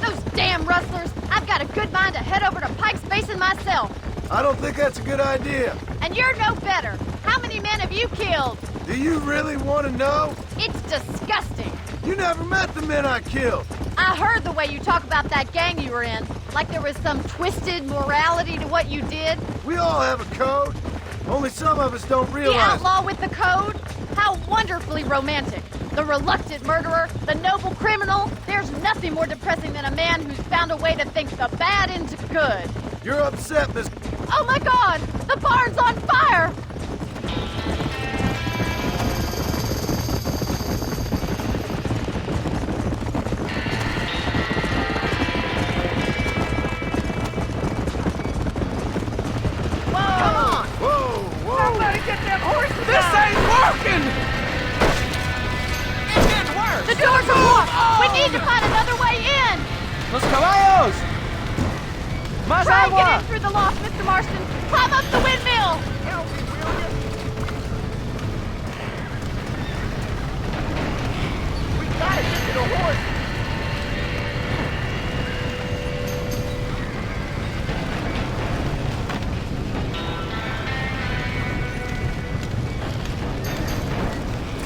Those damn rustlers! I've got a good mind to head over to Pike's Basin myself. I don't think that's a good idea. And you're no better. How many men have you killed? Do you really want to know? It's disgusting. You never met the men I killed. I heard the way you talk about that gang you were in. Like there was some twisted morality to what you did. We all have a code. Only some of us don't The realize. outlaw with the code? How wonderfully romantic. The reluctant murderer, the noble criminal. There's nothing more depressing than a man who's found a way to think the bad into good. You're upset, Miss... Oh my God! The barn's on fire! This ain't working! It's getting worse! The doors are locked! We need to find another way in! Los caballos! Más Try and agua! get in through the loft, Mr. Marston! Climb up the windmill! Help me, will you? We gotta get to the horse!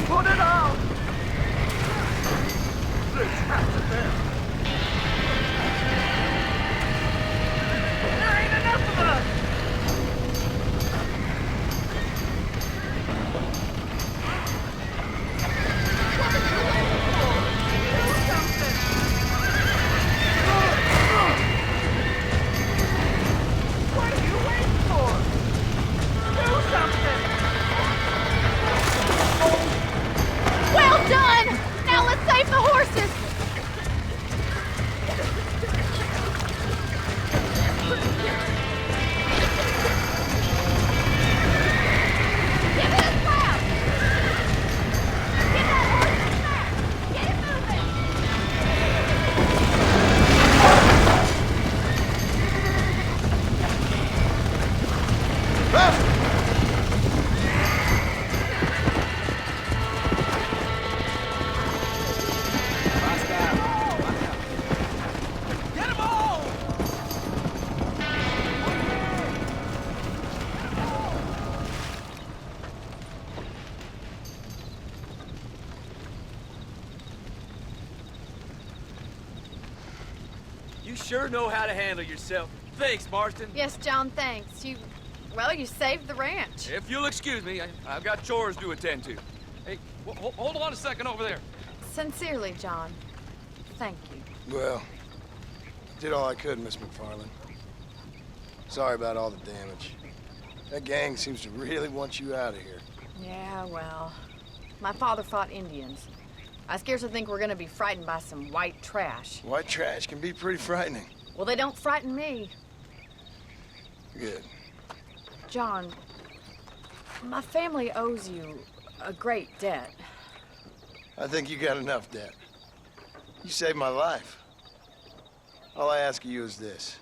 Put it out! There's traps in there. You sure know how to handle yourself. Thanks, Marston. Yes, John, thanks. You saved the ranch. If you'll excuse me, I've got chores to attend to. Hey, hold on a second over there. Sincerely, John. Thank you. Well, did all I could, Miss McFarland. Sorry about all the damage. That gang seems to really want you out of here. Yeah, well, my father fought Indians. I scarcely think we're gonna be frightened by some white trash. White trash can be pretty frightening. Well, they don't frighten me. Good. John, my family owes you a great debt. I think you got enough debt. You saved my life. All I ask of you is this.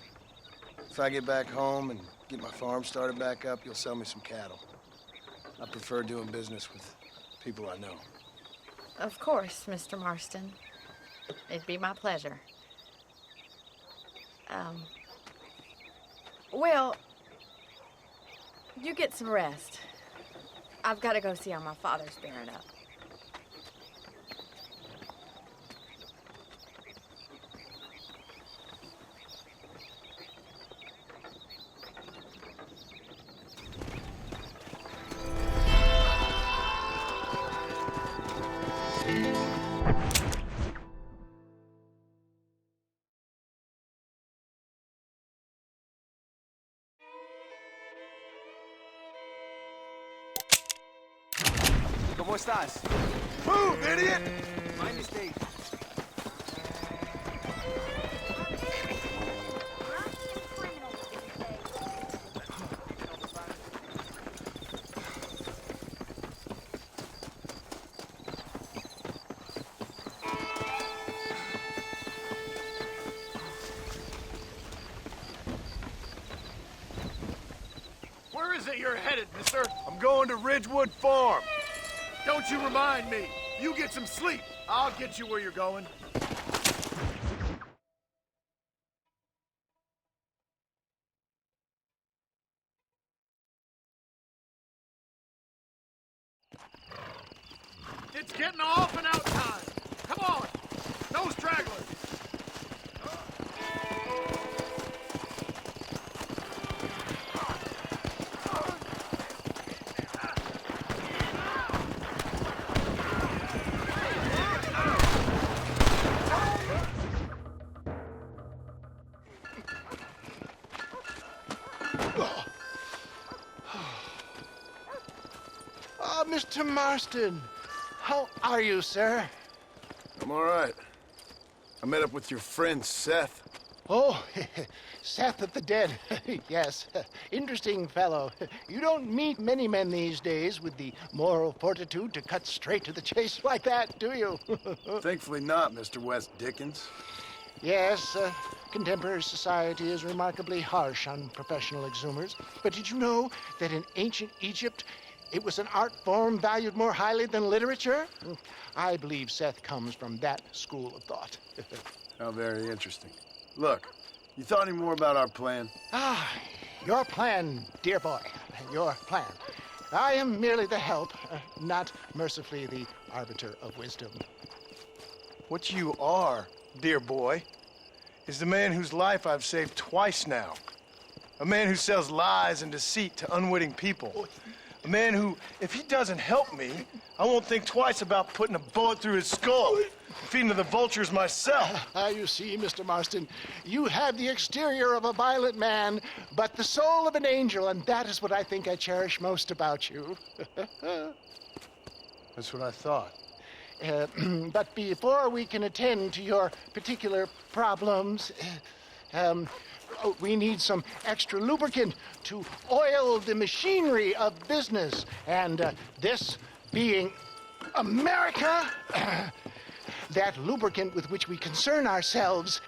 If I get back home and get my farm started back up, you'll sell me some cattle. I prefer doing business with people I know. Of course, Mr. Marston. It'd be my pleasure. Well, you get some rest. I've got to go see how my father's bearing up. ¿Cómo estás? Move, idiot! My mistake. Where is it you're headed, mister? I'm going to Ridgewood Farm. Don't you remind me. You get some sleep. I'll get you where you're going. It's getting off and out time. Come on. No stragglers. Mr. Marston, how are you, sir? I'm all right. I met up with your friend, Seth. Oh, Seth of the Dead. Yes, interesting fellow. You don't meet many men these days with the moral fortitude to cut straight to the chase like that, do you? Thankfully not, Mr. West Dickens. Yes, contemporary society is remarkably harsh on professional exhumers. But did you know that in ancient Egypt, it was an art form valued more highly than literature? I believe Seth comes from that school of thought. How very interesting. Look, you thought any more about our plan? Ah, your plan, dear boy, your plan. I am merely the help, not mercifully the arbiter of wisdom. What you are, dear boy, is the man whose life I've saved twice now. A man who sells lies and deceit to unwitting people. A man who, if he doesn't help me, I won't think twice about putting a bullet through his skull, feeding to the vultures myself. You see, Mr. Marston, you have the exterior of a violent man, but the soul of an angel, and that is what I think I cherish most about you. That's what I thought. But before we can attend to your particular problems, we need some extra lubricant to oil the machinery of business. And this being America, that lubricant with which we concern ourselves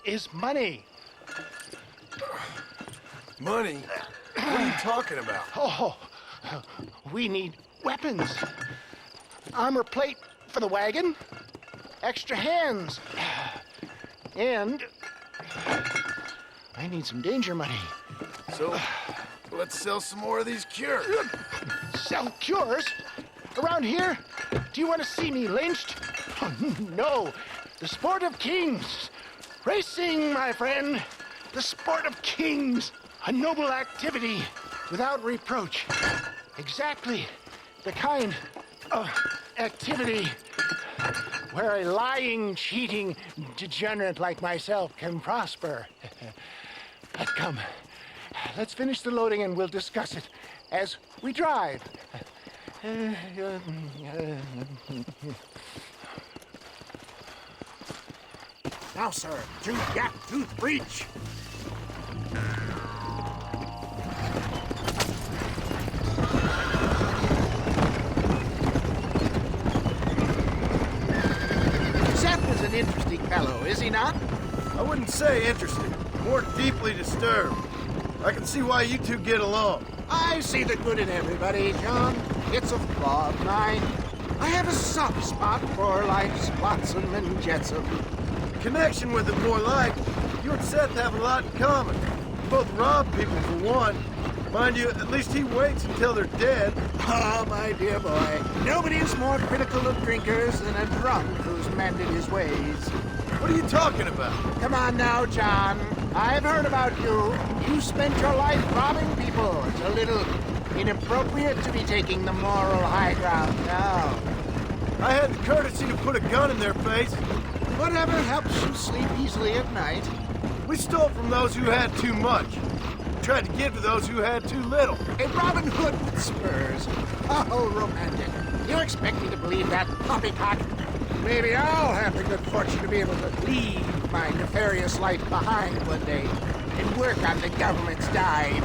is money. Money? What are you talking about? Oh, we need weapons. Armor plate for the wagon, extra hands, and I need some danger money. So, let's sell some more of these cures. Sell cures? Around here? Do you want to see me lynched? Oh, no. The sport of kings. Racing, my friend, the sport of kings, a noble activity without reproach. Exactly the kind of activity where a lying, cheating degenerate like myself can prosper. But come, let's finish the loading and we'll discuss it as we drive. Now, sir, to Gap-Tooth Breach. Seth is an interesting fellow, is he not? I wouldn't say interesting, more deeply disturbed. I can see why you two get along. I see the good in everybody, John. It's a flaw of mine. I have a soft spot for life's flotsam and jetsam. Connection with it, more like. You and Seth have a lot in common. You both rob people for one. Mind you, at least he waits until they're dead. Oh, my dear boy. Nobody is more critical of drinkers than a drunk who's mended his ways. What are you talking about? Come on now, John. I've heard about you. You spent your life robbing people. It's a little inappropriate to be taking the moral high ground now. I had the courtesy to put a gun in their face. Whatever helps you sleep easily at night. We stole from those who had too much. Tried to give to those who had too little. A Robin Hood with spurs. Oh, romantic. You expect me to believe that poppycock? Maybe I'll have the good fortune to be able to leave my nefarious life behind one day and work on the government's dime.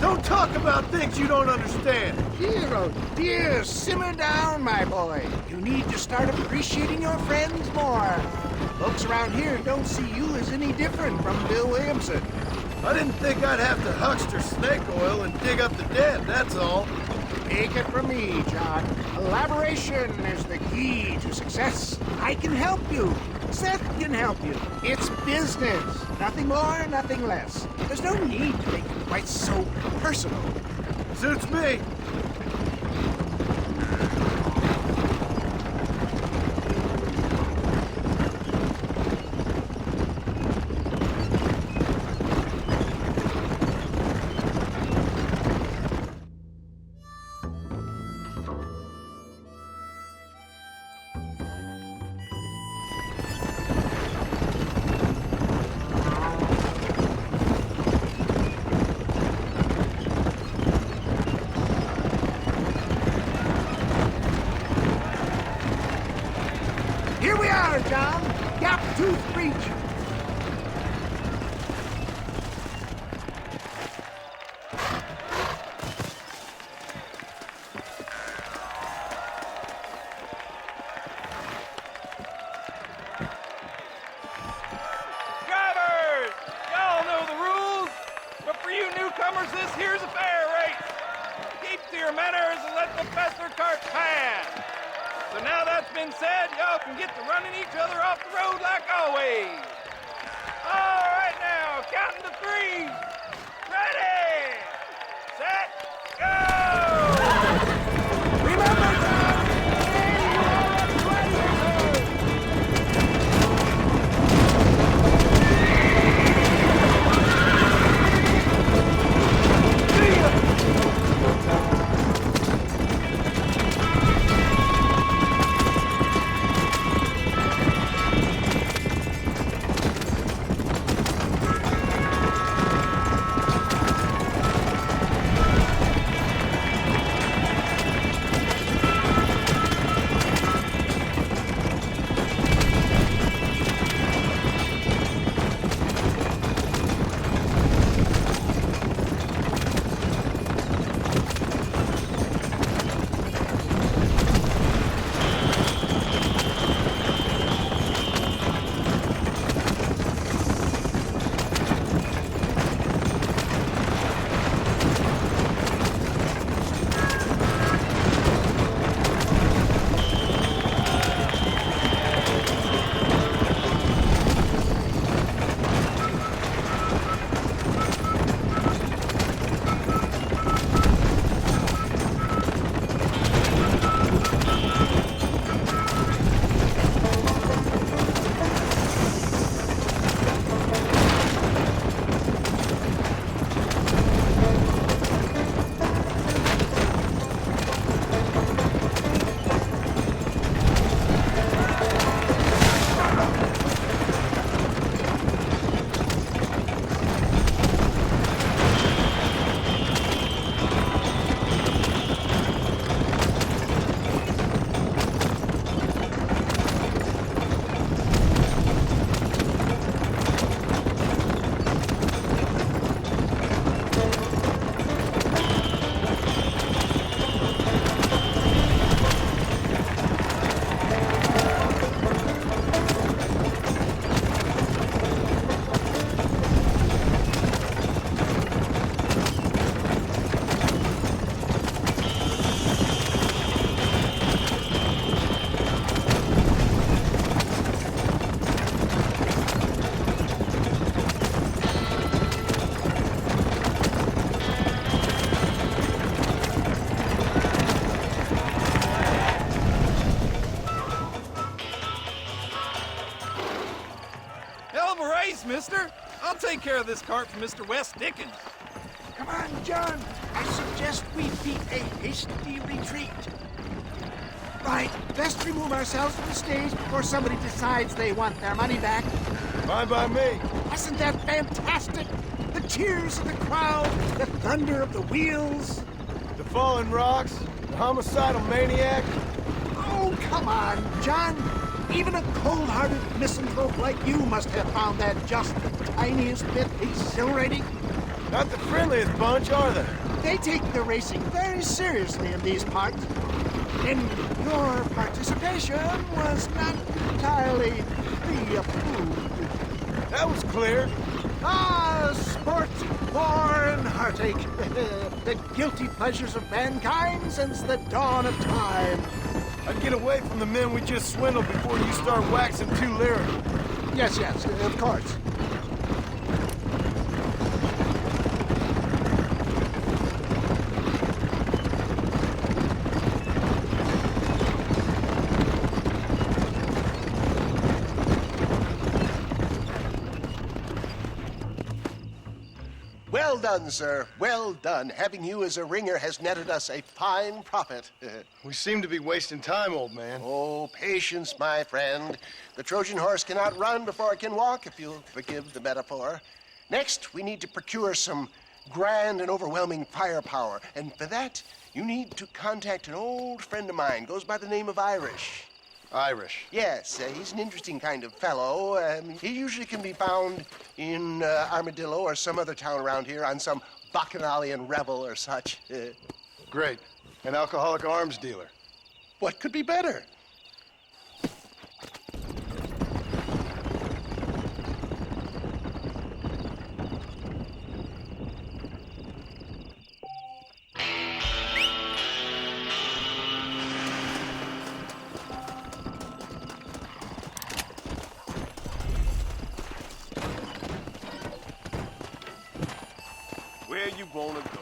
Don't talk about things you don't understand. Dear, oh dear, simmer down, my boy. You need to start appreciating your friends more. Folks around here don't see you as any different from Bill Williamson. I didn't think I'd have to huckster snake oil and dig up the dead, that's all. Take it from me, John. Collaboration is the key to success. I can help you. Seth can help you. It's business. Nothing more, nothing less. There's no need to make it quite so personal. Suits me. Here we are, John. Gap-Tooth Breach. Drivers! Y'all know the rules, but for you newcomers, this here's a fair race. Keep to your manners and let the faster cart pass. So now that's been said, y'all can get to running each other off the road like always. All right now, counting to three. Ready, set, go! Remember, John, stay of a race, mister. I'll take care of this cart for Mr. West Dickens. Come on, John. I suggest we beat a hasty retreat. Right, best remove ourselves from the stage before somebody decides they want their money back. Fine by me. Wasn't that fantastic? The cheers of the crowd, the thunder of the wheels. The falling rocks, the homicidal maniac. Oh, come on, John. Even a cold-hearted misanthrope like you must have found that just the tiniest bit exhilarating. Not the friendliest bunch, are they? They take the racing very seriously in these parts. And your participation was not entirely pre-approved. That was clear. Ah, sport, war, and heartache. The guilty pleasures of mankind since the dawn of time. I'd get away from the men we just swindled before you start waxing too lyrical. Yes, of course. Well done, sir. Well done. Having you as a ringer has netted us a fine profit. We seem to be wasting time, old man. Oh, patience, my friend. The Trojan horse cannot run before it can walk, if you'll forgive the metaphor. Next, we need to procure some grand and overwhelming firepower. And for that, you need to contact an old friend of mine. Goes by the name of Irish. Irish? Yes, he's an interesting kind of fellow. He usually can be found in Armadillo or some other town around here on some bacchanalian revel or such. Great. An alcoholic arms dealer. What could be better? Where you wanna go?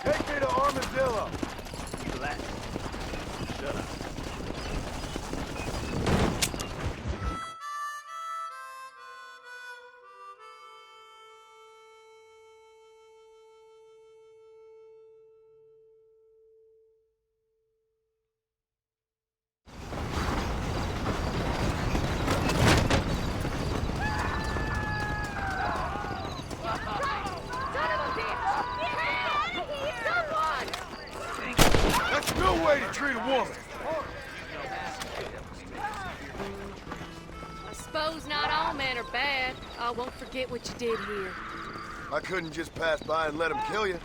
Take me to Armadillo. Relax. Shut up. That's no way to treat a woman. I suppose not all men are bad. I won't forget what you did here. I couldn't just pass by and let him kill you.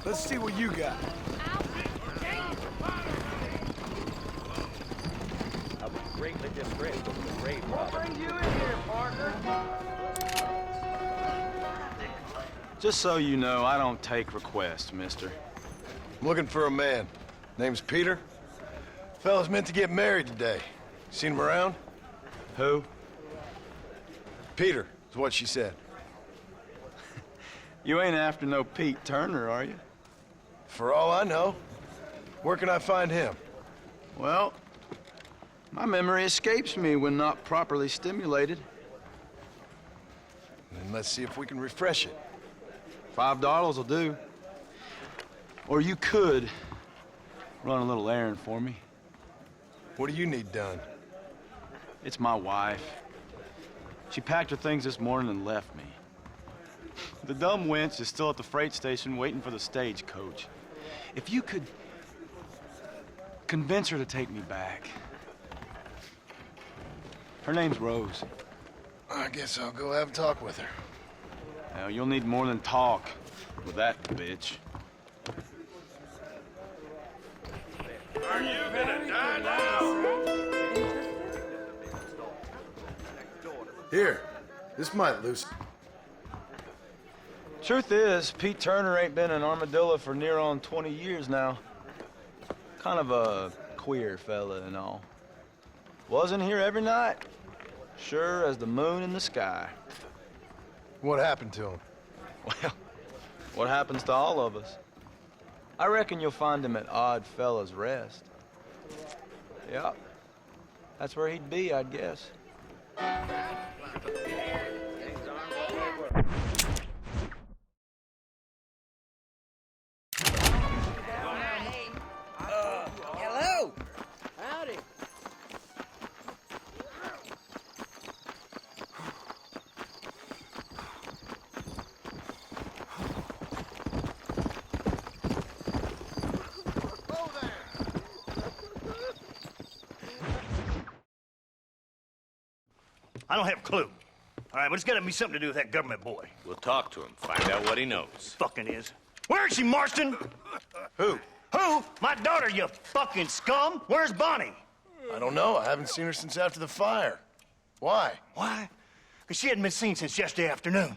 Let's see what you got. I was greatly distressed over the grave What robber. brings you in here, partner? Just so you know, I don't take requests, mister. I'm looking for a man. Name's Peter. Fella's meant to get married today. Seen him around? Who? Peter, is what she said. You ain't after no Pete Turner, are you? For all I know. Where can I find him? Well, my memory escapes me when not properly stimulated. Then let's see if we can refresh it. $5 will do. Or you could run a little errand for me. What do you need done? It's my wife. She packed her things this morning and left me. The dumb wench is still at the freight station waiting for the stagecoach. If you could convince her to take me back. Her name's Rose. I guess I'll go have a talk with her. Now, you'll need more than talk with that bitch. Are you gonna die now? Here, this might loosen. Truth is, Pete Turner ain't been in Armadillo for near on 20 years now. Kind of a queer fella and all. Wasn't here every night. Sure as the moon in the sky. What happened to him? Well, what happens to all of us? I reckon you'll find him at Odd Fella's Rest. Yeah. That's where he'd be, I'd guess. Hello. Howdy. I don't have a clue. All right, but it's got to be something to do with that government boy. We'll talk to him, find out what he knows. Fucking is. Where is she, Marston? Who? Who? My daughter, you fucking scum. Where's Bonnie? I don't know. I haven't seen her since after the fire. Why? Why? Because she hadn't been seen since yesterday afternoon.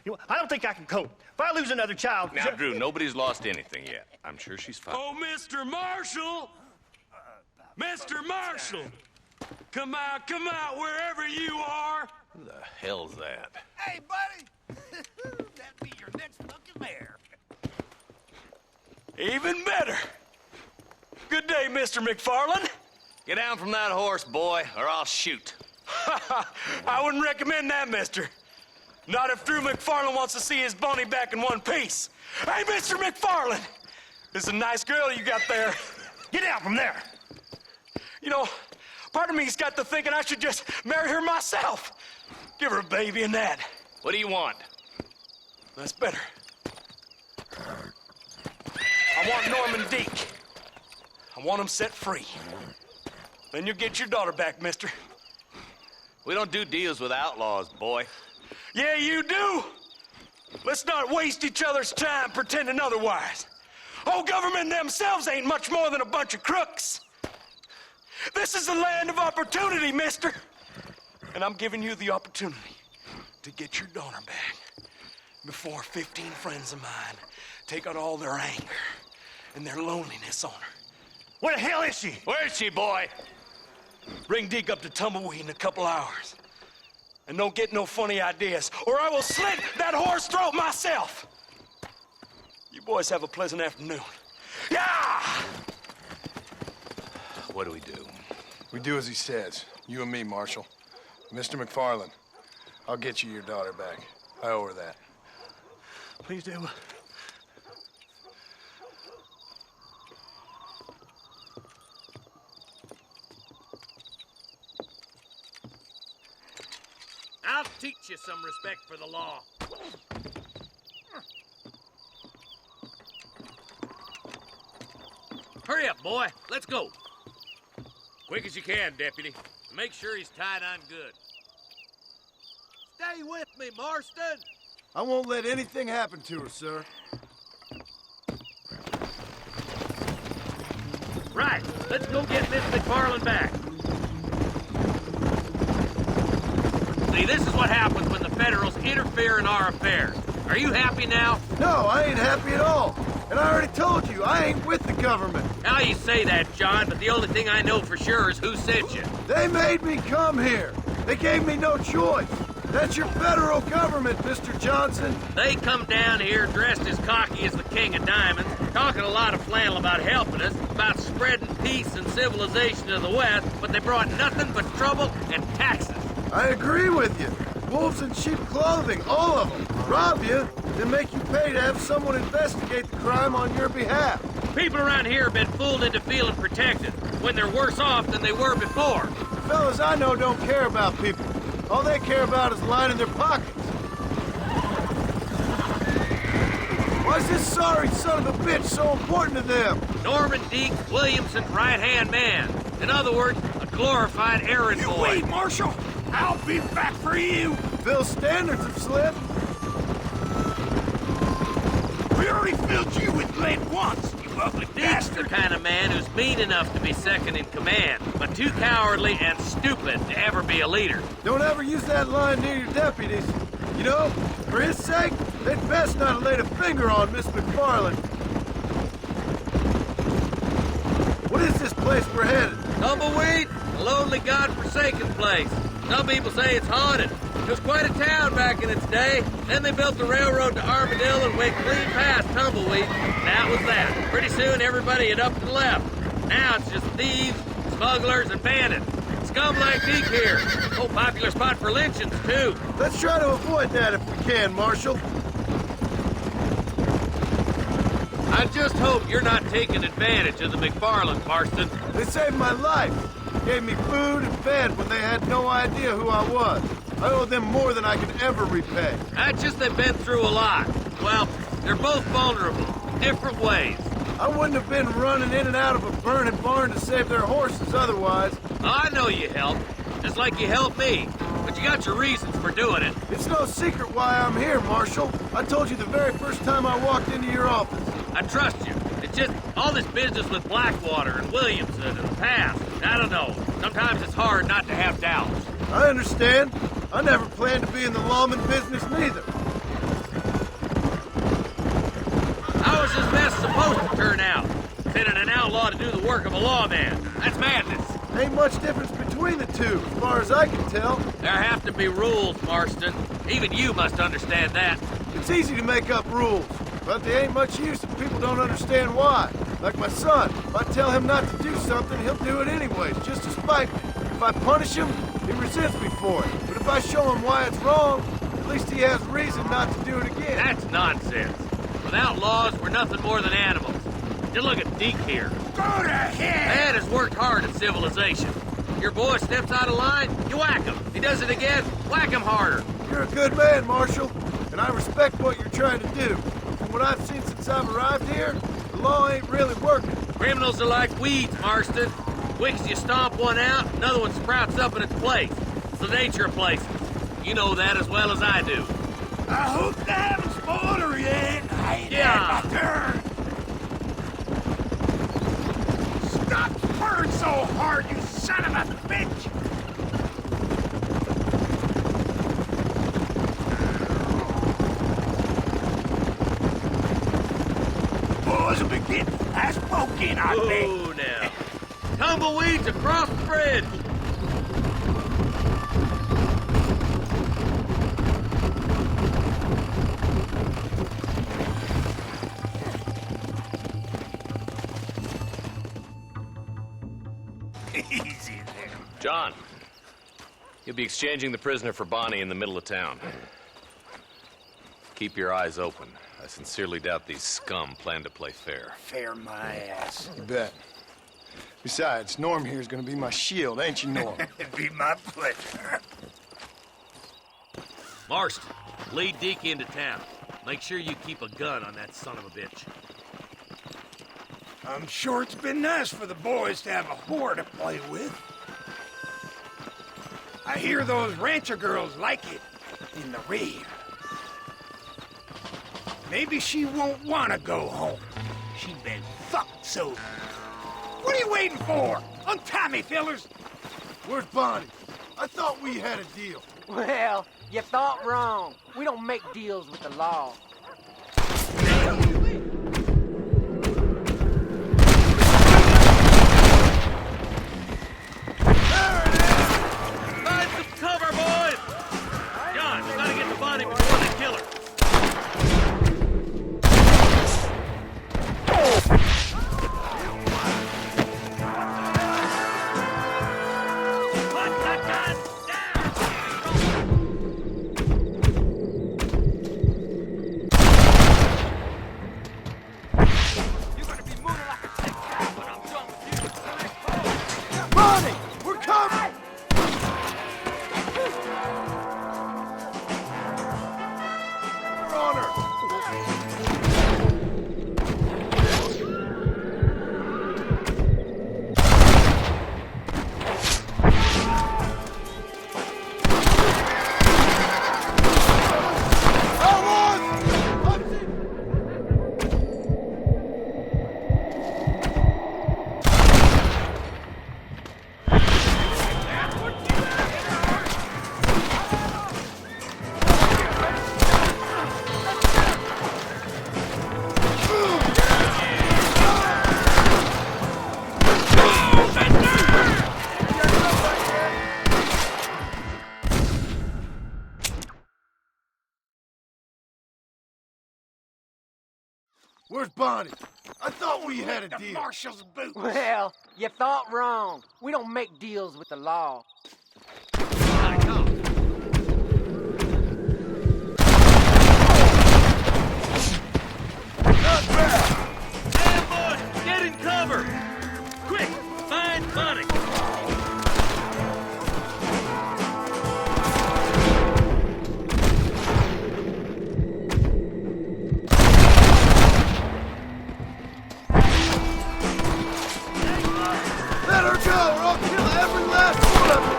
You know, I don't think I can cope. If I lose another child... Now, Drew, nobody's lost anything yet. I'm sure she's fine. Oh, Mr. Marshall! Mr. Marshall! Come out, wherever you are! Who the hell's that? Hey, buddy! That'd be your next fucking mayor. Even better! Good day, Mr. McFarland. Get down from that horse, boy, or I'll shoot. I wouldn't recommend that, mister. Not if Drew McFarland wants to see his Bonnie back in one piece. Hey, Mr. McFarland! This is a nice girl you got there. Get out from there! You know, part of me's got to thinking I should just marry her myself. Give her a baby and that. What do you want? That's better. I want Norman Deek. I want him set free. Then you'll get your daughter back, mister. We don't do deals with outlaws, boy. Yeah, you do. Let's not waste each other's time pretending otherwise. Oh, government themselves ain't much more than a bunch of crooks. This is the land of opportunity, mister. And I'm giving you the opportunity to get your daughter back before 15 friends of mine take out all their anger and their loneliness on her. Where the hell is she? Where is she, boy? Bring Deke up to Tumbleweed in a couple hours. And don't get no funny ideas, or I will slit that horse throat myself. You boys have a pleasant afternoon. Yeah! What do we do? We do as he says. You and me, Marshal. Mr. McFarland, I'll get you your daughter back. I owe her that. Please do. I'll teach you some respect for the law. Hurry up, boy. Let's go. Quick as you can, Deputy. Make sure he's tied on good. Stay with me, Marston. I won't let anything happen to her, sir. Right. Let's go get Miss McFarland back. See, this is what happens when the Federals interfere in our affairs. Are you happy now? No, I ain't happy at all. And I already told you, I ain't with the government. Now you say that, John, but the only thing I know for sure is who sent you. They made me come here. They gave me no choice. That's your federal government, Mr. Johnson. They come down here dressed as cocky as the King of Diamonds, talking a lot of flannel about helping us, about spreading peace and civilization to the West, but they brought nothing but trouble and taxes. I agree with you. Wolves in sheep clothing, all of them. Rob you, then make you pay to have someone investigate the crime on your behalf. People around here have been fooled into feeling protected, when they're worse off than they were before. The fellas I know don't care about people. All they care about is lining their pockets. Why is this sorry son of a bitch so important to them? Norman Deke, Williamson's right-hand man. In other words, a glorified errand boy. Wait, Marshal! I'll be back for you! Phil's standards have slipped. We already filled you with lead once, you ugly Deke's the kind of man who's mean enough to be second in command, but too cowardly and stupid to ever be a leader. Don't ever use that line near your deputies. You know, for his sake, they'd best not have laid a finger on Miss McFarland. What is this place we're headed? Tumbleweed, a lonely, god-forsaken place. Some people say it's haunted. It was quite a town back in its day. Then they built the railroad to Armadillo and went clean past Tumbleweed. That was that. Pretty soon, everybody had up and left. Now it's just thieves, smugglers, and bandits. Scum like Deke here. Oh, popular spot for lynchings, too. Let's try to avoid that if we can, Marshal. I just hope you're not taking advantage of the McFarlands, Marston. They saved my life. Gave me food and bed when they had no idea who I was. I owe them more than I can ever repay. That's just they've been through a lot. Well, they're both vulnerable, different ways. I wouldn't have been running in and out of a burning barn to save their horses otherwise. I know you helped, just like you helped me. But you got your reasons for doing it. It's no secret why I'm here, Marshal. I told you the very first time I walked into your office. I trust you. It's just all this business with Blackwater and Williamson and the past. I don't know. Sometimes it's hard not to have doubts. I understand. I never planned to be in the lawman business neither. How is this mess supposed to turn out? Sending an outlaw to do the work of a lawman. That's madness. Ain't much difference between the two, as far as I can tell. There have to be rules, Marston. Even you must understand that. It's easy to make up rules, but they ain't much use if people don't understand why. Like my son, if I tell him not to do something, he'll do it anyways, just to spite me. If I punish him, he resents me for it. But if I show him why it's wrong, at least he has reason not to do it again. That's nonsense. Without laws, we're nothing more than animals. Just look at Deke here. Go to hell! Dad has worked hard at civilization. Your boy steps out of line, you whack him. He does it again, whack him harder. You're a good man, Marshal, and I respect what you're trying to do. From what I've seen since I've arrived here, the law ain't really working. Criminals are like weeds, Marston. Quick as you stomp one out, another one sprouts up in its place. It's the nature of places. You know that as well as I do. I hope they haven't spoiled her yet. I ain't Yeah. had my turn. Stop purring so hard, you son of a bitch! Boys will be getting fast poking, I think. Oh, now. Tumbleweeds across the bridge. Easy there. John, you'll be exchanging the prisoner for Bonnie in the middle of town. Keep your eyes open. I sincerely doubt these scum plan to play fair. Fair my ass. You bet. Besides, Norm here's gonna be my shield, ain't you, Norm? It'd be my pleasure. Marston, lead Deke into town. Make sure you keep a gun on that son of a bitch. I'm sure it's been nice for the boys to have a whore to play with. I hear those rancher girls like it in the rear. Maybe she won't want to go home. She's been fucked so. What are you waiting for? Untie me, fellers. Where's Bonnie? I thought we had a deal. Well, you thought wrong. We don't make deals with the law. Find some cover, boys! John, you gotta get the body before they kill her. Where's Bonnie? I thought we had a The deal. marshal's boots. Well, you thought wrong. We don't make deals with the law. Not bad. Ambush! Get in cover! Quick, find Bonnie. Let her go, or I'll kill every last one of you!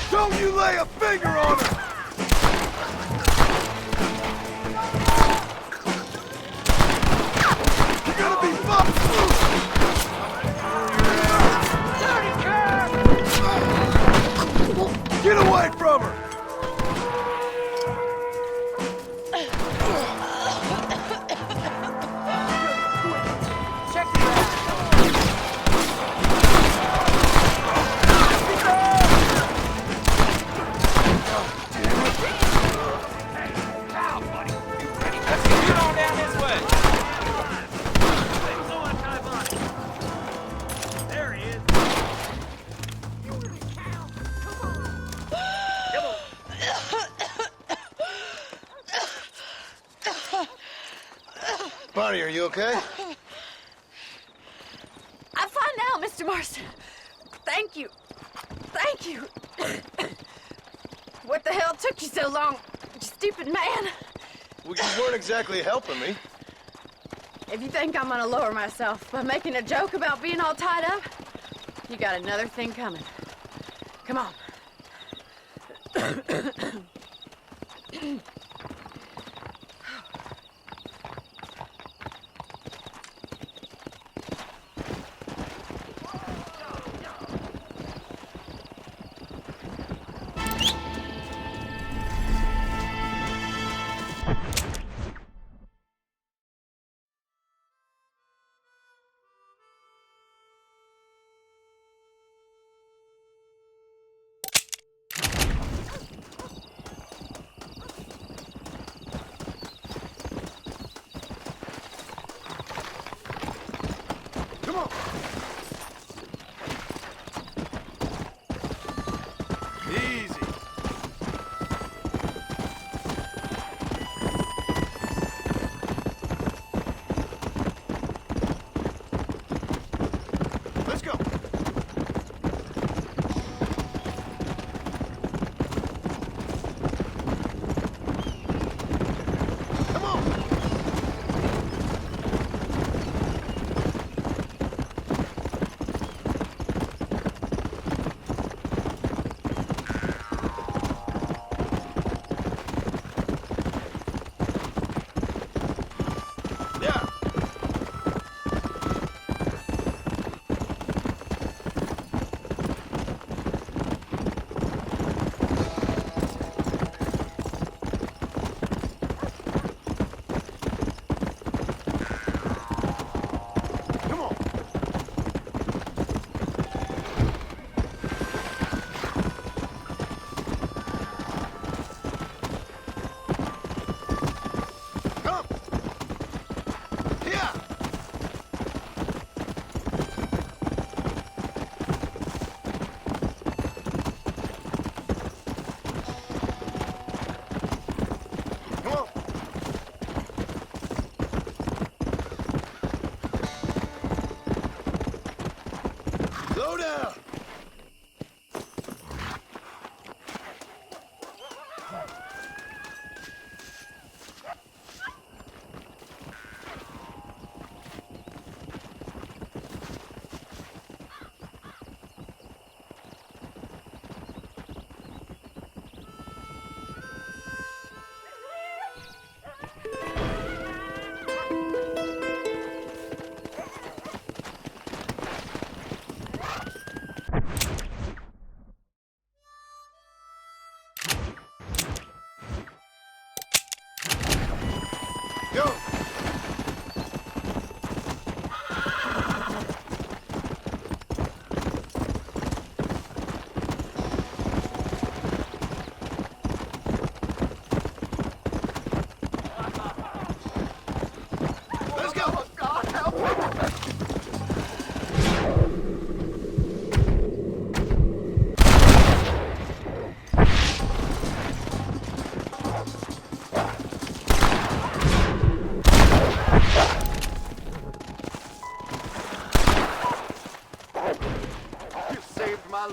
Don't you lay a finger on her! You're gonna be fucked! Get away from her! Check it out. Let's get on down this way. There he is. Bonnie, are you okay? I'm fine now, Mr. Marston. Thank you. Thank you. What the hell took you so long, you stupid man? Well, you weren't exactly helping me. If you think I'm gonna lower myself by making a joke about being all tied up, you got another thing coming. Come on.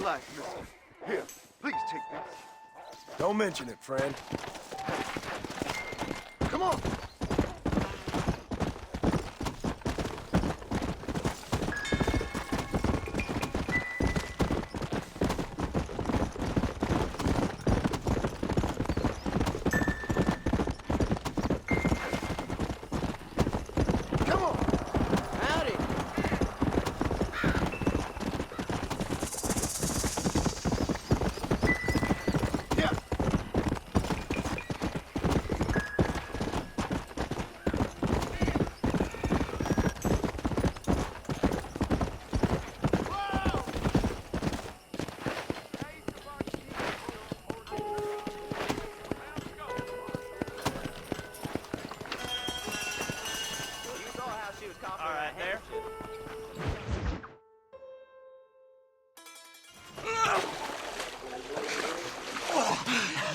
life, mister. Here, please take this. Don't mention it, friend. Come on.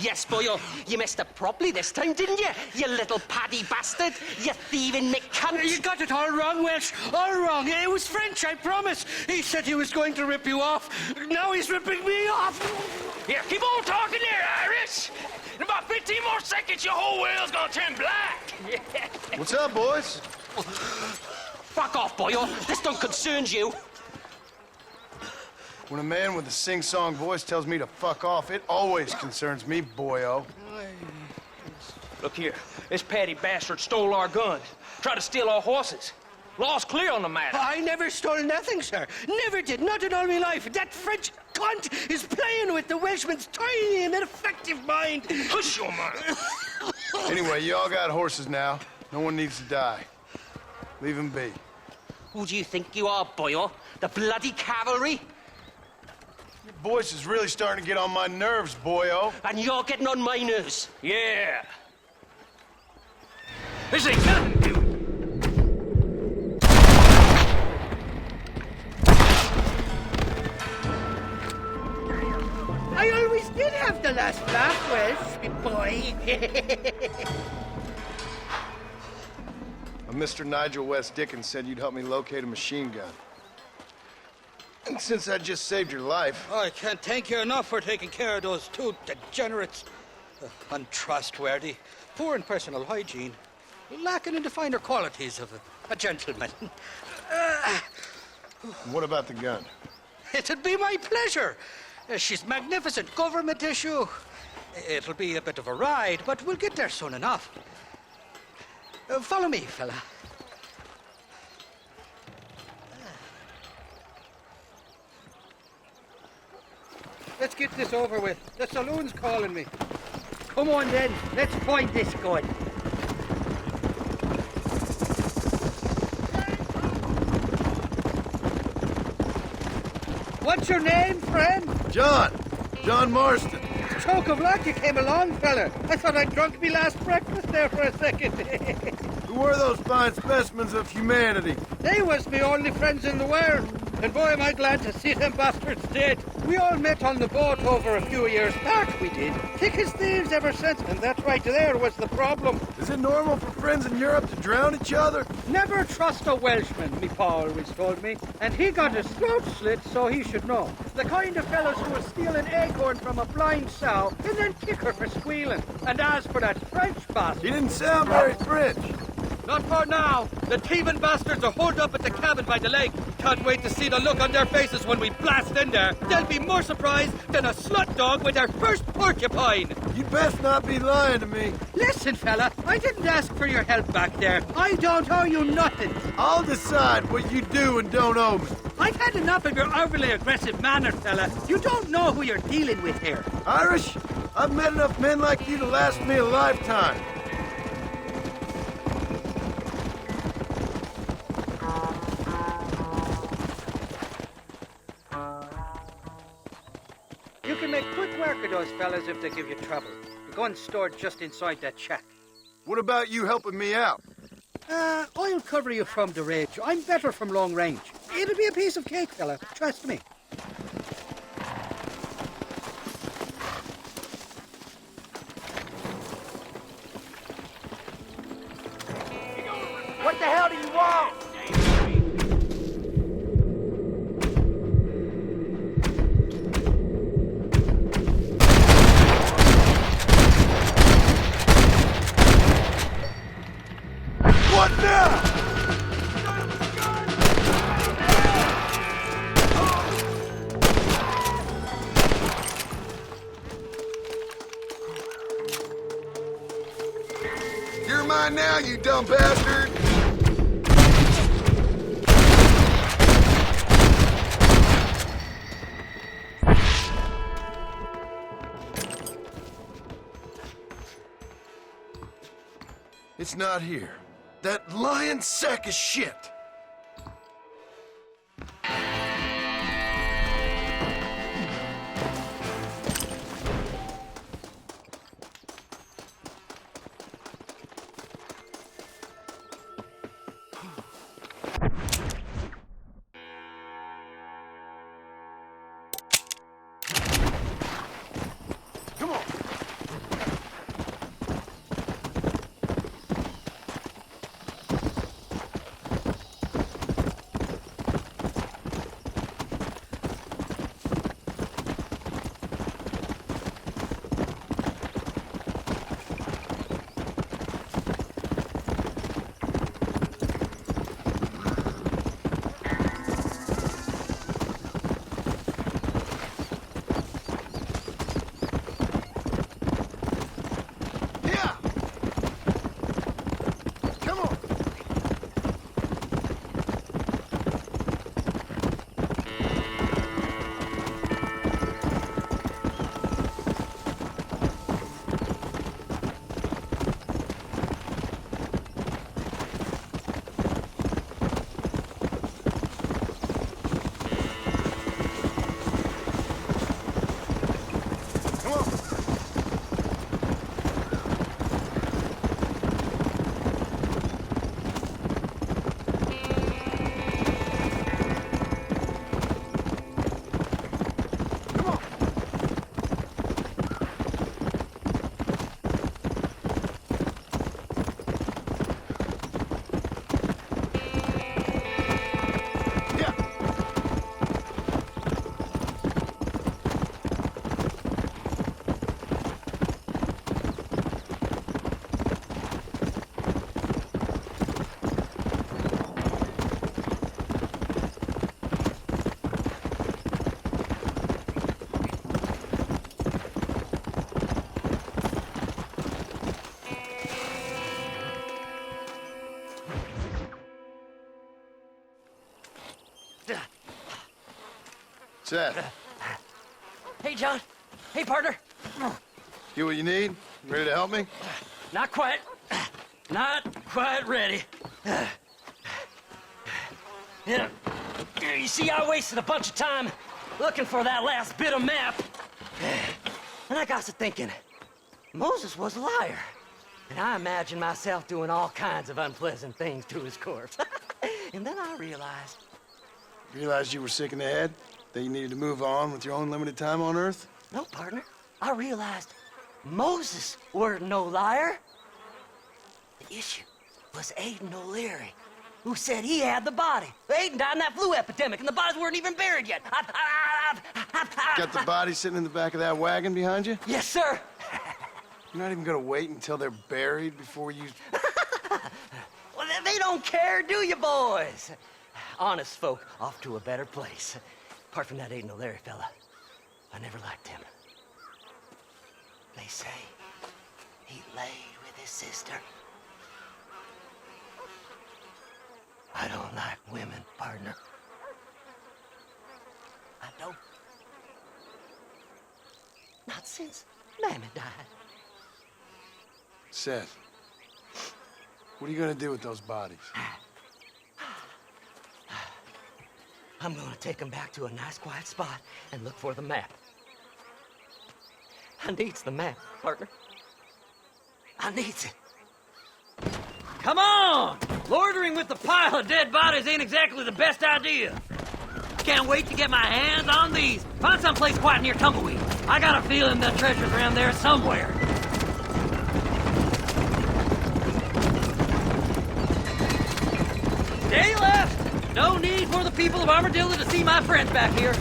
Yes, boyo, you messed up properly this time, didn't you? You little paddy bastard. You thieving McCunt. You got it all wrong, Welsh. All wrong. It was French, I promise. He said he was going to rip you off. Now he's ripping me off. Here, keep on talking there, Irish. In about 15 more seconds, your whole world's gonna turn black. What's up, boys? Fuck off, boyo. This don't concern you. When a man with a sing-song voice tells me to fuck off, it always concerns me, boyo. Look here, this Paddy bastard stole our guns, tried to steal our horses. Law's clear on the matter. I never stole nothing, sir. Never did, not in all my life. That French cunt is playing with the Welshman's tiny and ineffective mind. Hush your mind. Anyway, you all got horses now. No one needs to die. Leave him be. Who do you think you are, boyo? The bloody cavalry? Your voice is really starting to get on my nerves, boyo. And you're getting on my nerves. Yeah. This ain't nothing to do. I always did have the last laugh, Welsh, me boy. Mr. Nigel West Dickens said you'd help me locate a machine gun. And since I just saved your life... I can't thank you enough for taking care of those two degenerates. Untrustworthy, poor in personal hygiene, lacking in the finer qualities of a gentleman. What about the gun? It'd be my pleasure. She's magnificent, government issue. It'll be a bit of a ride, but we'll get there soon enough. Follow me, fella. Let's get this over with. The saloon's calling me. Come on, then. Let's find this gun. What's your name, friend? John. John Marston. Choke of luck you came along, fella. I thought I'd drunk me last breakfast there for a second. Who were those fine specimens of humanity? They was me only friends in the world. And boy, am I glad to see them bastards dead. We all met on the boat over a few years back, we did. Thick as thieves ever since, and that right there was the problem. Is it normal for friends in Europe to drown each other? Never trust a Welshman, me pa always told me. And he got his throat slit, so he should know. The kind of fellows who will steal an acorn from a blind sow and then kick her for squealing. And as for that French bastard... He didn't sound very French. Not for now. The thieving bastards are holed up at the cabin by the lake. Can't wait to see the look on their faces when we blast in there. They'll be more surprised than a slut dog with their first porcupine. You'd best not be lying to me. Listen, fella, I didn't ask for your help back there. I don't owe you nothing. I'll decide what you do and don't owe me. I've had enough of your overly aggressive manner, fella. You don't know who you're dealing with here. Irish, I've met enough men like you to last me a lifetime. You can make quick work of those fellas if they give you trouble. The gun's stored just inside that shack. What about you helping me out? I'll cover you from the ridge. I'm better from long range. It'll be a piece of cake, fella. Trust me. What the hell do you want? You're mine now, you dumb bastard! It's not here. That lying sack of shit! Seth. Hey, John. Hey, partner. Get what you need? Ready to help me? Not quite. Not quite ready. You see, I wasted a bunch of time looking for that last bit of map. And I got to thinking, Moses was a liar. And I imagined myself doing all kinds of unpleasant things to his corpse. And then I realized... Realized you were sick in the head? That you needed to move on with your own limited time on Earth? No, partner. I realized Moses weren't no liar. The issue was Aiden O'Leary, who said he had the body. Aiden died in that flu epidemic, and the bodies weren't even buried yet. Got the body sitting in the back of that wagon behind you? Yes, sir. You're not even gonna wait until they're buried before you... Well, they don't care, do you, boys? Honest folk off to a better place. Apart from that Aiden O'Leary fella, I never liked him. They say he laid with his sister. I don't like women, partner. I don't. Not since Mammy died. Seth, what are you gonna do with those bodies? I'm gonna take them back to a nice quiet spot and look for the map. I needs the map, partner. I needs it. Come on! Loitering with the pile of dead bodies ain't exactly the best idea. Can't wait to get my hands on these. Find someplace quiet near Tumbleweed. I got a feeling the treasure's around there somewhere. Stay left! No need for the people of Armadillo to see my friends back here.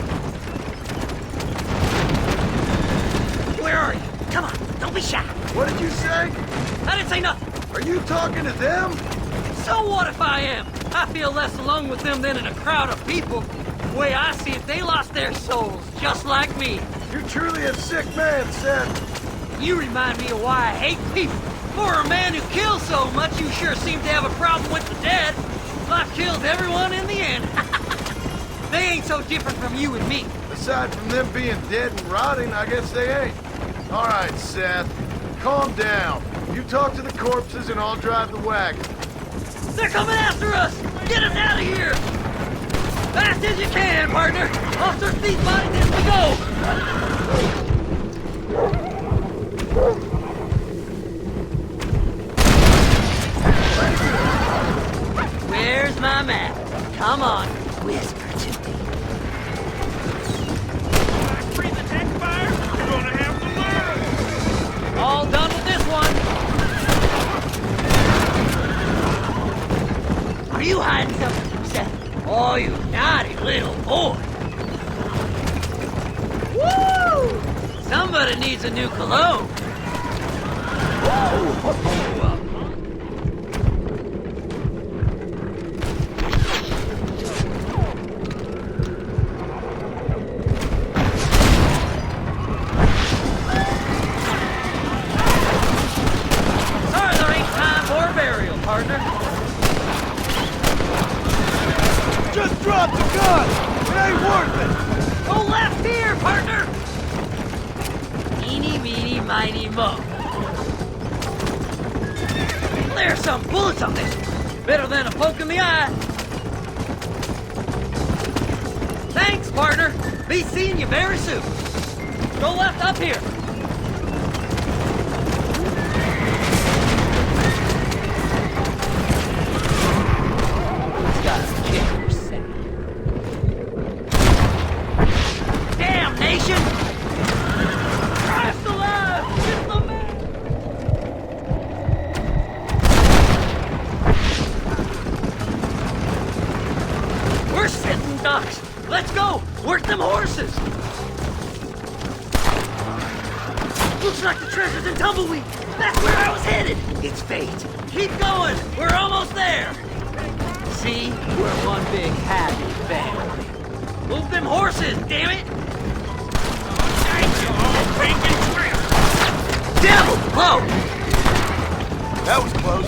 Where are you? Come on, don't be shy. What did you say? I didn't say nothing. Are you talking to them? So what if I am? I feel less alone with them than in a crowd of people. The way I see it, they lost their souls, just like me. You're truly a sick man, Seth. You remind me of why I hate people. For a man who kills so much, you sure seem to have a problem with the dead. Life kills everyone in the end. They ain't so different from you and me. Aside from them being dead and rotting, I guess they ain't. All right, Seth. Calm down. You talk to the corpses and I'll drive the wagon. They're coming after us! Get us out of here! Fast as you can, partner! I'll search these bodies as we go! Where's my map? Come on, whisper to me. Freeze the tank fire? You're gonna have to learn! All done with this one. Are you hiding something from Seth? Oh, you naughty little boy. Woo! Somebody needs a new cologne. Woo! Sorry, there ain't time for a burial, partner. Just drop the gun! It ain't worth it! Go left here, partner! Eeny, meeny, miny, mo. There's some bullets on this. Better than a poke in the eye. Thanks, partner. Be seeing you very soon. Go left up here. Damnation! Christ alive! Get the man! We're sitting ducks. Let's go! Work them horses! Looks like the treasure's in Tumbleweed. That's where I was headed. It's fate. Keep going. We're almost there. See? We're one big happy family. Move them horses, damn it! Devil! Whoa! That was close.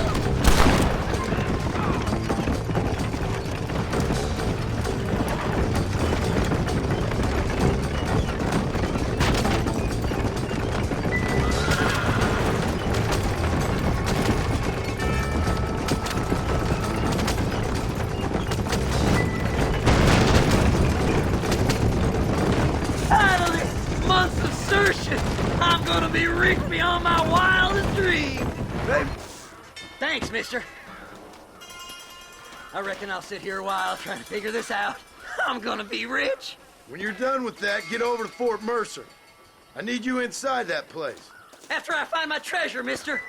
Finally! Months of searching! I'm gonna be rich beyond my wildest dreams! Babe. Thanks, mister. I reckon I'll sit here a while trying to figure this out. I'm gonna be rich! When you're done with that, get over to Fort Mercer. I need you inside that place. After I find my treasure, mister!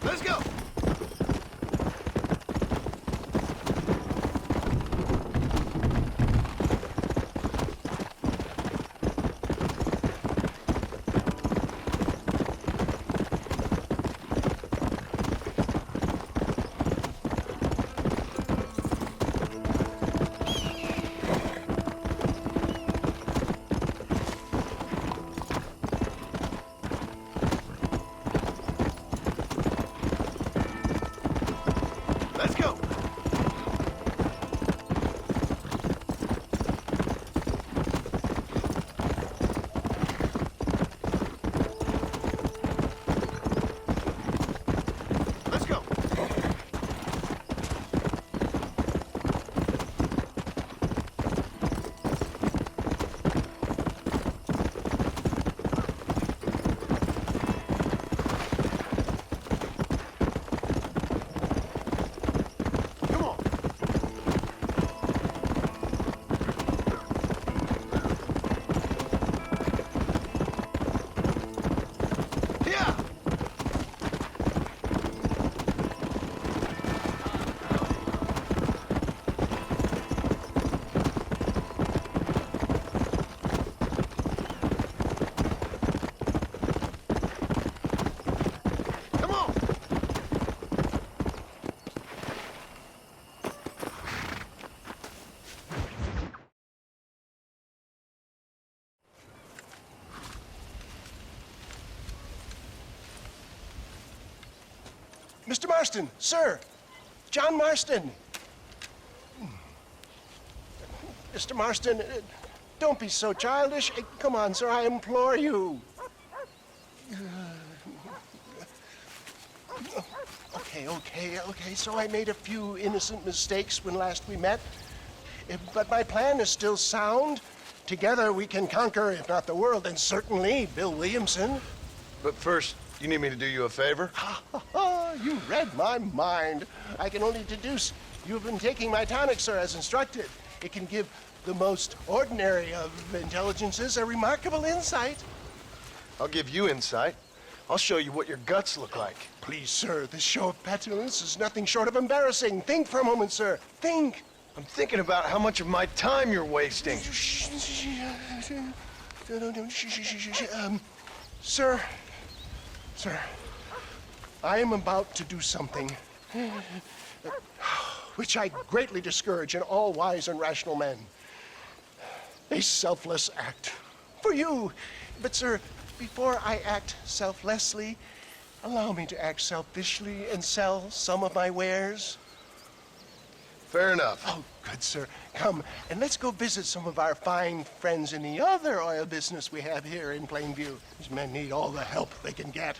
Let's go! Let's go! Let's go! Mr. Marston, sir. John Marston. Mr. Marston, don't be so childish. Come on, sir, I implore you. Okay, so I made a few innocent mistakes when last we met. But my plan is still sound. Together we can conquer, if not the world, then certainly Bill Williamson. But first, you need me to do you a favor? You read my mind. I can only deduce you've been taking my tonic, sir, as instructed. It can give the most ordinary of intelligences a remarkable insight. I'll give you insight. I'll show you what your guts look like. Please, sir, this show of petulance is nothing short of embarrassing. Think for a moment, sir. Think. I'm thinking about how much of my time you're wasting. Sir, I am about to do something which I greatly discourage in all wise and rational men. A selfless act for you. But, sir, before I act selflessly, allow me to act selfishly and sell some of my wares. Fair enough. Oh, good, sir. Come, and let's go visit some of our fine friends in the other oil business we have here in Plainview. These men need all the help they can get.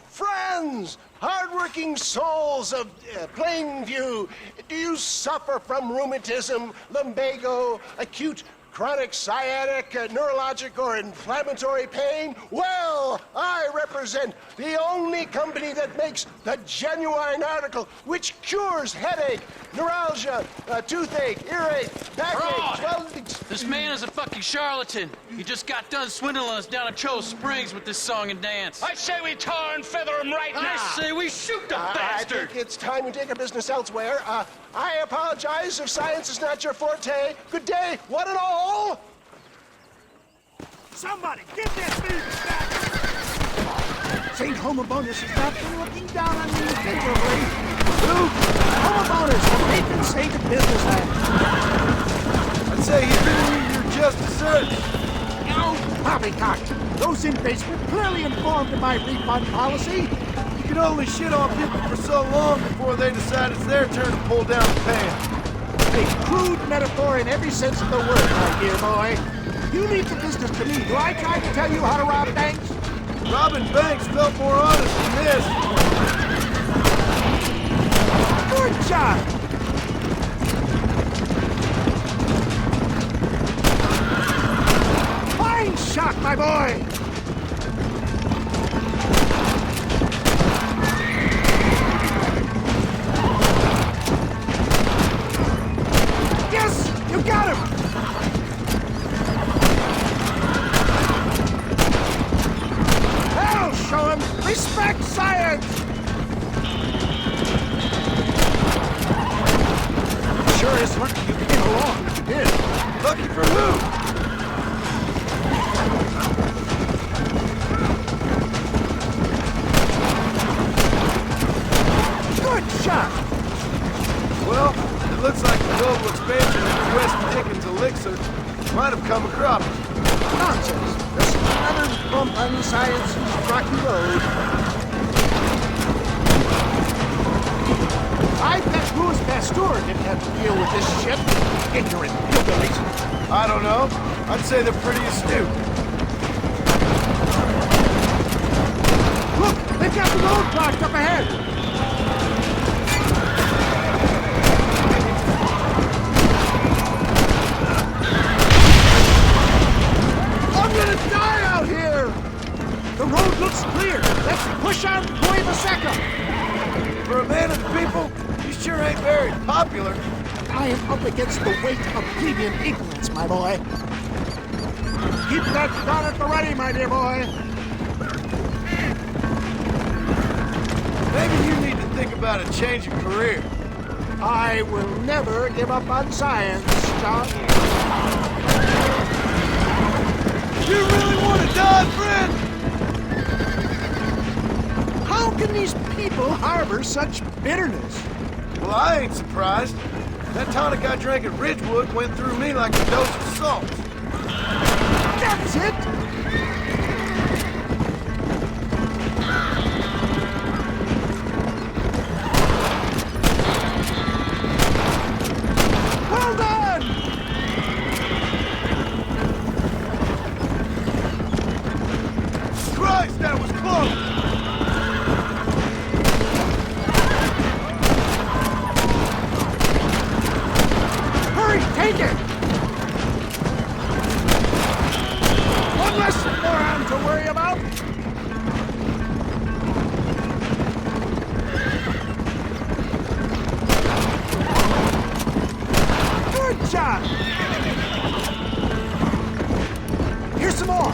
Friends, hardworking souls of Plainview, do you suffer from rheumatism, lumbago, acute chronic sciatic, neurologic, or inflammatory pain? Well, I represent the only company that makes the genuine article which cures headache, neuralgia, toothache, earache, backache. Well, this man is a fucking charlatan. He just got done swindling us down at Cho Springs with this song and dance. I say we tar and feather him right now. I say we shoot the bastard. I think it's time we take our business elsewhere. I apologize if science is not your forte. Good day, one and all. Somebody, get this beast back! St. Homobonus has not been looking down on you favorably. Luke, Homobonus, the patron saint of business land. I'd say he's doing your just desserts. Poppycock! Those inmates were clearly informed of my refund policy. You can only shit on people for so long before they decide it's their turn to pull down the pan. A crude metaphor in every sense of the word, my dear boy. You leave the business to me. Do I try to tell you how to rob banks? Robbing banks felt more honest than this. Good job! Fine shot, my boy! Yes! You got him! That'll show him! Respect science! Sure is lucky you came along if you did. Lucky for who? Good shot! Well, it looks like the global expansion of the West Dickens elixir might have come a cropping. Nonsense! This is another bump on science's rocky road. I bet Louis Pasteur didn't have to deal with this shit. Ignorant hillbillies. I don't know. I'd say they're pretty astute. Look! They've got the road blocked up ahead! I'm gonna die out here! The road looks clear. Let's push on Cueva Seca. For a man of the people, you sure ain't very popular. I am up against the weight of plebeian ignorance, my boy. Keep that gun at the ready, my dear boy. Maybe you need to think about a change of career. I will never give up on science, John. You really want to die, friend? How can these people harbor such bitterness? Well, I ain't surprised. That tonic I drank at Ridgewood went through me like a dose of salt. That's it! Well done! Christ, that was close! Take it! One less moron to worry about. Good job! Here's some more.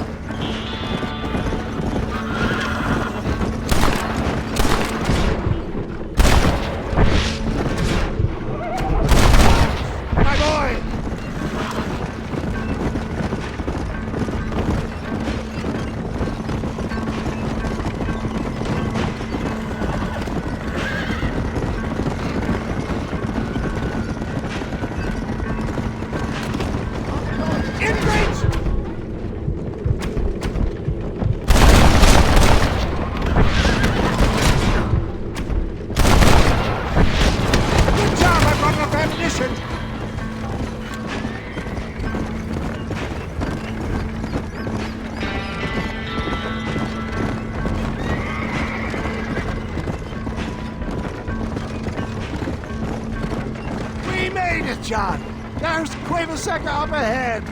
John. There's Cueva Seca up ahead.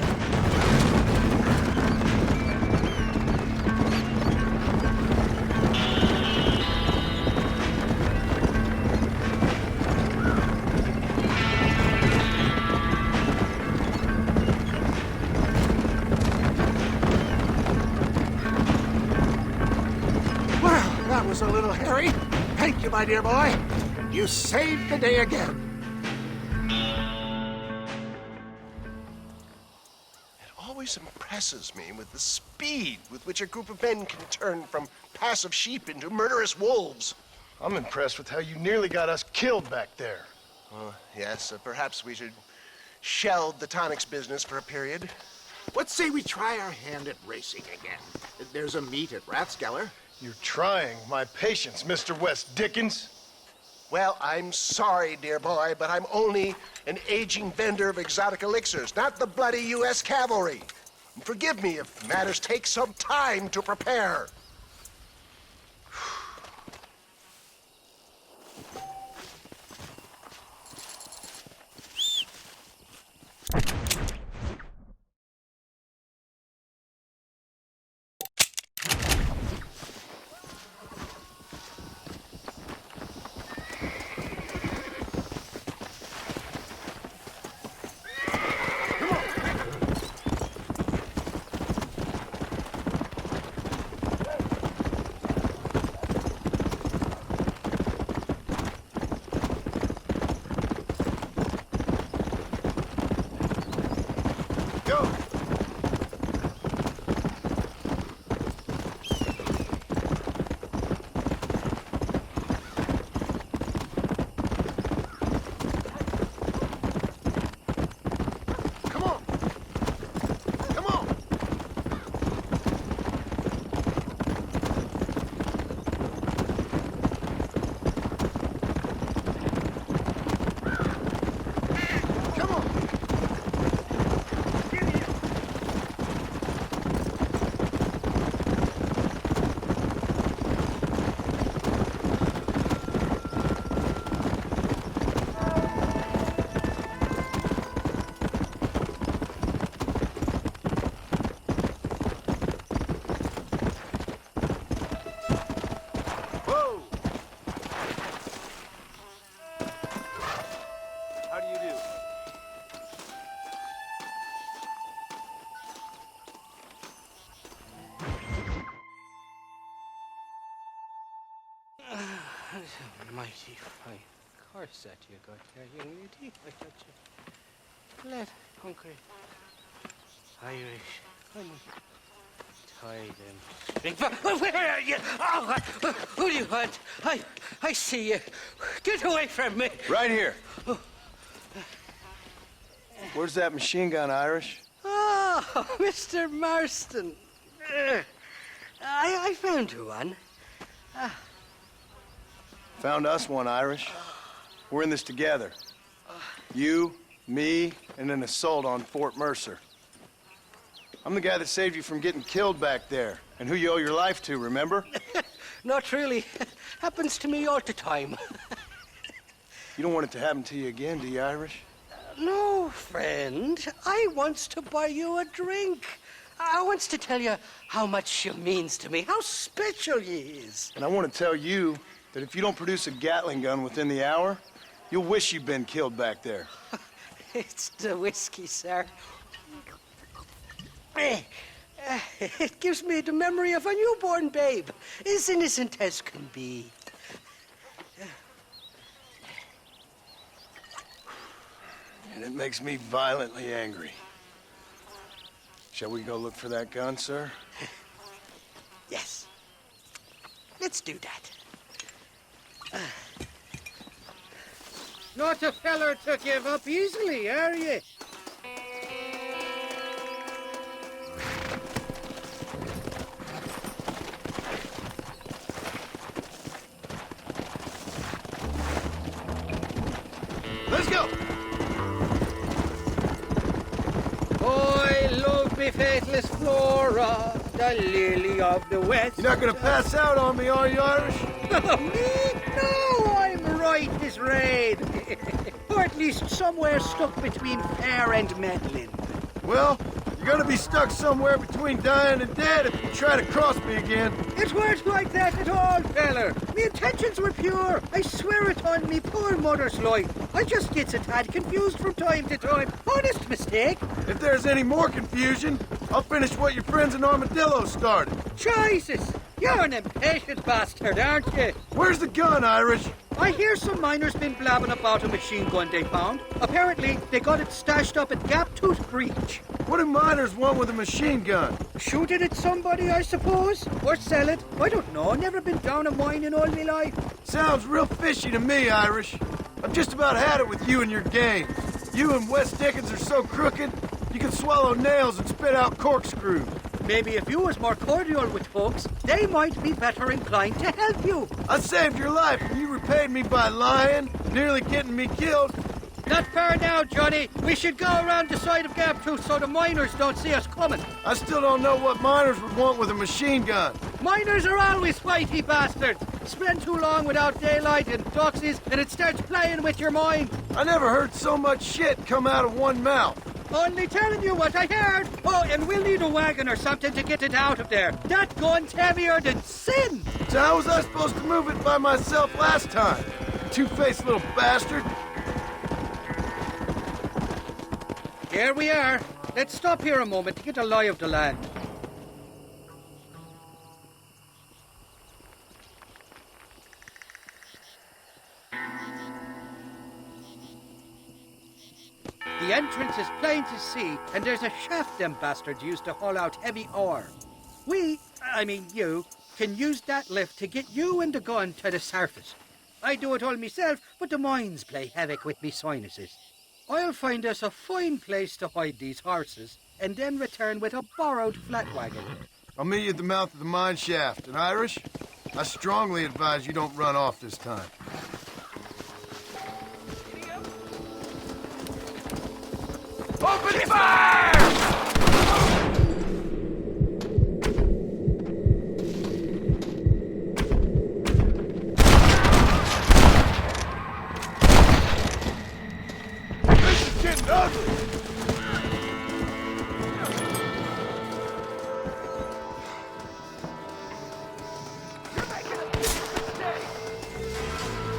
Well, that was a little hairy. Thank you, my dear boy. You saved the day again. Always impresses me with the speed with which a group of men can turn from passive sheep into murderous wolves. I'm impressed with how you nearly got us killed back there. Yes, perhaps we should shelve the tonics business for a period. Let's say we try our hand at racing again. There's a meet at Rathskeller. You're trying my patience, Mr. West Dickens. Well, I'm sorry, dear boy, but I'm only an aging vendor of exotic elixirs, not the bloody U.S. cavalry. And forgive me if matters take some time to prepare. Mighty fine horse that you got there, young lady? I thought you... Let hungry. Irish. Come on. Tie them. Where are you? Oh, who do you want? I see you. Get away from me. Right here. Where's that machine gun, Irish? Oh, Mr. Marston. I found you one. Found us one, Irish. We're in this together. You, me, and an assault on Fort Mercer. I'm the guy that saved you from getting killed back there, and who you owe your life to, remember? Not really. Happens to me all the time. You don't want it to happen to you again, do you, Irish? No, friend. I wants to buy you a drink. I wants to tell you how much you means to me, how special you is. And I want to tell you that if you don't produce a Gatling gun within the hour, you'll wish you'd been killed back there. It's the whiskey, sir. It gives me the memory of a newborn babe, as innocent as can be. And it makes me violently angry. Shall we go look for that gun, sir? Yes. Let's do that. Not a feller to give up easily, are you? Let's go! I love me faithless Flora, the lily of the West. You're not gonna pass out on me, are you, Irish? Me? No, I'm right this raid. Or at least somewhere stuck between fair and meddling. Well, you're gonna be stuck somewhere between dying and dead if you try to cross me again. It weren't like that at all, feller. Me intentions were pure. I swear it on me poor mother's life. I just gets a tad confused from time to time. Honest mistake. If there's any more confusion, I'll finish what your friends in Armadillo started. Jesus! You're an impatient bastard, aren't you? Where's the gun, Irish? I hear some miners been blabbing about a machine gun they found. Apparently, they got it stashed up at Gaptooth Breach. What do miners want with a machine gun? Shoot it at somebody, I suppose? Or sell it? I don't know. Never been down a mine in all my life. Sounds real fishy to me, Irish. I've just about had it with you and your game. You and Wes Dickens are so crooked, you can swallow nails and spit out corkscrews. Maybe if you was more cordial with folks, they might be better inclined to help you. I saved your life and you repaid me by lying, nearly getting me killed. Not far now, Johnny. We should go around the side of Gaptooth so the miners don't see us coming. I still don't know what miners would want with a machine gun. Miners are always fighty bastards. Spend too long without daylight and doxies, and it starts playing with your mind. I never heard so much shit come out of one mouth. Only telling you what I heard. Oh, and we'll need a wagon or something to get it out of there. That gun's heavier than sin. So how was I supposed to move it by myself last time? Two-faced little bastard. Here we are. Let's stop here a moment to get a lie of the land. The entrance is plain to see, and there's a shaft them bastards used to haul out heavy ore. You, can use that lift to get you and the gun to the surface. I do it all myself, but the mines play havoc with me sinuses. I'll find us a fine place to hide these horses, and then return with a borrowed flat wagon. I'll meet you at the mouth of the mine shaft. And Irish, I strongly advise you don't run off this time. Open fire! This is getting ugly!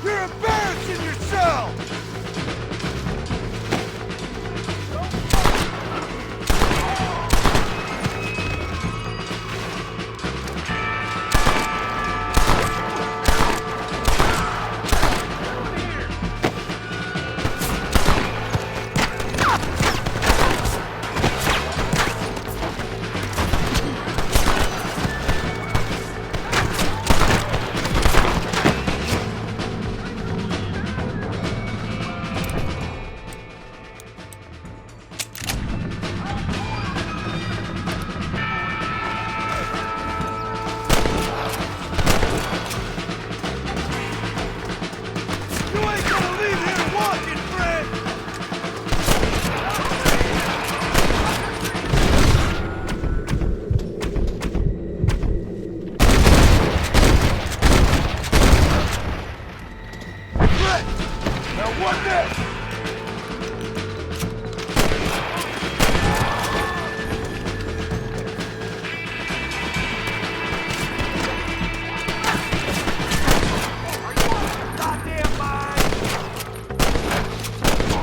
You're embarrassing yourself!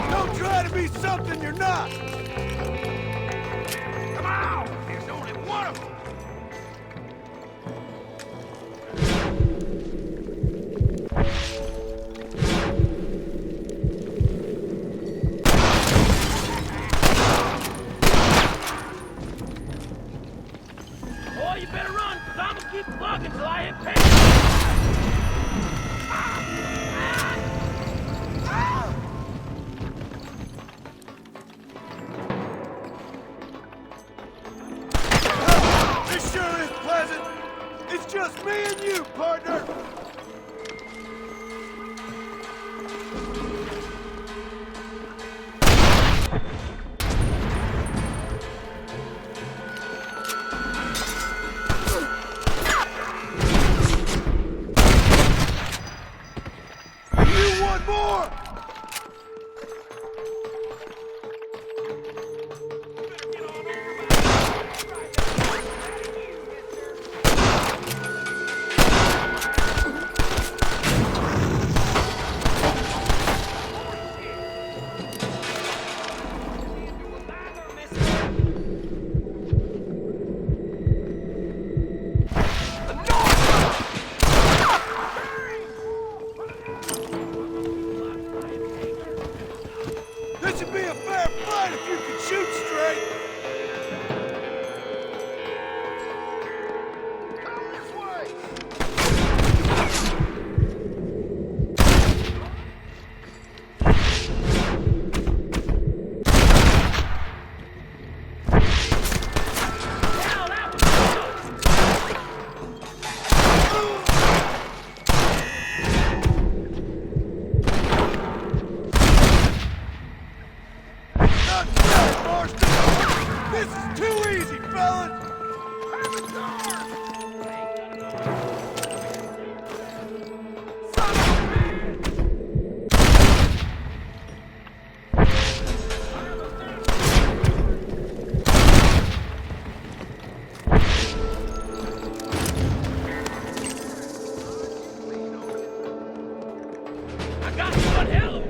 Don't try to be something you're not! Come on! There's only one of them! Oh, you better run, because I'm gonna keep plugging till I hit pay. This sure is pleasant! It's just me and you, partner! You want more? This would be a fair fight if you could shoot straight! Come this way! Not today, Marston! This is too easy, fellas! I got you, what hell?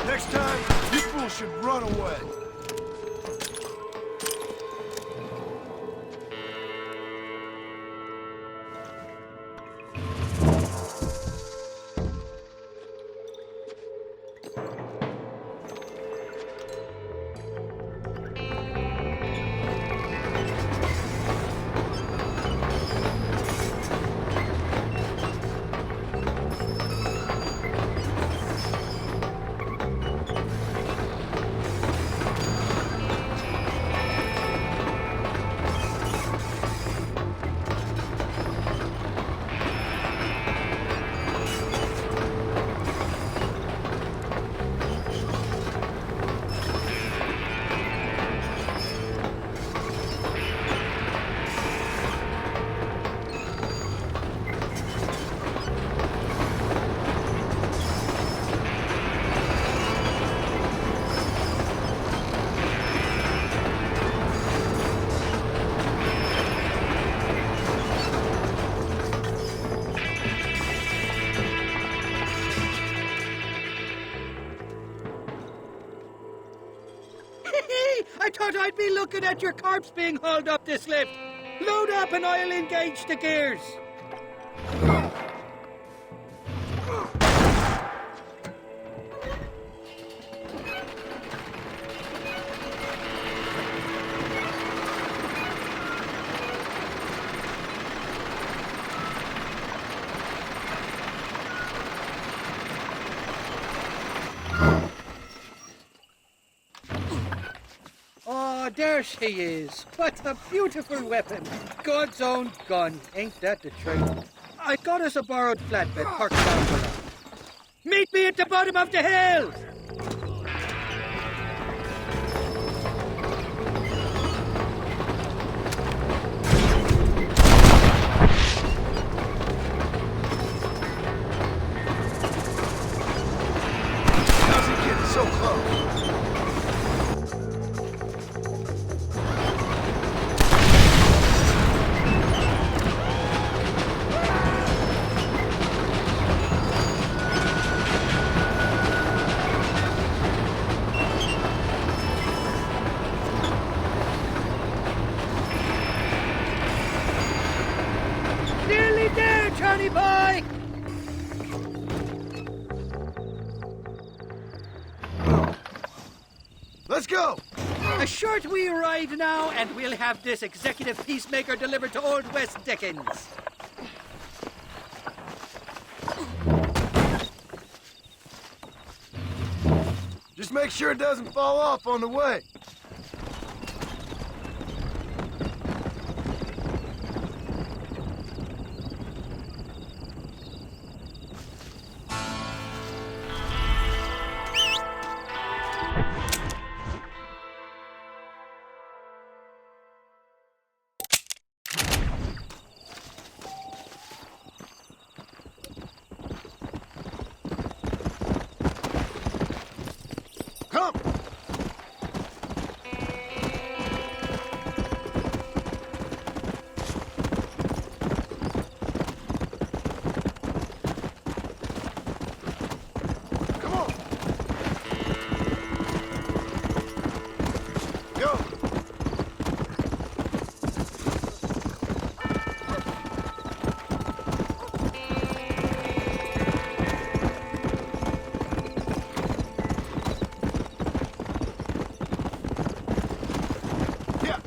Next time, you fools should run away. I thought I'd be looking at your corpse being hauled up this lift. Load up and I'll engage the gears. Oh, there she is. What a beautiful weapon. God's own gun. Ain't that the truth? I got us a borrowed flatbed parked down below. Meet me at the bottom of the hill! How's he getting so close? Nearly there, Johnny boy! Let's go! A short wee ride now, and we'll have this executive peacemaker delivered to Old West Dickens. Just make sure it doesn't fall off on the way. Come! Come on! Go! Yeah!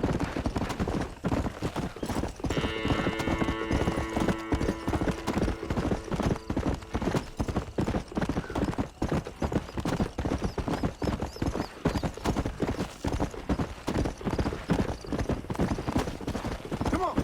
Come on!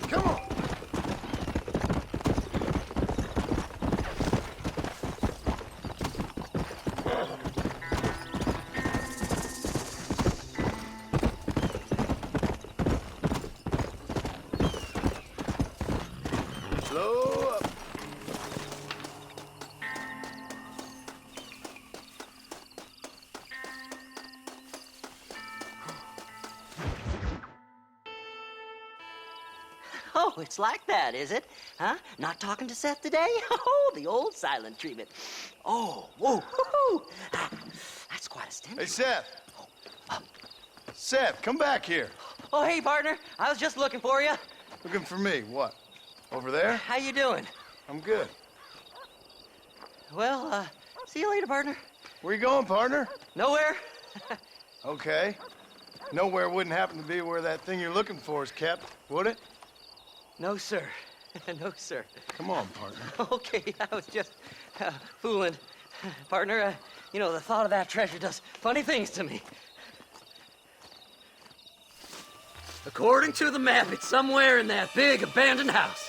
Come on! Slow up. Oh, it's like that, is it? Huh? Not talking to Seth today? Oh, the old silent treatment. Oh, whoa, woo-hoo. That's quite a stench. Hey, Seth. Seth, come back here. Oh, hey, partner. I was just looking for you. Looking for me. What? Over there? How you doing? I'm good. Well, see you later, partner. Where you going, partner? Nowhere. Okay. Nowhere wouldn't happen to be where that thing you're looking for is kept, would it? No, sir. No, sir. Come on, partner. Okay, I was just fooling. Partner, you know, the thought of that treasure does funny things to me. According to the map, it's somewhere in that big abandoned house.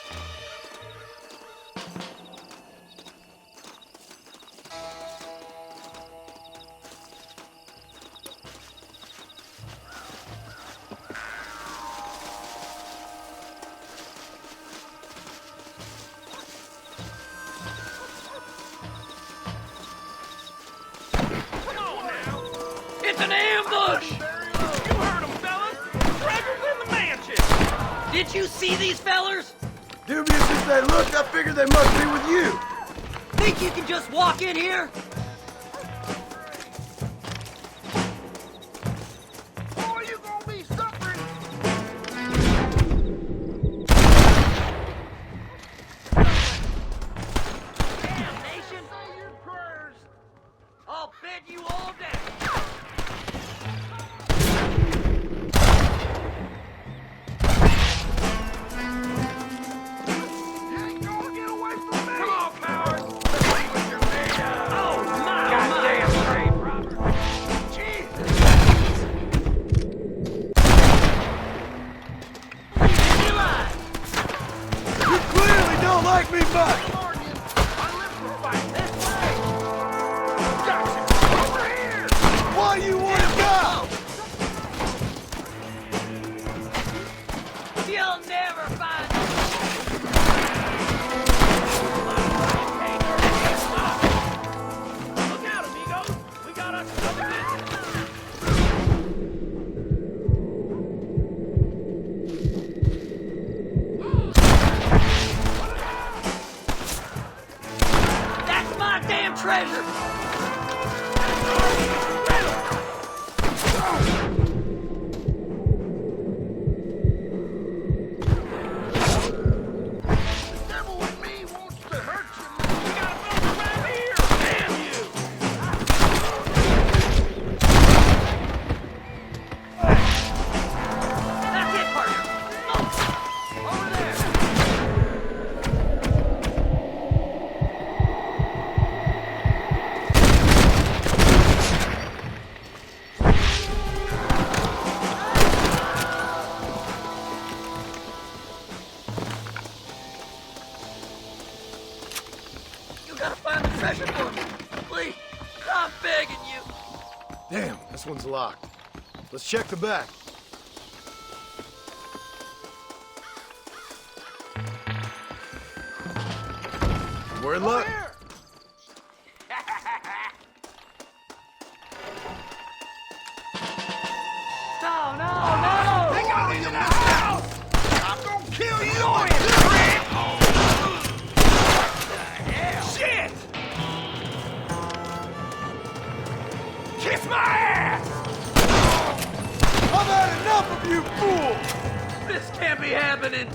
It's an ambush! You heard him, fellas! Treasure's in the mansion! Did you see these fellers? Dubious as they look, I figured they must be with you. Think you can just walk in here? Boy, you gonna be suffering. Damnation! I'll bet you all day. You ain't gonna get away goddamn treasure! Damn, this one's locked. Let's check the back. We're in luck. No, no, no! They got me in the house! I'm gonna kill you! Shit! Kiss my ass! I've had enough of you fools! This can't be happening!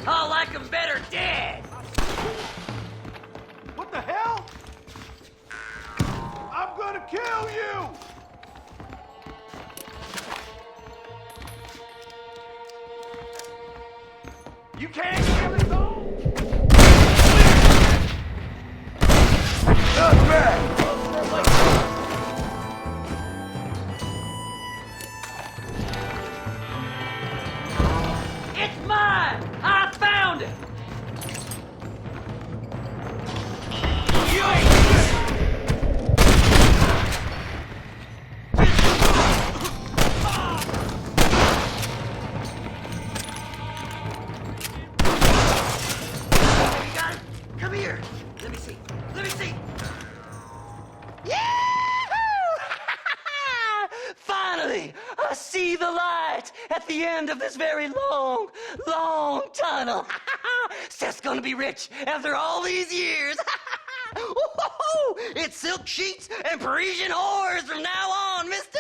I like them better dead! What the hell? I'm gonna kill you! You can't kill us all! Not bad! It's mine! I found it! Come here. Let me see. Let me see. Finally, I see the light at the end of this very long, long tunnel. Seth's gonna be rich after all these years. It's silk sheets and Parisian whores from now on, mister.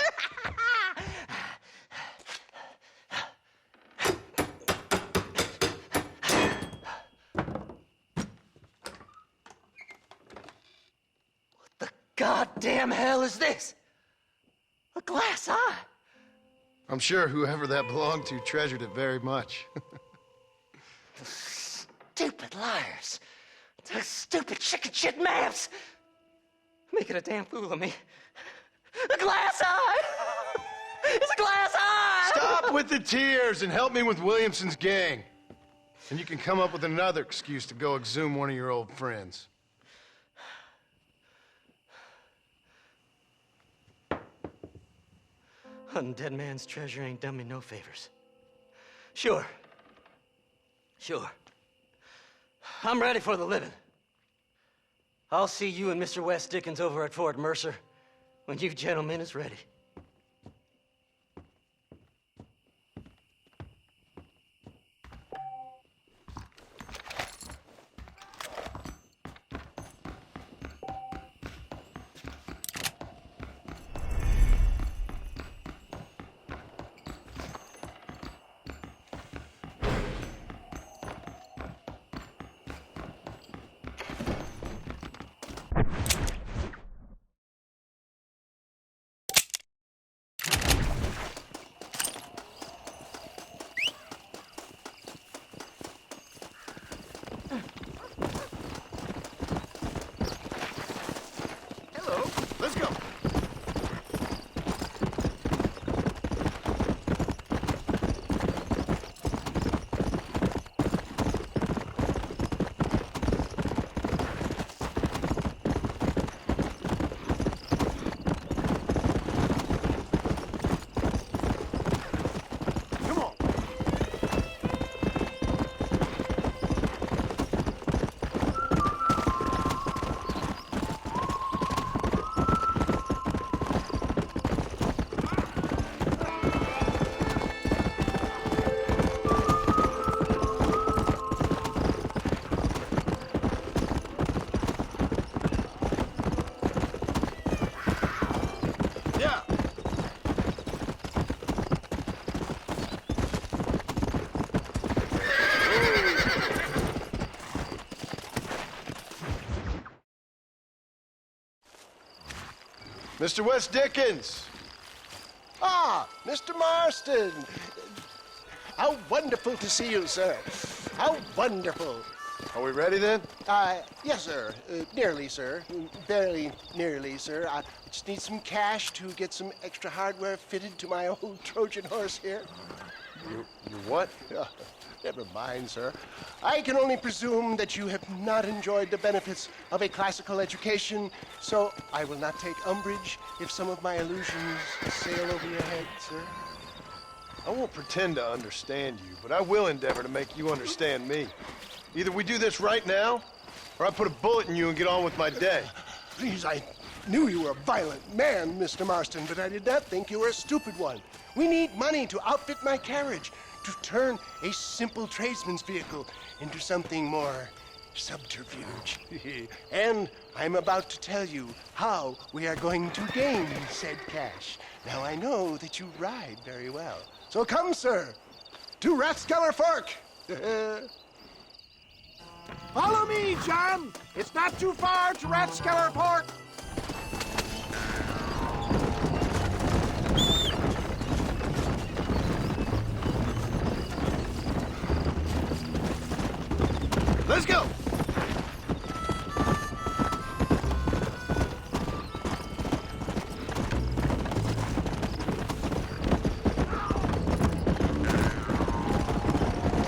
Goddamn hell is this? A glass eye? I'm sure whoever that belonged to treasured it very much. Stupid liars. Those stupid chicken shit maps. Making a damn fool of me. A glass eye! It's a glass eye! Stop with the tears and help me with Williamson's gang. And you can come up with another excuse to go exhume one of your old friends. Hunting dead man's treasure ain't done me no favors. Sure. I'm ready for the living. I'll see you and Mr. West Dickens over at Fort Mercer when you gentlemen is ready. Mr. West Dickens! Ah, Mr. Marston! How wonderful to see you, sir. How wonderful. Are we ready then? Yes, sir. Nearly, sir. Barely nearly, sir. I just need some cash to get some extra hardware fitted to my old Trojan horse here. You what? Never mind, sir. I can only presume that you have not enjoyed the benefits of a classical education, so I will not take umbrage if some of my allusions sail over your head, sir. I won't pretend to understand you, but I will endeavor to make you understand me. Either we do this right now, or I put a bullet in you and get on with my day. Please, I knew you were a violent man, Mr. Marston, but I did not think you were a stupid one. We need money to outfit my carriage, to turn a simple tradesman's vehicle into something more subterfuge. And I'm about to tell you how we are going to gain said cash. Now, I know that you ride very well. So come, sir, to Rathskeller Fork. Follow me, John. It's not too far to Rathskeller Fork. Let's go.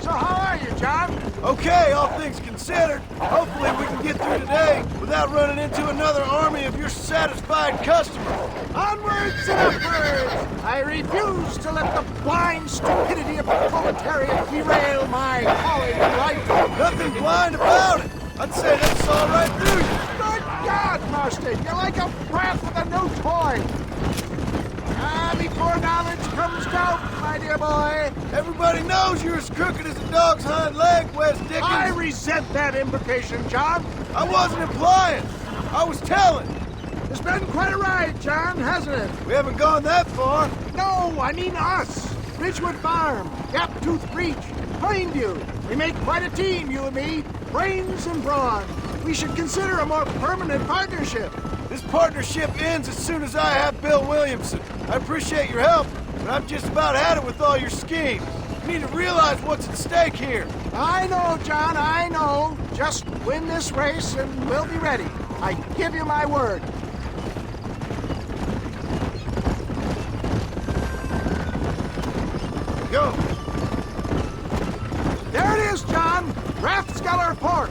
So how are you, John? Okay, all things considered. Hopefully we can get through today without running into another army of your satisfied customers. Onwards and upwards! I refuse to let the blind stupidity of the proletariat derail my calling in life. Nothing blind about it. I'd say that's all right through you. Good God, Marston, you're like a brat with a new toy. Before knowledge comes doubt, my dear boy. Everybody knows you're as crooked as a dog's hind leg, West Dickens. I resent that implication, John. I wasn't implying. I was telling. It's been quite a ride, John, hasn't it? We haven't gone that far. No, I mean us. Ridgewood Farm, Gaptooth Breach, Plainview. We make quite a team, you and me. Brains and brawn. We should consider a more permanent partnership. This partnership ends as soon as I have Bill Williamson. I appreciate your help, but I've just about had it with all your schemes. You need to realize what's at stake here. I know, John, I know. Just win this race and we'll be ready. I give you my word. Go. There it is, John. Rathskeller Fork.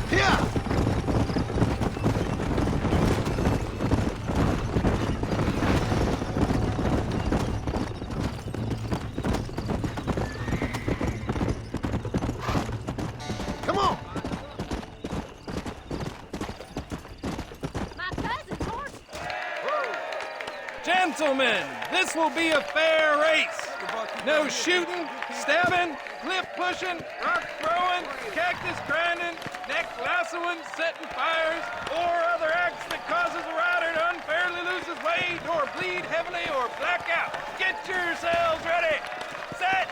Yeah. Come on. My cousin's horse. Gentlemen, this will be a fair race. No shooting, stabbing, cliff pushing, rock throwing, cactus grinding, neck lassoing, setting fires, or other acts that causes a rider to unfairly lose his weight or bleed heavily or black out. Get yourselves ready. Set.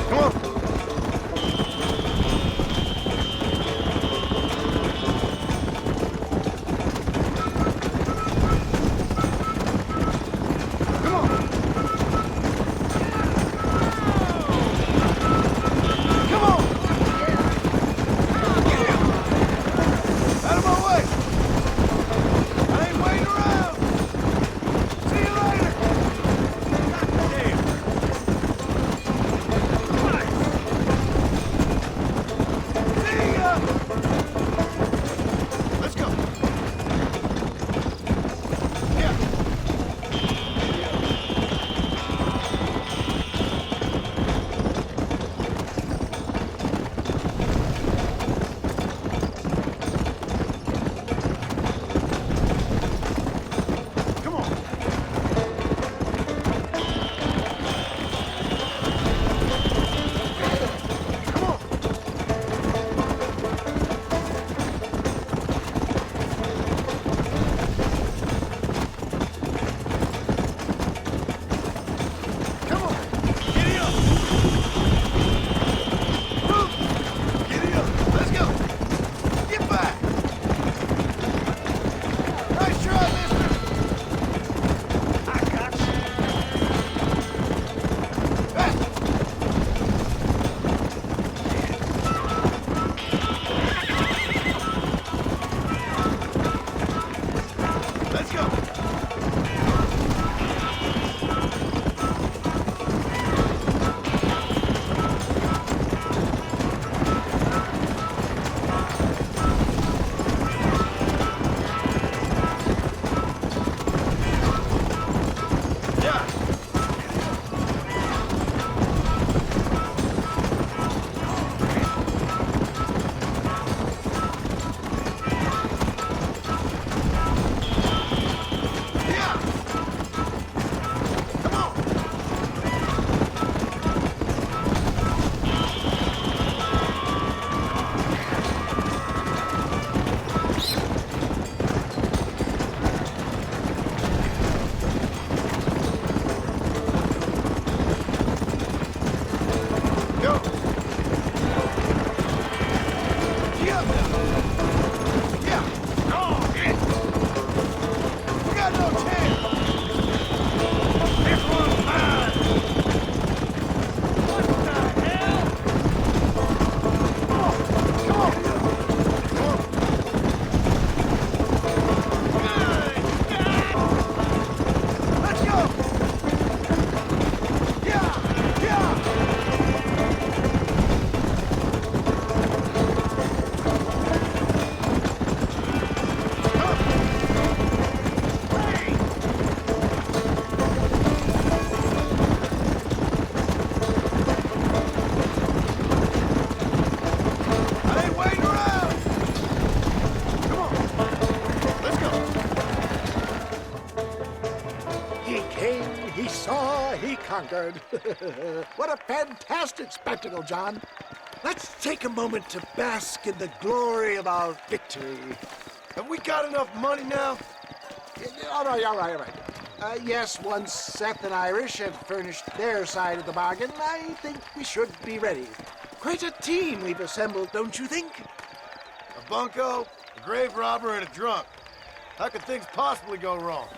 Come on. came, he saw, he conquered. What a fantastic spectacle, John. Let's take a moment to bask in the glory of our victory. Have we got enough money now? All right. Yes, once Seth and Irish have furnished their side of the bargain, I think we should be ready. Quite a team we've assembled, don't you think? A bunco, a grave robber, and a drunk. How could things possibly go wrong?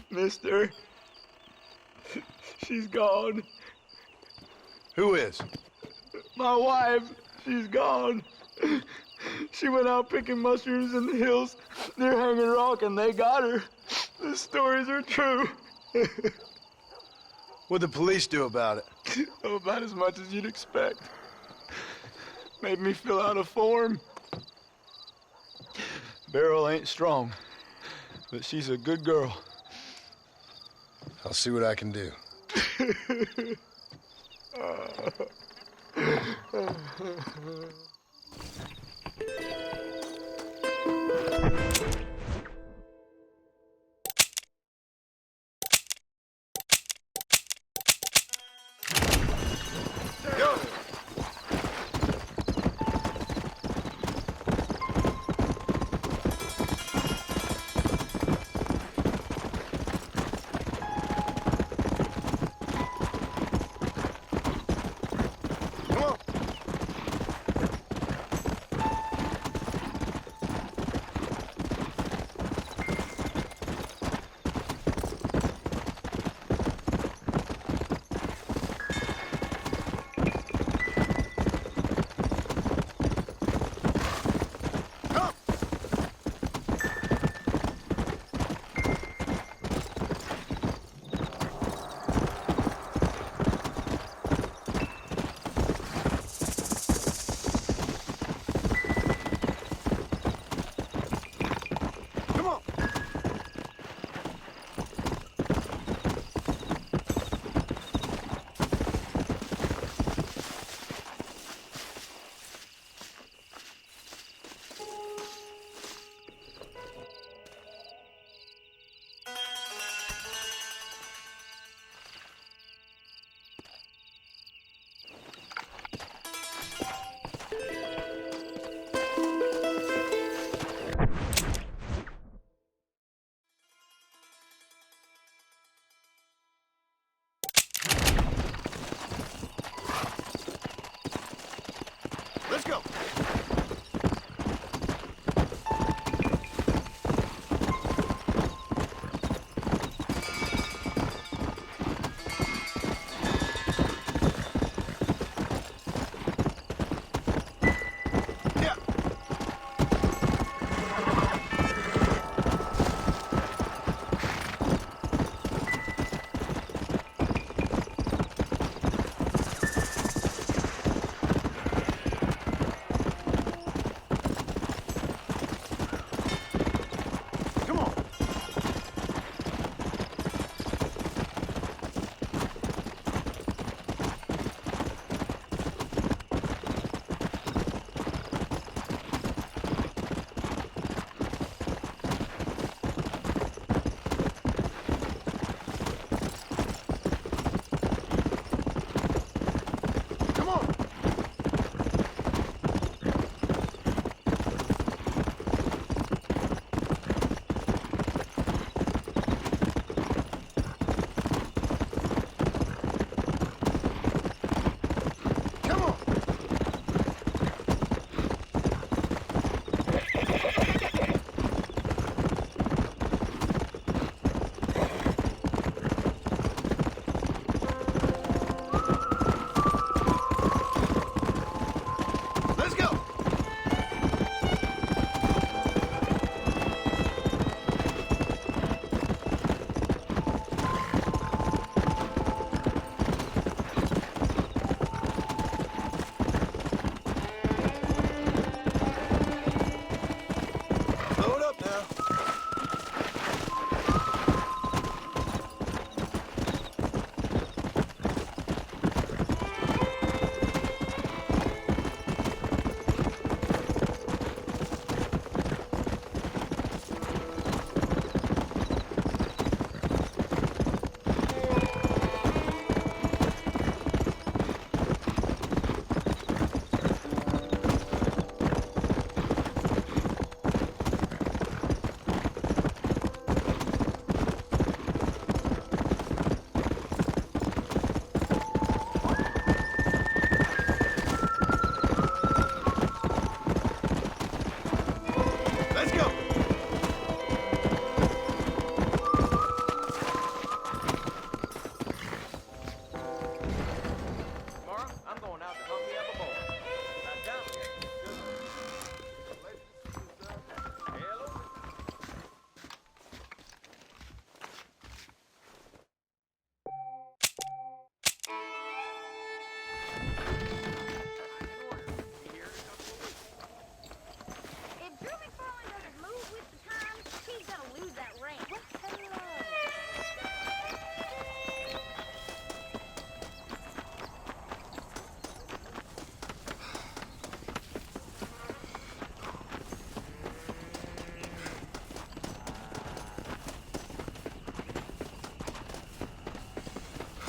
Mister. She's gone. Who is? My wife. She's gone. She went out picking mushrooms in the hills near Hanging Rock, and they got her. The stories are true. What'd the police do about it? Oh, about as much as you'd expect. Made me fill out a form. Beryl ain't strong, but she's a good girl. I'll see what I can do. Go!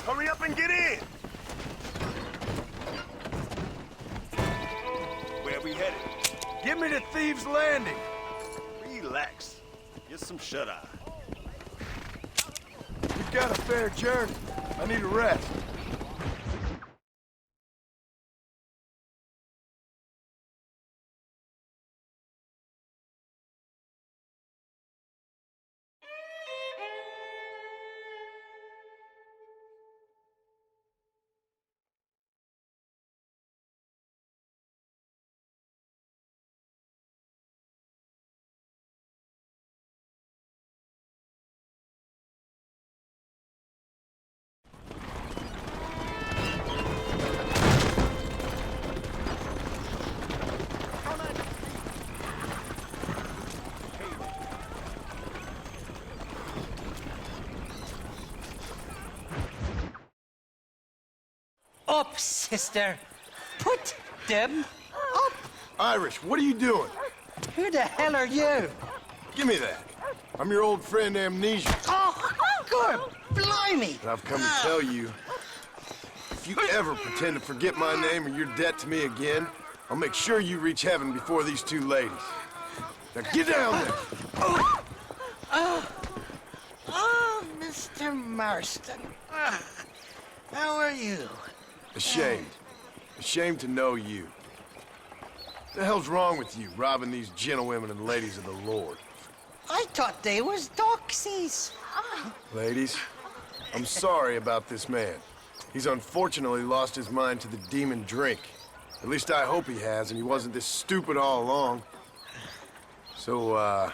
Hurry up and get in! Where we headed? Get me to Thieves' Landing. Relax. Get some shut-eye. You've got a fair journey. I need a rest. Up, sister. Put them up. Irish, what are you doing? Who the hell are you? Give me that. I'm your old friend Amnesia. Oh, good. Blimey. And I've come to tell you, if you ever pretend to forget my name or your debt to me again, I'll make sure you reach heaven before these two ladies. Now get down there. Oh, Mr. Marston. How are you? Ashamed. Ashamed to know you. What the hell's wrong with you, robbing these gentlewomen and ladies of the Lord? I thought they was doxies. Ladies, I'm sorry about this man. He's unfortunately lost his mind to the demon drink. At least I hope he has, and he wasn't this stupid all along. So,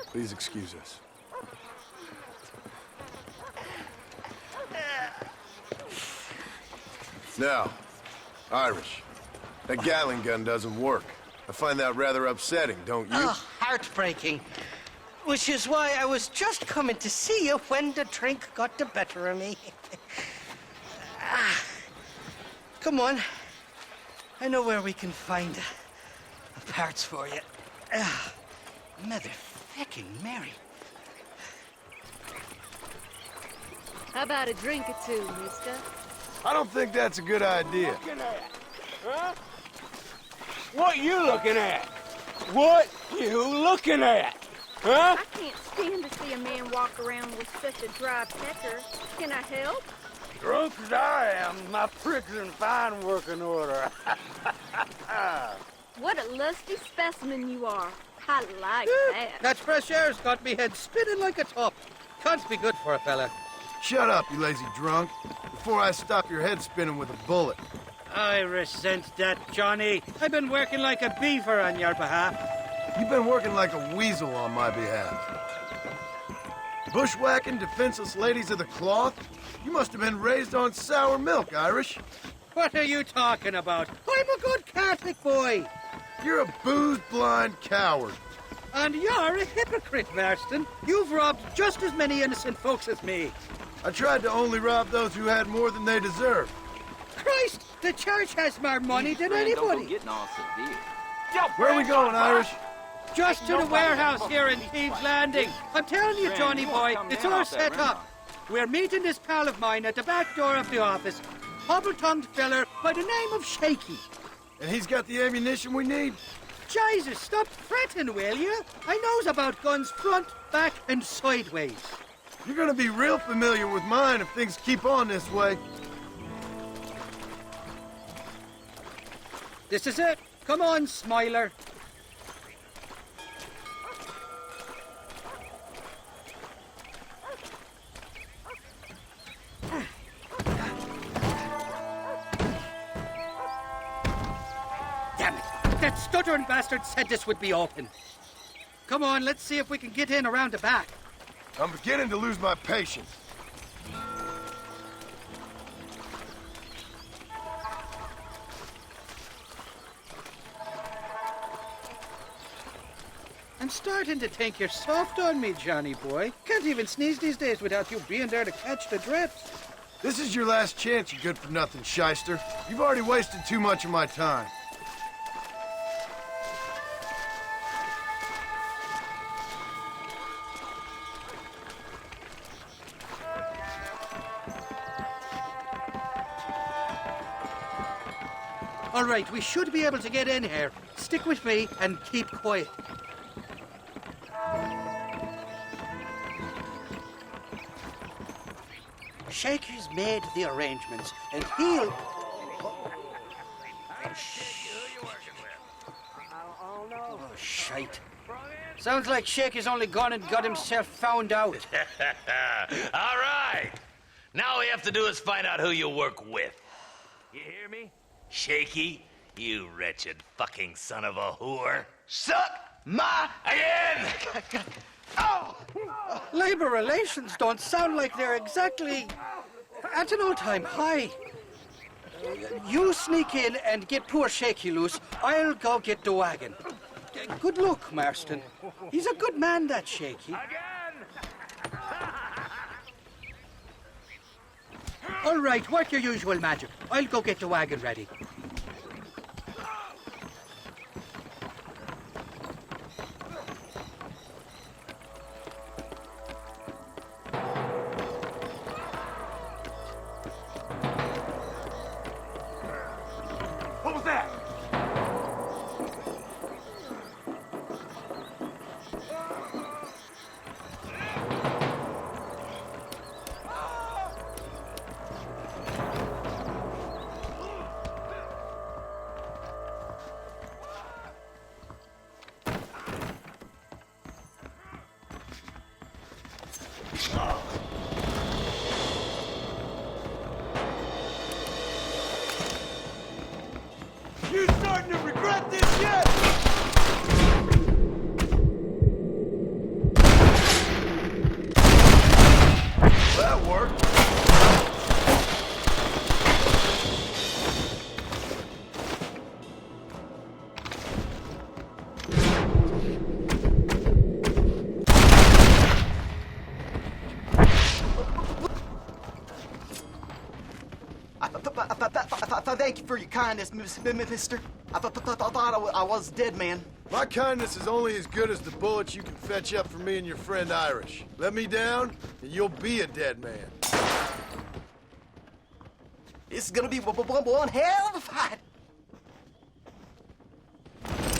please excuse us. Now, Irish, that Gatling gun doesn't work. I find that rather upsetting, don't you? Oh, heartbreaking. Which is why I was just coming to see you when the drink got the better of me. Come on. I know where we can find parts for you. Mother-fucking Mary. How about a drink or two, mister? I don't think that's a good idea. Huh? What you looking at? What you looking at? Huh? I can't stand to see a man walk around with such a dry pecker. Can I help? Drunk as I am, my prick's in fine working order. What a lusty specimen you are. I like that. That fresh air's got me head spinning like a top. Can't be good for a fella. Shut up, you lazy drunk, before I stop your head spinning with a bullet. I resent that, Johnny. I've been working like a beaver on your behalf. You've been working like a weasel on my behalf. Bushwhacking defenseless ladies of the cloth? You must have been raised on sour milk, Irish. What are you talking about? I'm a good Catholic boy. You're a booze-blind coward. And you're a hypocrite, Marston. You've robbed just as many innocent folks as me. I tried to only rob those who had more than they deserved. Christ, the church has more money than anybody. Where are we going, Irish? Just to the warehouse here in Thieves' Landing. I'm telling you, Johnny boy, it's all set up. We're meeting this pal of mine at the back door of the office. Hobble-tongued feller by the name of Shaky. And he's got the ammunition we need? Jesus, stop fretting, will you? I knows about guns front, back, and sideways. You're gonna be real familiar with mine if things keep on this way. This is it. Come on, Smiler. Damn it! That stuttering bastard said this would be open. Come on, let's see if we can get in around the back. I'm beginning to lose my patience. I'm starting to think you're soft on me, Johnny boy. Can't even sneeze these days without you being there to catch the drips. This is your last chance, you good-for-nothing shyster. You've already wasted too much of my time. All right, we should be able to get in here. Stick with me and keep quiet. Shaky's made the arrangements, and he'll... Oh, shite. Sounds like Shaky's only gone and got himself found out. All right. Now all we have to do is find out who you work with. You hear me? Shaky, you wretched fucking son of a whore. Suck my... Again! Oh! Labor relations don't sound like they're exactly at an all-time high. You sneak in and get poor Shaky loose. I'll go get the wagon. Good luck, Marston. He's a good man, that Shaky. All right, work your usual magic. I'll go get the wagon ready. What was that? You starting to regret this yet? That worked. Thank you for your kindness, mister. I thought I was a dead man. My kindness is only as good as the bullets you can fetch up for me and your friend Irish. Let me down, and you'll be a dead man. This is gonna be one hell of a fight.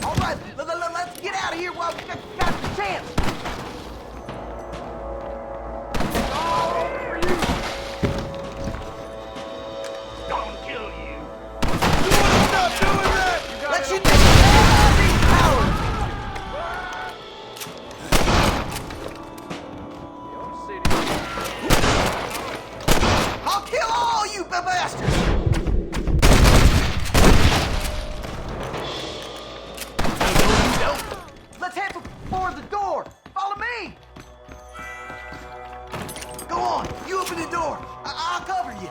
All right, let's get out of here while we got the chance. Let you take all these powers! I'll kill all you bastards! Let's head for the door! Follow me! Go on, you open the door. I'll cover you.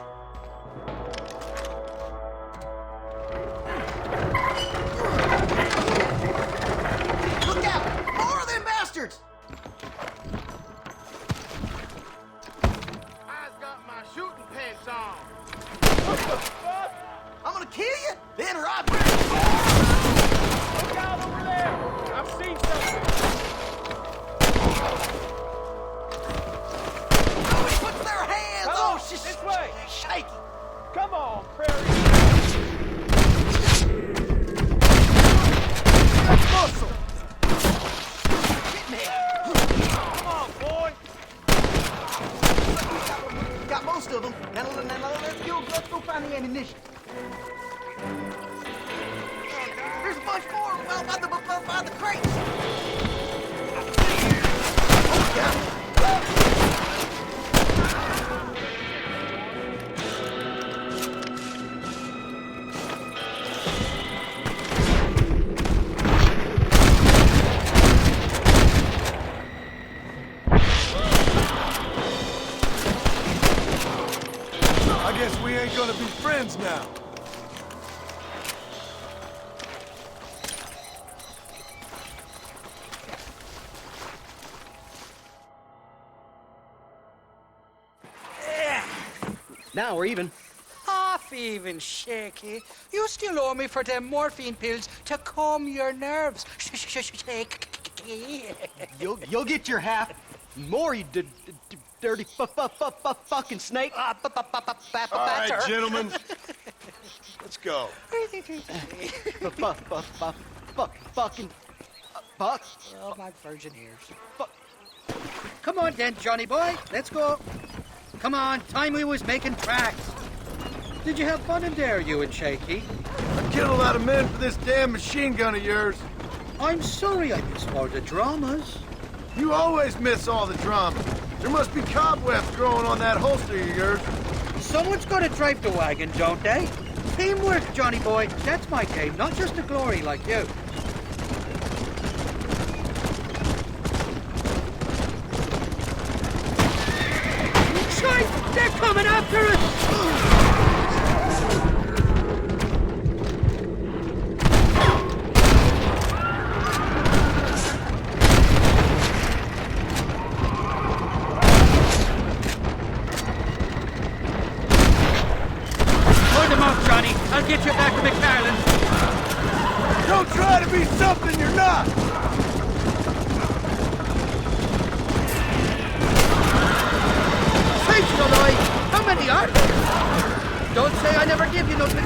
Look out! More of them bastards! I've got my shooting pants on. What the fuck? I'm gonna kill you, then rob you. Look out over there! I've seen something. Nobody puts their hands Come on this way. shaky. Come on, Prairie. Muscle. Come on, boy. Got most of them. Now let's go find the ammunition. There's a bunch more by the crates. Oh, yeah. I guess we ain't gonna be friends now. Now we're even. Half even, Shaky. You still owe me for them morphine pills to calm your nerves. Shaky. You'll get your half. More, you dirty fucking snake. All right, gentlemen. Let's go. Fucking Buck. Oh, my virgin ears. Come on then, Johnny boy. Let's go. Come on, time we was making tracks. Did you have fun in there, you and Shaky? I killed a lot of men for this damn machine gun of yours. I'm sorry I missed all the dramas. You always miss all the drama. There must be cobwebs growing on that holster of yours. Someone's got to drive the wagon, don't they? Teamwork, Johnny boy. That's my game, not just the glory like you. Shite! They're coming after us! I'll get you back to McFarland. Don't try to be something you're not. Sakes alive! How many are there? Don't say I never give you nothing.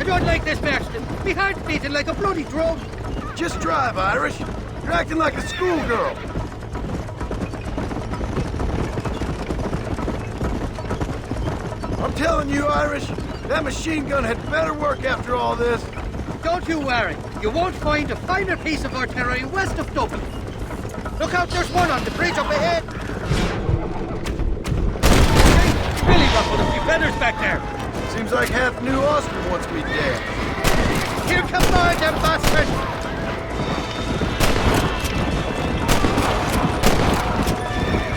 I don't like this, Marston. My heart's beating like a bloody drum. Just drive, Irish. You're acting like a schoolgirl. I'm telling you, Irish, that machine gun had better work after all this. Don't you worry. You won't find a finer piece of artillery west of Dublin. Look out, there's one on the bridge up ahead. Hey, Billy ruffled a few feathers back there. Seems like half New Austin wants me dead. Here come more, them bastards.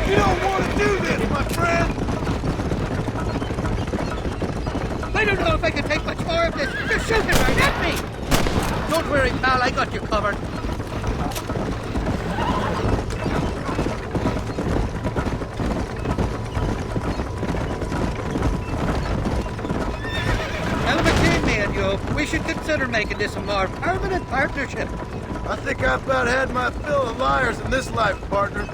You don't want to do this, my friend. I don't know if I can take much more of this. They're shooting right at me. Don't worry, pal. I got you covered. Now, between me and you, we should consider making this a more permanent partnership. I think I've about had my fill of liars in this life, partner.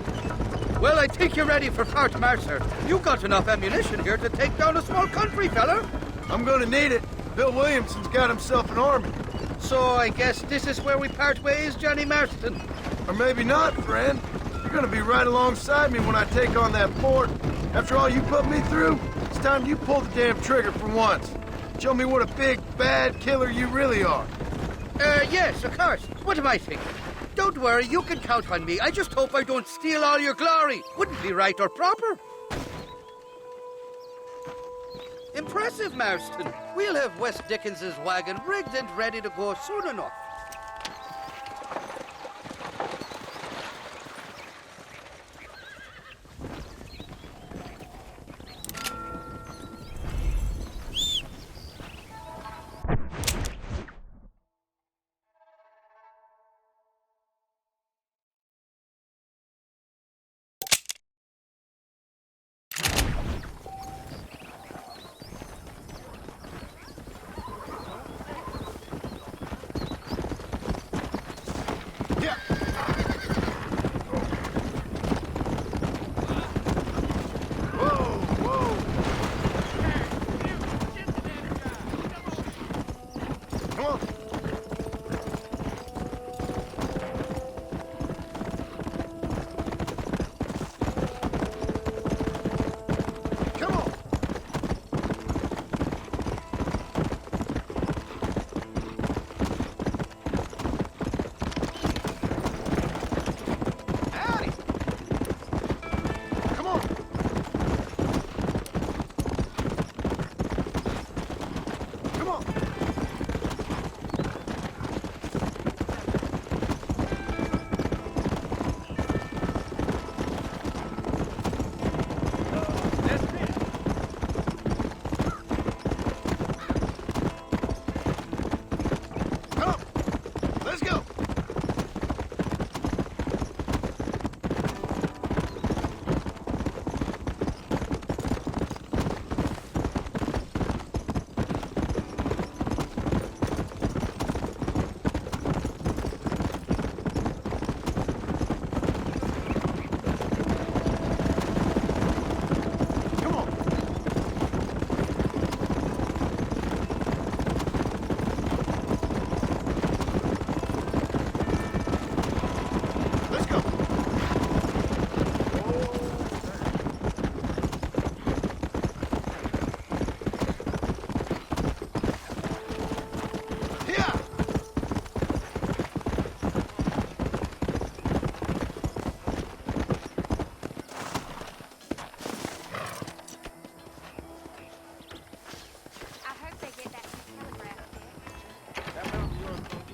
Well, I think you're ready for Fort Mercer. You got enough ammunition here to take down a small country, fella. I'm gonna need it. Bill Williamson's got himself an army. So I guess this is where we part ways, Johnny Marston. Or maybe not, friend. You're gonna be right alongside me when I take on that fort. After all you put me through, it's time you pull the damn trigger for once. Show me what a big, bad killer you really are. Yes, of course. What am I thinking? Don't worry, you can count on me. I just hope I don't steal all your glory. Wouldn't be right or proper. Impressive, Marston. We'll have West Dickens's wagon rigged and ready to go soon enough.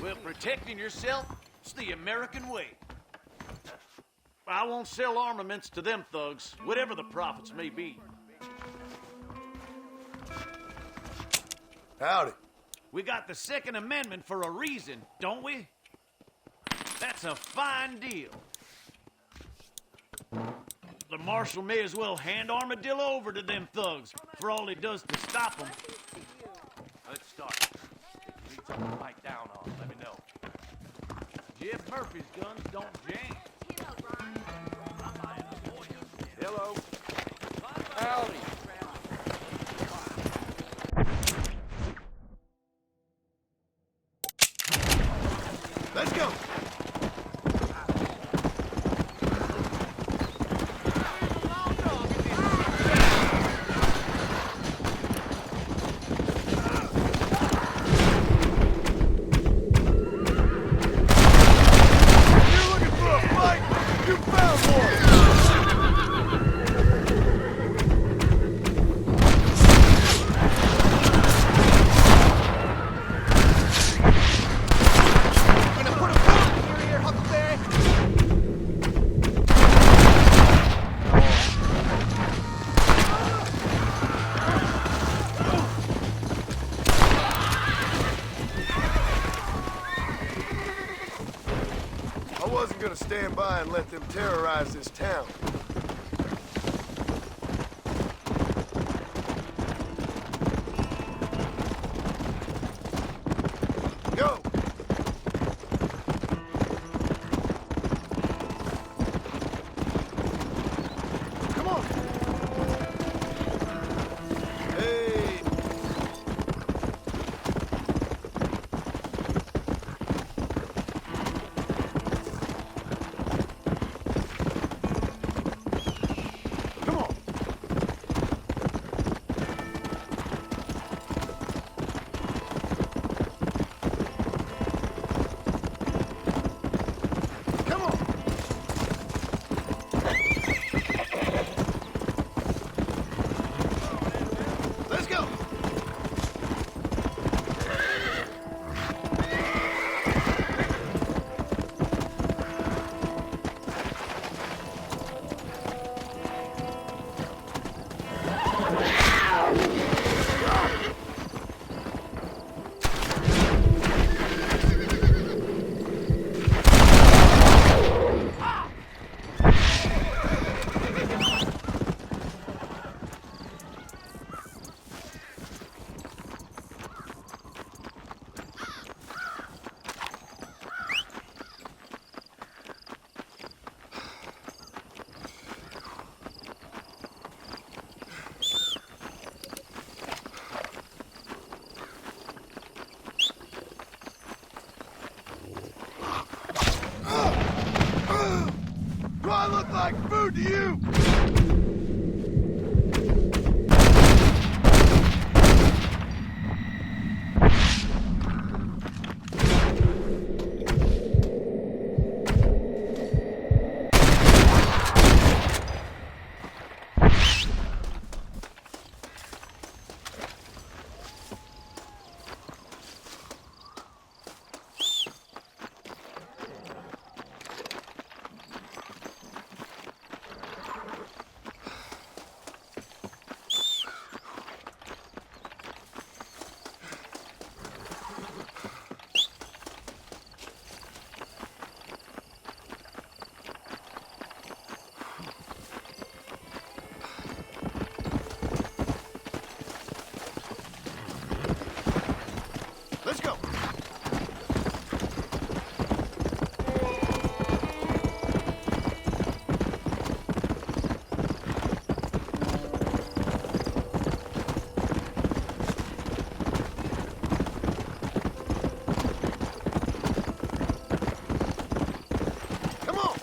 Well, protecting yourself is the American way. I won't sell armaments to them thugs, whatever the profits may be. Howdy. We got the Second Amendment for a reason, don't we? That's a fine deal. The marshal may as well hand Armadillo over to them thugs for all he does to stop them. Let's start. If you need something to bite down on, let me know. Jeff Murphy's guns don't jam. Hello. Howdy. Let's go. I wasn't gonna stand by and let them terrorize this town. Go! Come on! Hey! Come on! Come on! Let's go! Do I look like food to you? Let's go. Come on.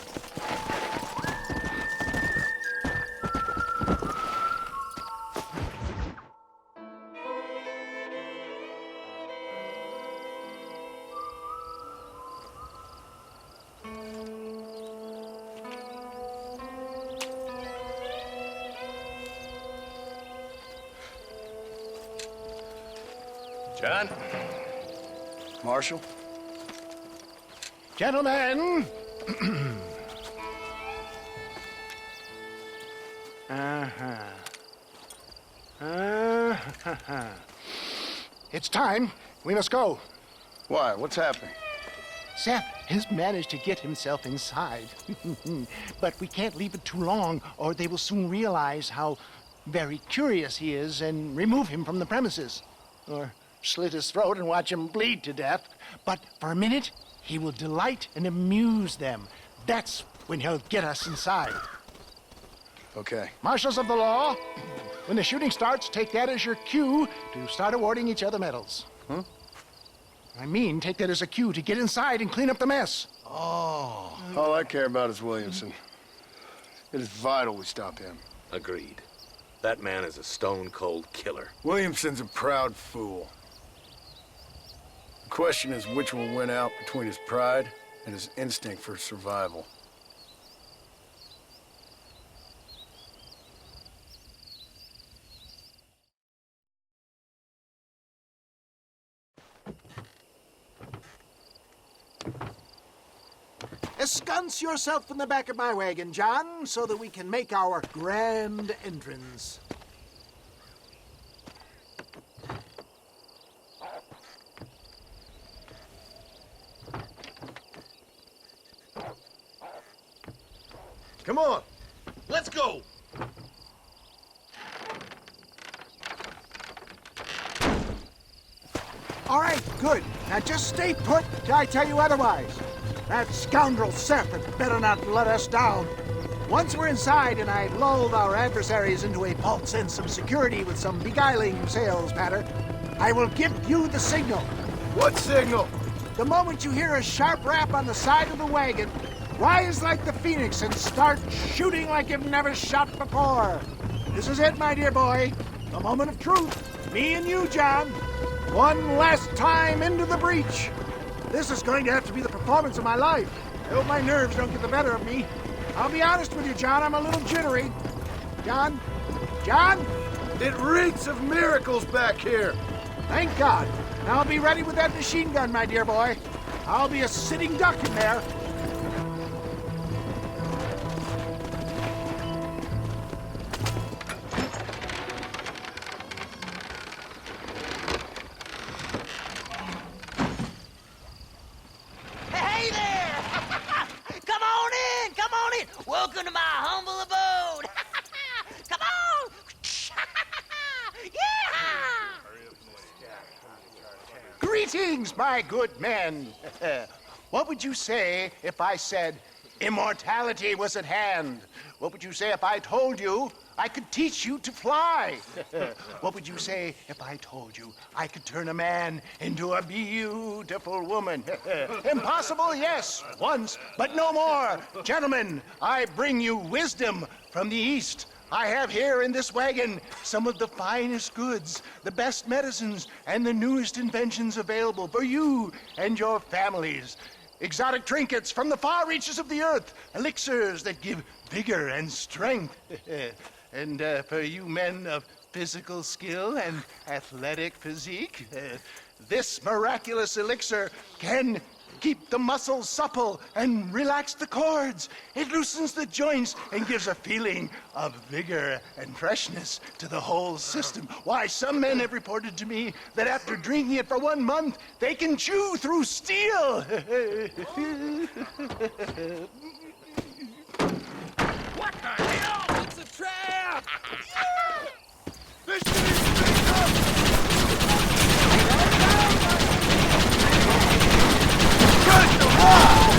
John? Marshal? Gentlemen! It's time. We must go. Why? What's happening? Seth has managed to get himself inside. But we can't leave it too long, or they will soon realize how very curious he is and remove him from the premises. Or slit his throat and watch him bleed to death. But for a minute, he will delight and amuse them. That's when he'll get us inside. Okay. Marshals of the law, when the shooting starts, take that as your cue to start awarding each other medals. Huh? I mean, take that as a cue to get inside and clean up the mess. Oh. All I care about is Williamson. It is vital we stop him. Agreed. That man is a stone-cold killer. Williamson's a proud fool. The question is which will win out between his pride and his instinct for survival. Ensconce yourself in the back of my wagon, John, so that we can make our grand entrance. Come on. Let's go! All right, good. Now just stay put till I tell you otherwise. That scoundrel Seth had better not let us down. Once we're inside and I've lulled our adversaries into a false sense of security with some beguiling sales patter, I will give you the signal. What signal? The moment you hear a sharp rap on the side of the wagon, rise like the phoenix and start shooting like you've never shot before. This is it, my dear boy. The moment of truth. Me and you, John. One last time into the breach. This is going to have to be the performance of my life. I hope my nerves don't get the better of me. I'll be honest with you, John, I'm a little jittery. John? John? It reeks of miracles back here. Thank God. Now I'll be ready with that machine gun, my dear boy. I'll be a sitting duck in there. Hey there! Come on in! Come on in! Welcome to my humble abode! Come on! Yeah! Greetings, my good men. What would you say if I said immortality was at hand? What would you say if I told you I could teach you to fly? What would you say if I told you I could turn a man into a beautiful woman? Impossible, yes, once, but no more. Gentlemen, I bring you wisdom from the East. I have here in this wagon some of the finest goods, the best medicines, and the newest inventions available for you and your families. Exotic trinkets from the far reaches of the earth, elixirs that give vigor and strength. And for you men of physical skill and athletic physique, this miraculous elixir can keep the muscles supple and relax the cords. It loosens the joints and gives a feeling of vigor and freshness to the whole system. Why, some men have reported to me that after drinking it for 1 month, they can chew through steel. What the hell? It's a trap! This shit is big up! Good to rock!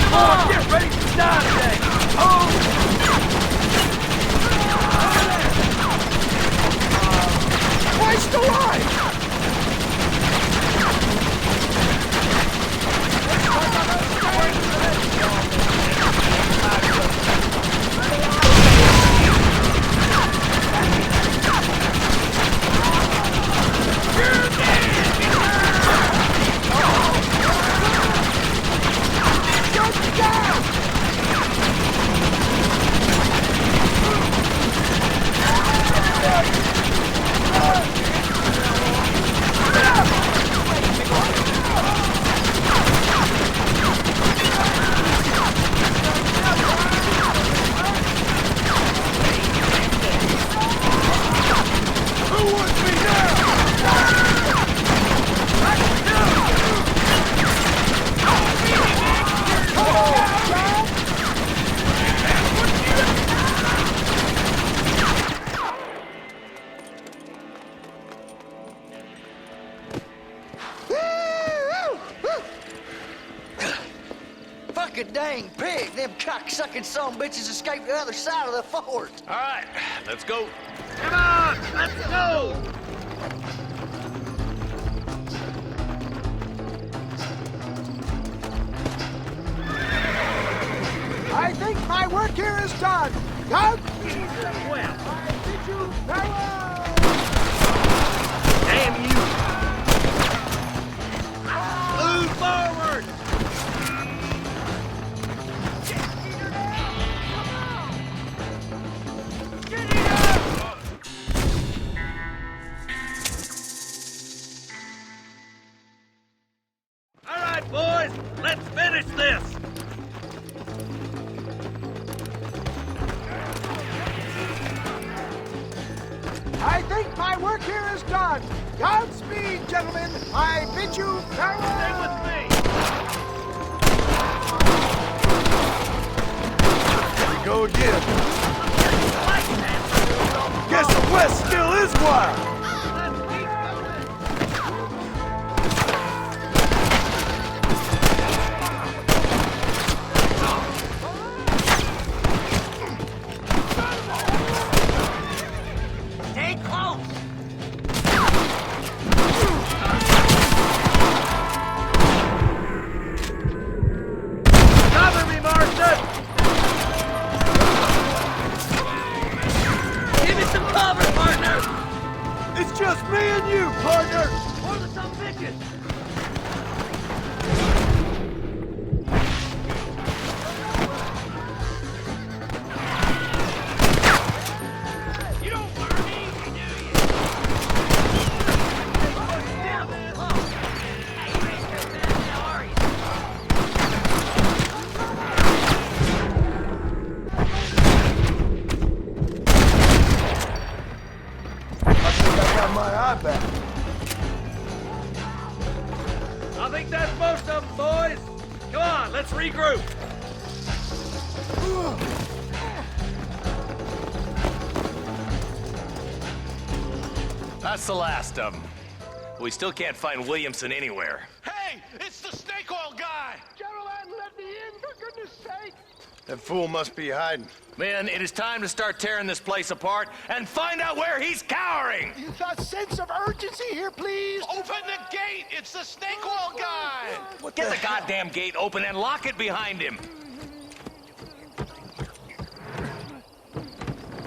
Come on, get ready to die today! Oh! Why still alive? dang pig. Them cock-sucking son bitches escaped the other side of the fort. All right, let's go. Come on, let's go! I think my work here is done. God, Well, I bid you farewell. damn you! Move forward! All right, boys, let's finish this. I think my work here is done. Godspeed, gentlemen. I bid you farewell. Stay with me. Here we go again. Guess the West still is wild. Stay close. Cover me, Marston. Give me some cover, partner. It's just me and you, partner. Or the some bitches. You don't learn easy, do you? Down there. Hey, you ain't too bad now, are you? I think I got my eye back. I think that's most of them, boys. Come on, let's regroup. That's the last of them. We still can't find Williamson anywhere. Hey, it's the snake oil guy! Gentlemen, let me in, for goodness sake. That fool must be hiding. Men, it is time to start tearing this place apart and find out where he's cowering! A sense of urgency here, please. Open the gate! It's the snake oil guy! Get the goddamn gate open and lock it behind him!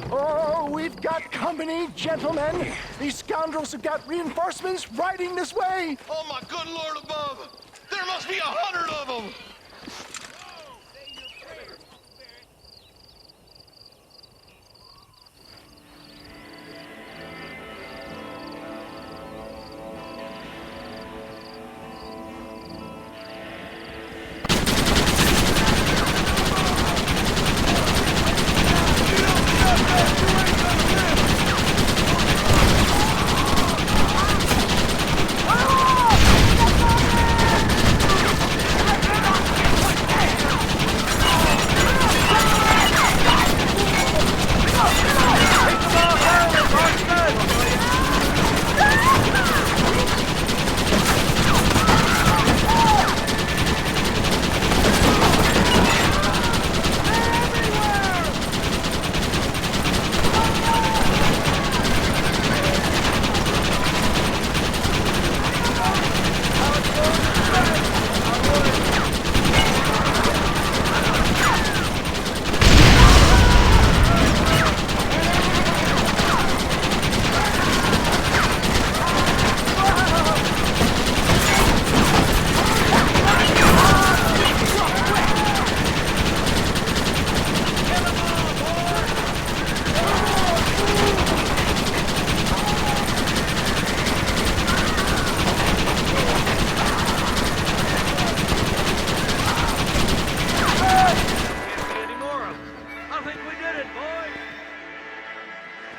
Oh, we've got company, gentlemen. These scoundrels have got reinforcements riding this way. Oh my good lord above! There must be 100 of them!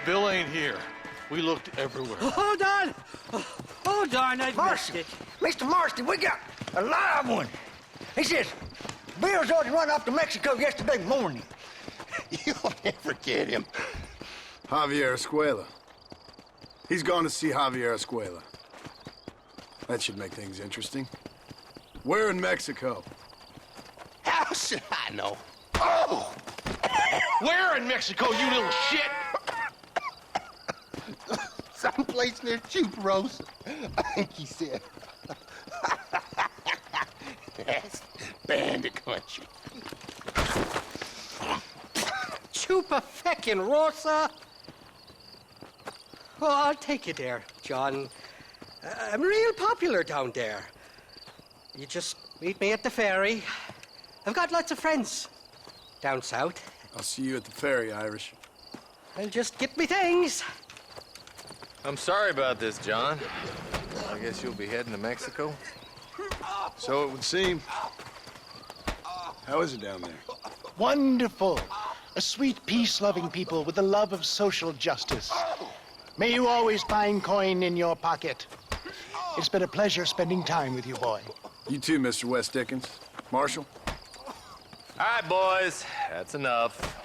Bill ain't here. We looked everywhere. Hold on! Oh, darn, I missed it. Mr. Marston, we got a live one. He says, Bill's already run off to Mexico yesterday morning. You'll never get him. Javier Escuela. He's gone to see Javier Escuela. That should make things interesting. Where in Mexico? How I know. Oh! Where in Mexico, you little shit? Someplace near Chuparosa, I think he said. That's bandit country. Chupa-feckin' Rosa? Oh, I'll take you there, John. I'm real popular down there. You just meet me at the ferry. I've got lots of friends down south. I'll see you at the ferry, Irish. I'll just get me things. I'm sorry about this, John. I guess you'll be heading to Mexico? So it would seem. How is it down there? Wonderful. A sweet, peace-loving people with the love of social justice. May you always find coin in your pocket. It's been a pleasure spending time with you, boy. You too, Mr. West Dickens. Marshal? All right, boys. That's enough.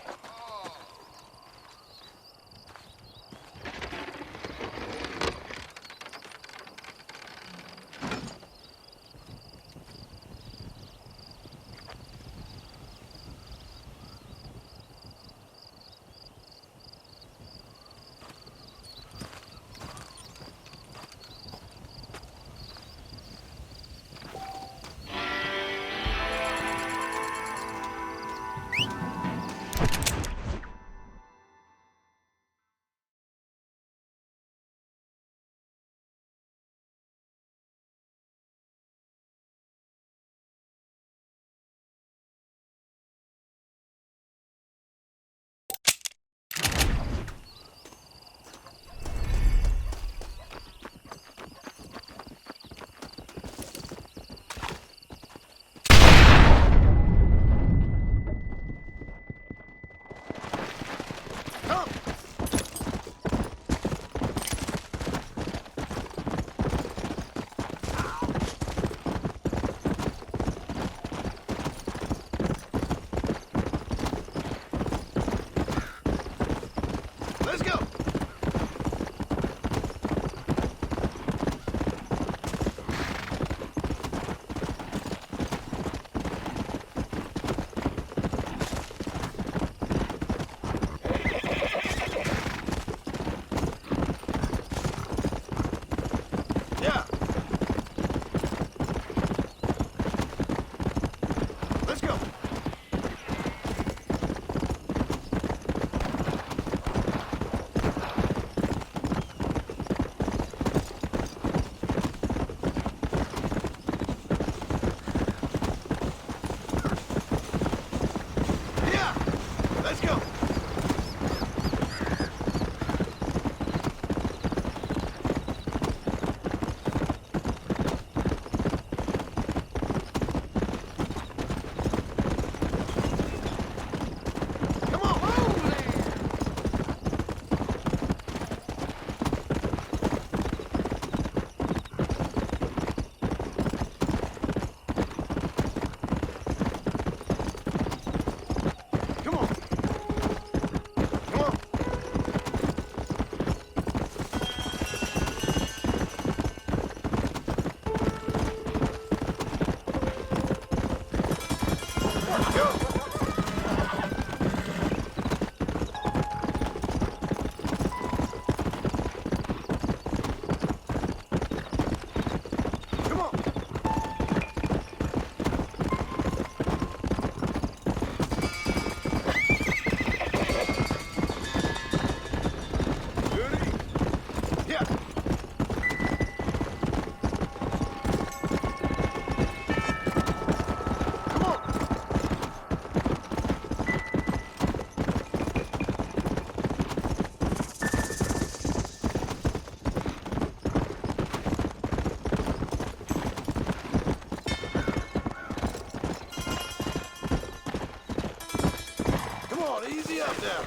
Easy up now.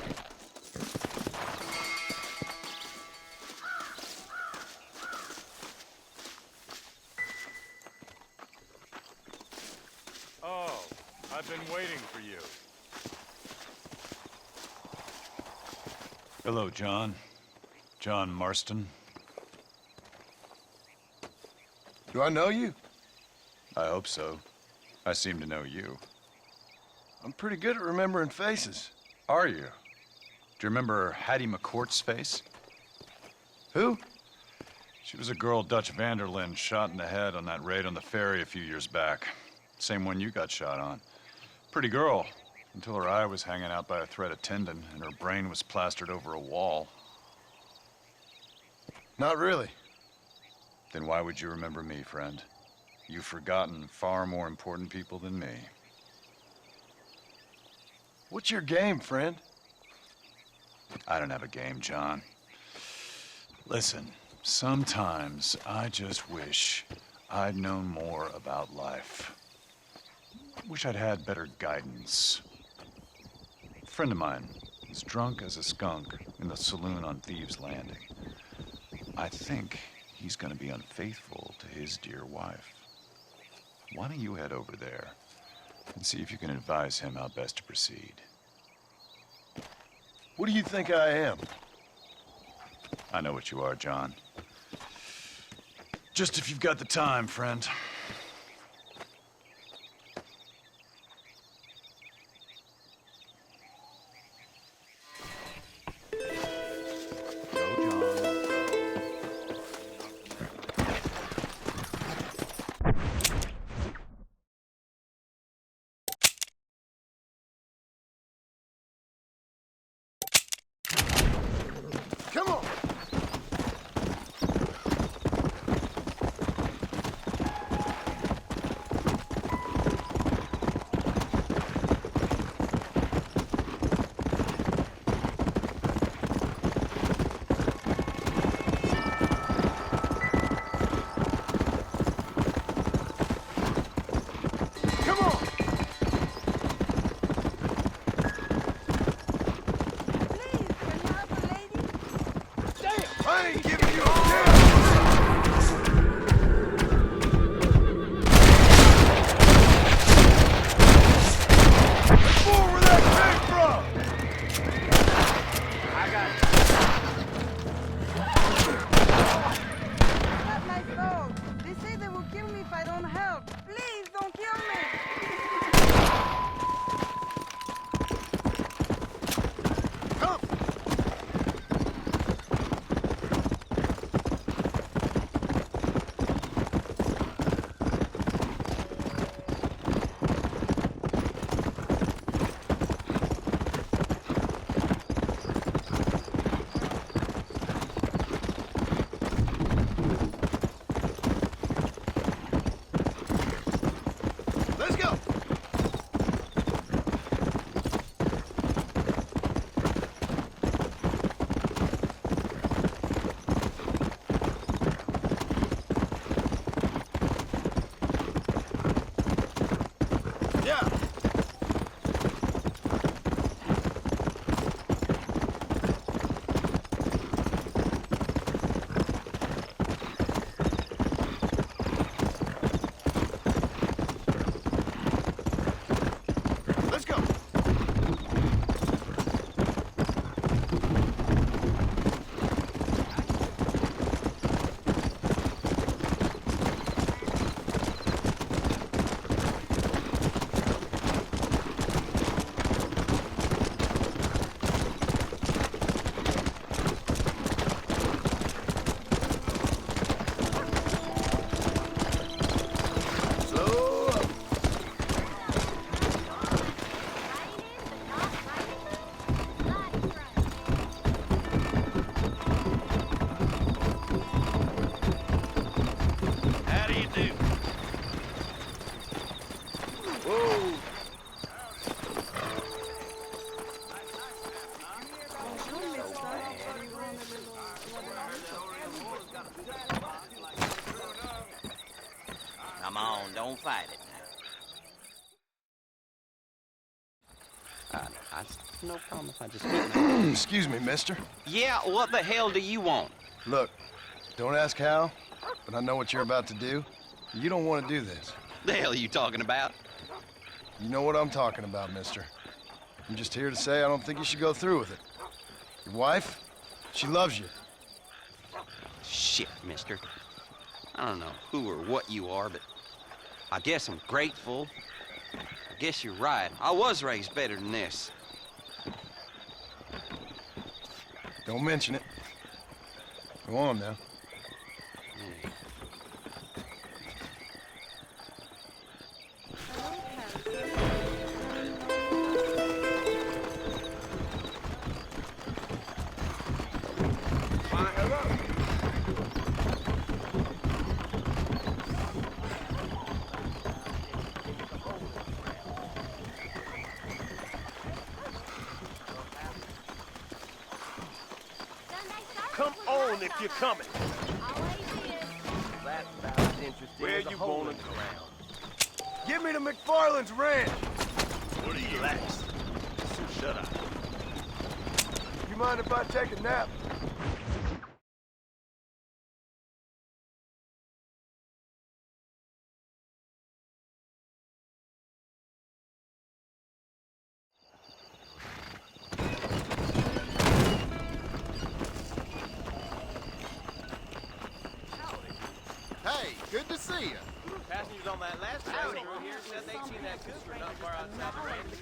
Oh, I've been waiting for you. Hello, John. John Marston. Do I know you? I hope so. I seem to know you. I'm pretty good at remembering faces. Are you? Do you remember Hattie McCourt's face? Who? She was a girl Dutch Vanderlyn shot in the head on that raid on the ferry a few years back. Same one you got shot on. Pretty girl, until her eye was hanging out by a thread of tendon and her brain was plastered over a wall. Not really. Then why would you remember me, friend? You've forgotten far more important people than me. What's your game, friend? I don't have a game, John. Listen, sometimes I just wish I'd known more about life. Wish I'd had better guidance. A friend of mine is drunk as a skunk in the saloon on Thieves' Landing. I think he's gonna be unfaithful to his dear wife. Why don't you head over there and see if you can advise him how best to proceed? What do you think I am? I know what you are, John. Just if you've got the time, friend. Come on! Come on! I ain't giving you a Let's more where that came from! I got my phone. They say they will kill me if I don't help. Please don't kill me. Come! Let's go! Yeah! Let's go! Slow up. How do you do? Whoa! Come on, don't fight it now. No problem if I just speak. Excuse me, mister. Yeah, what the hell do you want? Look, don't ask how, but I know what you're about to do. You don't want to do this. The hell are you talking about? You know what I'm talking about, mister. I'm just here to say I don't think you should go through with it. Your wife, she loves you. Shit, mister. I don't know who or what you are, but I guess I'm grateful. I guess you're right. I was raised better than this. Don't mention it. Go on now. Come on if you're coming. That's about as interesting Where you wanna go? Give me to McFarland's ranch. What are you relax? So shut up. You mind if I take a nap? Hey, good to see you. Passengers on that last passenger here said they'd seen that cougar not far outside the range.